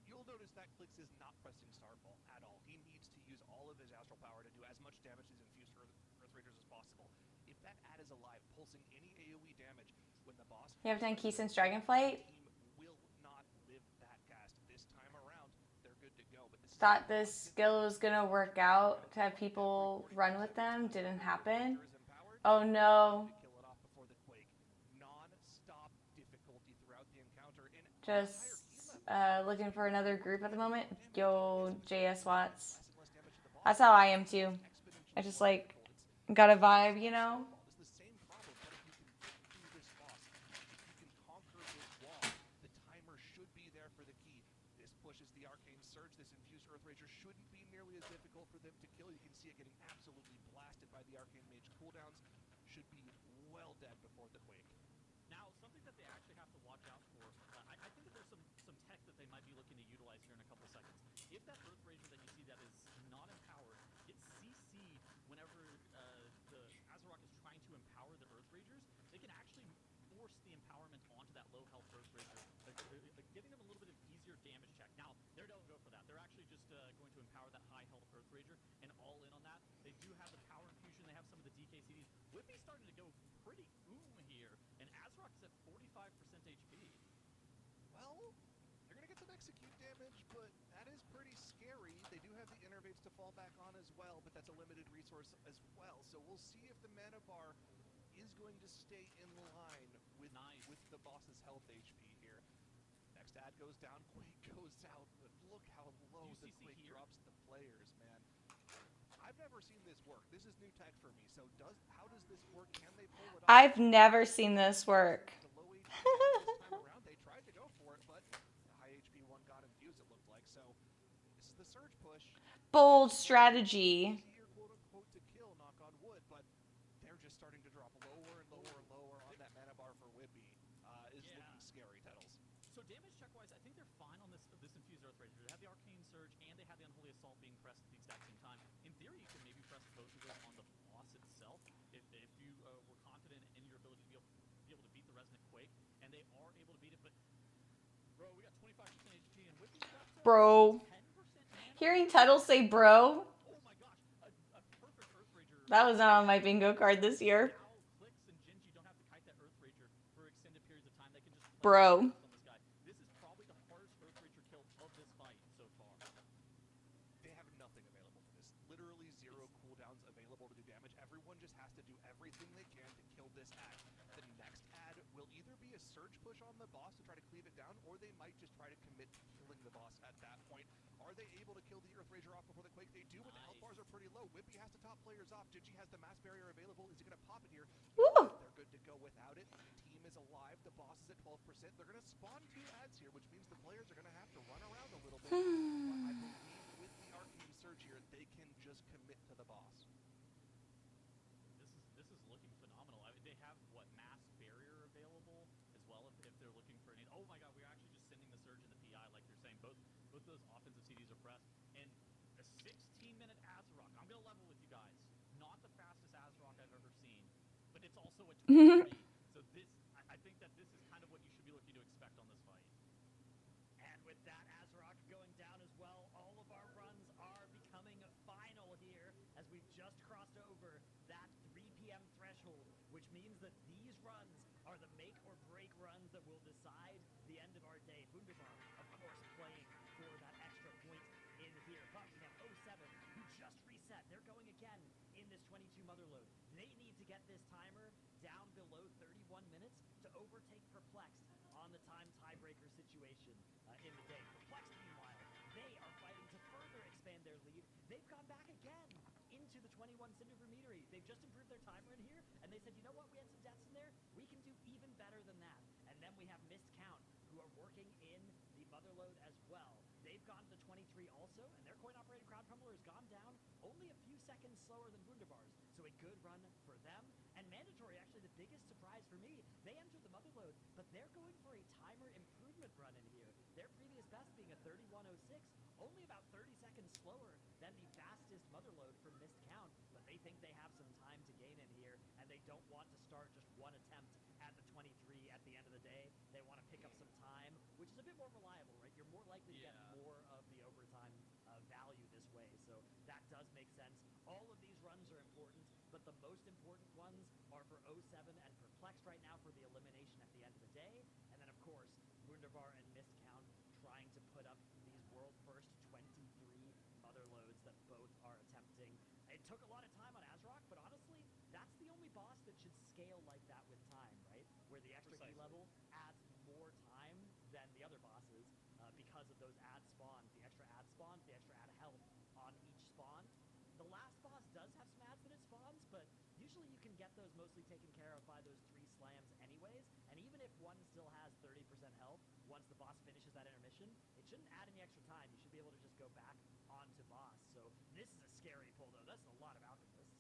You'll notice that Clix is not pressing Starfall at all. He needs to use all of his astral power to do as much damage to these infused Earth Ragers as possible. If that ad is alive, pulsing any AoE damage when the boss... You have done key since Dragonflight? ...team will not live that cast. This time around, they're good to go. But this Thought this skill was going to work out to have people run with them. Didn't happen. Oh, no. Non-stop difficulty throughout the encounter. Just looking for another group at the moment. Yo, JS Watts. That's how I am too. I just like got a vibe, you know? It's the same problem, but if you can get through this boss, if you can conquer this wall, the timer should be there for the key. This pushes the Arcane Surge. This infused Earth Rager shouldn't be nearly as difficult for them to kill. You can see it getting absolutely blasted by the Arcane Mage cooldowns. Should be well dead before the Quake. Now, something that they actually have to watch out for, I think that there's some tech that they might be looking to utilize here in a couple seconds. If that Earth Rager that you see that is not empowered gets CC'd whenever the Azeroth is trying to empower the Earth Ragers, they can actually force the empowerment onto that low health Earth Rager, giving them a little bit of easier damage check. Now, they don't go for that. They're actually just going to empower that high health Earth Rager and all in on that. They do have the power infusion. They have some of the DKCDs. Whippy's starting to go pretty here, and Azeroth is at 45% HP. Well, they're going to get some execute damage, but that is pretty scary. They do have the innervates to fall back on as well, but that's a limited resource as well. So we'll see if the mana bar is going to stay in line with with the boss's health HP here. Next ad goes down, Quake goes out, but look how low the Quake drops the players, man. I've never seen this work. This is new tech for me. So how does this work? Can they pull it off? I've never seen this work. The low HP this time around, they tried to go for it, but the high HP one got infused, it looked like. So this is the surge push. Bold strategy. Easier, quote unquote, to kill, knock on wood, but they're just starting to drop lower and lower and lower on that mana bar for Whippy. Is looking scary, Tettles. So damage check-wise, I think they're fine on this infused Earth Rager. They have the Arcane Surge and they have the Unholy Assault being pressed at the exact same time. In theory, you can maybe press both of those on the boss itself if you were confident in your ability to be able to beat the Resonant Quake, and they are able to beat it. But bro, we got 25% HP and Whippy's got Bro. 10%. Hearing Tuttle say bro. Oh my gosh, a perfect Earth Rager. That was not on my bingo card this year. Now Clicks and Gingy don't have to kite that Earth Rager for extended periods of time. They can just Bro. on this guy. This is probably the hardest Earth Rager kill of this fight so far. They have nothing available for this. Literally zero cooldowns available to do damage. Everyone just has to do everything they can to kill this ad. The next ad will either be a surge push on the boss to try to cleave it down, or they might just try to commit to killing the boss at that point. Are they able to kill the Earth Rager off before the Quake? They do, but the health bars are pretty low. Whippy has to top players off. Gingy has the mass barrier available. Is he going to pop it here? Woo. They're good to go without it. The team is alive. The boss is at 12%. They're going to spawn 2 ads here, which means the players are going to have to run around a little bit. But I believe with the Arcane Surge here, they can just commit to the boss. This is looking phenomenal. I mean, they have mass barrier available as well if they're looking for any. Oh my god, we're actually just sending the surge in the PI like you're saying. Both those offensive CDs are pressed, and a 16-minute Azeroth. I'm gonna level with you guys. Not the fastest Azeroth I've ever seen, but it's also a 23. So I think that this is kind of what you should be looking to expect on this fight. And with that Azeroth going down as well, all of our runs are becoming final here as we've just crossed over that 3 p.m. threshold, which means that these runs are the make or break runs that will decide the end of our day. Wunderbar, of course, playing for that extra point in here. But we have 07 who just reset. They're going again in this 22 Motherload. They need to get this timer down below 31 minutes to overtake Perplexed on the time tiebreaker situation in the day. Perplexed, meanwhile, they are fighting to further expand their lead. They've gone back again into the 21 Cinder Vermetery. They've just improved their timer in here, and they said, you know what, we had some deaths in there. We can do even better than that. And then we have Missed Count, who are working in the Motherload as well. They've gone to 23 also, and their coin-operated Crowd Pummeler has gone down only a few seconds slower than Wunderbar's. So a good run for them. And Mandatory, actually the biggest surprise for me, they entered the Motherload, but they're going for a timer improvement run in here. Their previous best being a 31:06, only about 30 seconds slower than the fastest Motherload for Missed Count. But they think they have some time to gain in here, and they don't want to start just one attempt at the 23 at the end of the day. They want to pick up some time, which is a bit more reliable, right? You're more likely to get more of the overtime value this way, so that does make sense. All of these runs are important, but the most important ones are for 07 and Perplexed right now for the elimination at the end of the day, and then of course Wunderbar and Missed Count trying to put up these world first 23 Motherloads that both are attempting. It took a lot of time on Azeroth, but honestly, that's the only boss that should scale like that with time, right? Where the extra E level adds more time than the other bosses because of those ad spawns, the extra ad spawns, the extra ad health on each spawn. The last boss does have some ads that it spawns, but usually you can get those mostly taken care of by those 3 slams anyways, and even if one still has 30% health, once the boss finishes that intermission, it shouldn't add any extra time. You should be able to just go back onto boss. So this is a scary pull, though. That's a lot of Alchemists.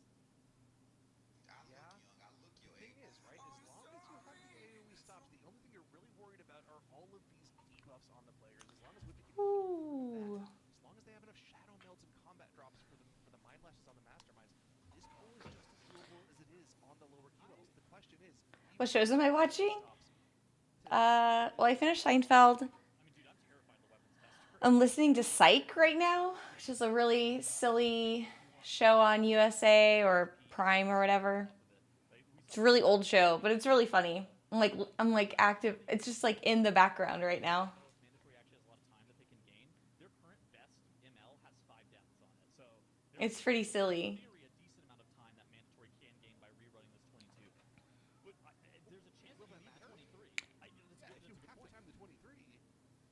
The thing is, right, as long as you have the AoE stops, the only thing you're really worried about are all of these debuffs on the players. As long as Whippy can keep that, as long as they have enough Shadow Melts and combat drops for the Mind Lashes on the Masterminds, this pull is just as doable as it is on the lower kilos. The question is, What shows am I watching? Well, I finished Seinfeld. I'm listening to Psych right now, which is a really silly show on USA or Prime or whatever. It's a really old show, but it's really funny. I'm like active. It's just like in the background right now. Mandatory actually has a lot of time to It's pretty silly. theory, a decent amount of time that mandatory can gain by rerunning this 22. But there's a chance Will that that you need matter? the 23. Yeah, if you have to time the 23,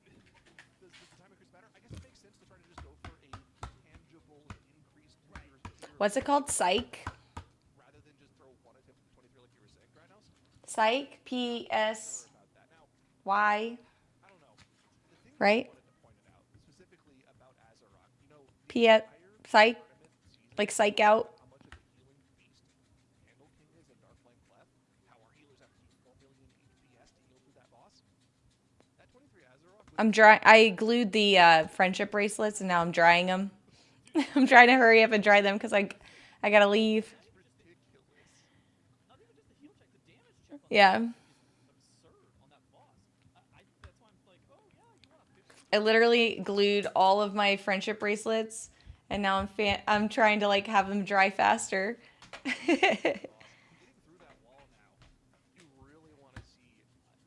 does the time increase matter? I guess it makes sense to try to just go for a tangible increase to your What's it called? Psych? rather than just throw one attempt at the 23 like you were saying, Grindhouse. Psych? Sure P-S-Y? about that. Now, I don't know. The thing that I Right? wanted to point it out, specifically about Azeroth, you know, the P-S... entire Psych? tournament season Like is psych about out? how much of a healing beast Candle King is and Darkflame Clef, how our healers have to use 4 million HPS to heal through that boss. That 23 Azeroth with I glued the friendship bracelets and now I'm drying them. I'm trying to hurry up and dry them because I gotta leave. ridiculous. Not even just the heal check, the damage check on Yeah. that is absurd on that boss. That's why I'm like, oh yeah, you want a 50. I literally glued all of my friendship bracelets and now I'm trying to like have them dry faster. Getting through that wall now, you really want to see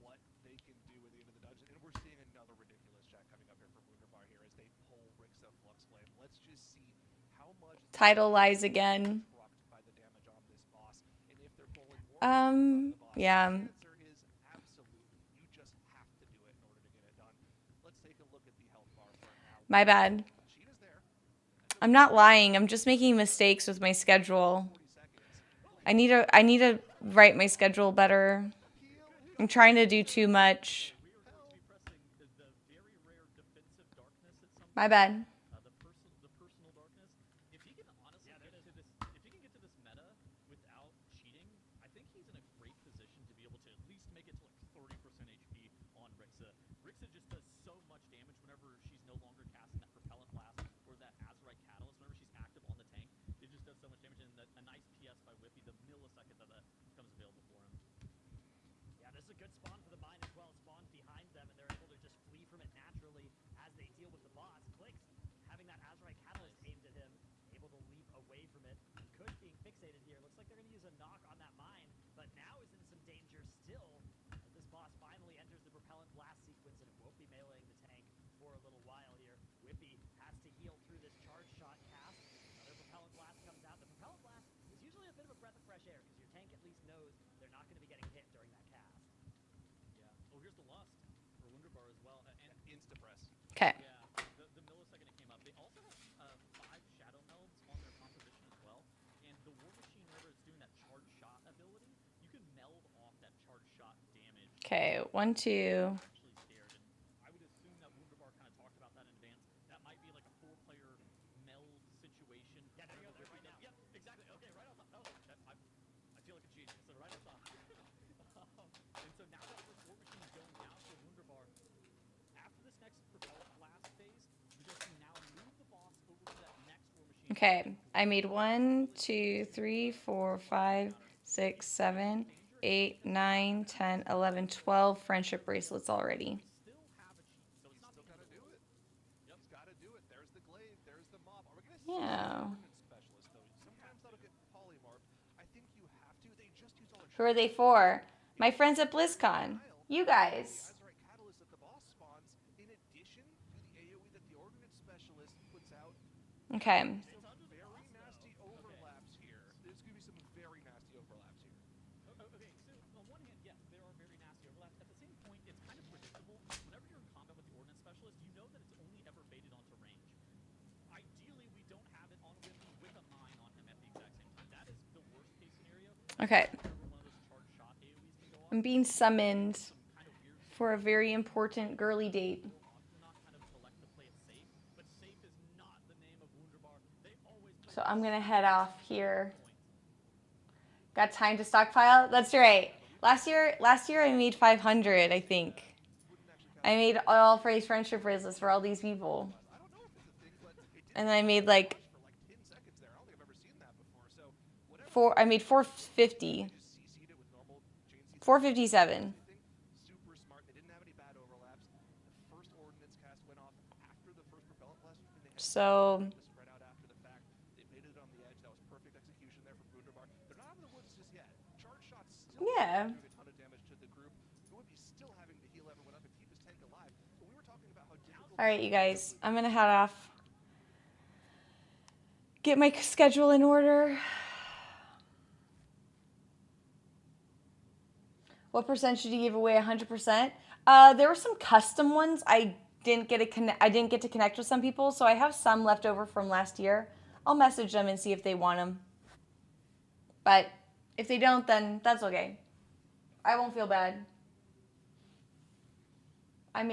what they can do at the end of the dungeon. And we're seeing another ridiculous check coming up here for Wunderbar here as they pull Rixa Fluxflame. Let's just see how much Tidal lies again. trucked by the damage on this boss. And if they're pulling more on the boss, Yeah. the answer is absolutely. You just have to do it in order to get it done. Let's take a look at the health bar for it now. My bad. Cheetah's there. I'm not lying. I'm just making mistakes with my schedule. 40 seconds. I need to write my schedule better. I'm trying to do too much. We are going to be pressing the very rare defensive darkness at some point. My bad. The personal darkness. If he can honestly get to this, if he can get to this meta without cheating, I think he's in a great position to be able to at least make it to like 30% HP on Rixa. Rixa just does so much damage whenever she's no longer casting that propellant blast or that Azurite catalyst. Whenever she's active on the tank, it just does so much damage. And a nice PS by Whippy, the millisecond that becomes available for him. Yeah, this is a good spawn for the mine as well. Spawn behind them, and they're able to just flee from it naturally as they deal with the boss. Clicks, having that Azurite Catalyst aimed at him, able to leap away from it. Kush being fixated here. Looks like they're going to use a knock on that mine, but now is in some danger still as this boss finally enters the Propellant Blast sequence, and it won't be meleeing the tank for a little while here. Whippy has to heal through this charge shot cast. Another Propellant Blast comes out. The Propellant Blast is usually a bit of a breath of fresh air because your tank at least knows they're not going to be getting hit during that cast. Yeah. Oh, here's the lust for Wunderbar as well. And Insta-press. Okay. yeah, the millisecond it came up. They also have 5 shadow melds on their composition as well. And the War Machine, whenever it's doing that charge shot ability, you can meld off that charge shot damage. Okay, 1, 2. Actually scared, and I would assume that Wunderbar kind of talked about that in advance. That might be like a 4-player meld situation. Yeah, there you go, Where right we now. Yep, exactly. Okay, right on top. Oh, I feel like a genius. So right on top. And so now that this War Machine is going down for Wunderbar, after this next propellant blast phase, you're going to now move the boss over to that next War Machine. Okay, I made 1, 2, 3, 4, 5, 6, 7, 8, 9, 10, 11, 12 friendship bracelets already. Still have a cheat, so it's not Still got to do it. Yep. He's got to do it. There's the glaive. There's the mob. Are we going to see Yeah. an ordnance specialist, though? Sometimes that'll get polymorphed. I think you have to. They just use all their Who are they for? My friends at BlizzCon. You guys. Azurite Catalyst that the boss spawns, in addition to the AoE that the ordnance specialist puts out. Okay. Some very nasty overlaps here. There's going to be some very nasty overlaps here. Okay, so on one hand, yes, there are very nasty overlaps. At the same point, it's kind of predictable. Whenever you're in combat with the Ordnance Specialist, you know that it's only ever baited onto range. Ideally, we don't have it on Whippy with a mine on him at the exact same time. That is the worst case scenario. Okay. Whenever one of those charge shot AoEs can go off. I'm being summoned Some kind of weird for a very important girly date. not kind of select to play it safe, but safe is not the name of Wunderbar. They always play So I'm gonna head off here. Got time to stockpile? That's right. Last year I made 500, I think. I made all phrase friendship bracelets for all these people. I don't know if it's a thing, but it did And then I made like for like 10 seconds there. I don't think I've ever seen that before. So whatever. I made 450. Just CC'd it with normal chain sequence. 457. Super smart. They didn't have any bad overlaps. The first ordnance cast went off after the first propellant blast, and they had So to spread out after the fact. They made it on the edge. That was perfect execution there from Wunderbar. They're not out of the woods just yet. Charge shots still Yeah. doing a ton of damage to the group. Who would be still having to heal everyone up and keep his tank alive. But we were talking about how difficult. alright, you guys. I'm gonna head off. get my schedule in order. What percent should you give away? 100%. There were some custom ones. I didn't get to connect with some people, so I have some left over from last year. I'll message them and see if they want them. But if they don't, then that's okay. I won't feel bad. I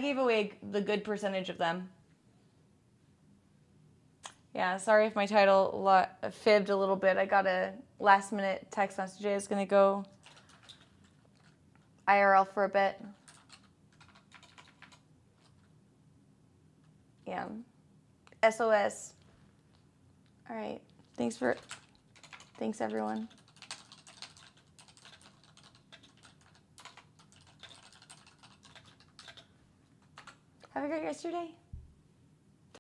gave away the good percentage of them. Yeah, sorry if my title fibbed a little bit. I got a last minute text message. I was going to go IRL for a bit. Yeah. SOS. All right. Thanks everyone. Have a great rest of your day.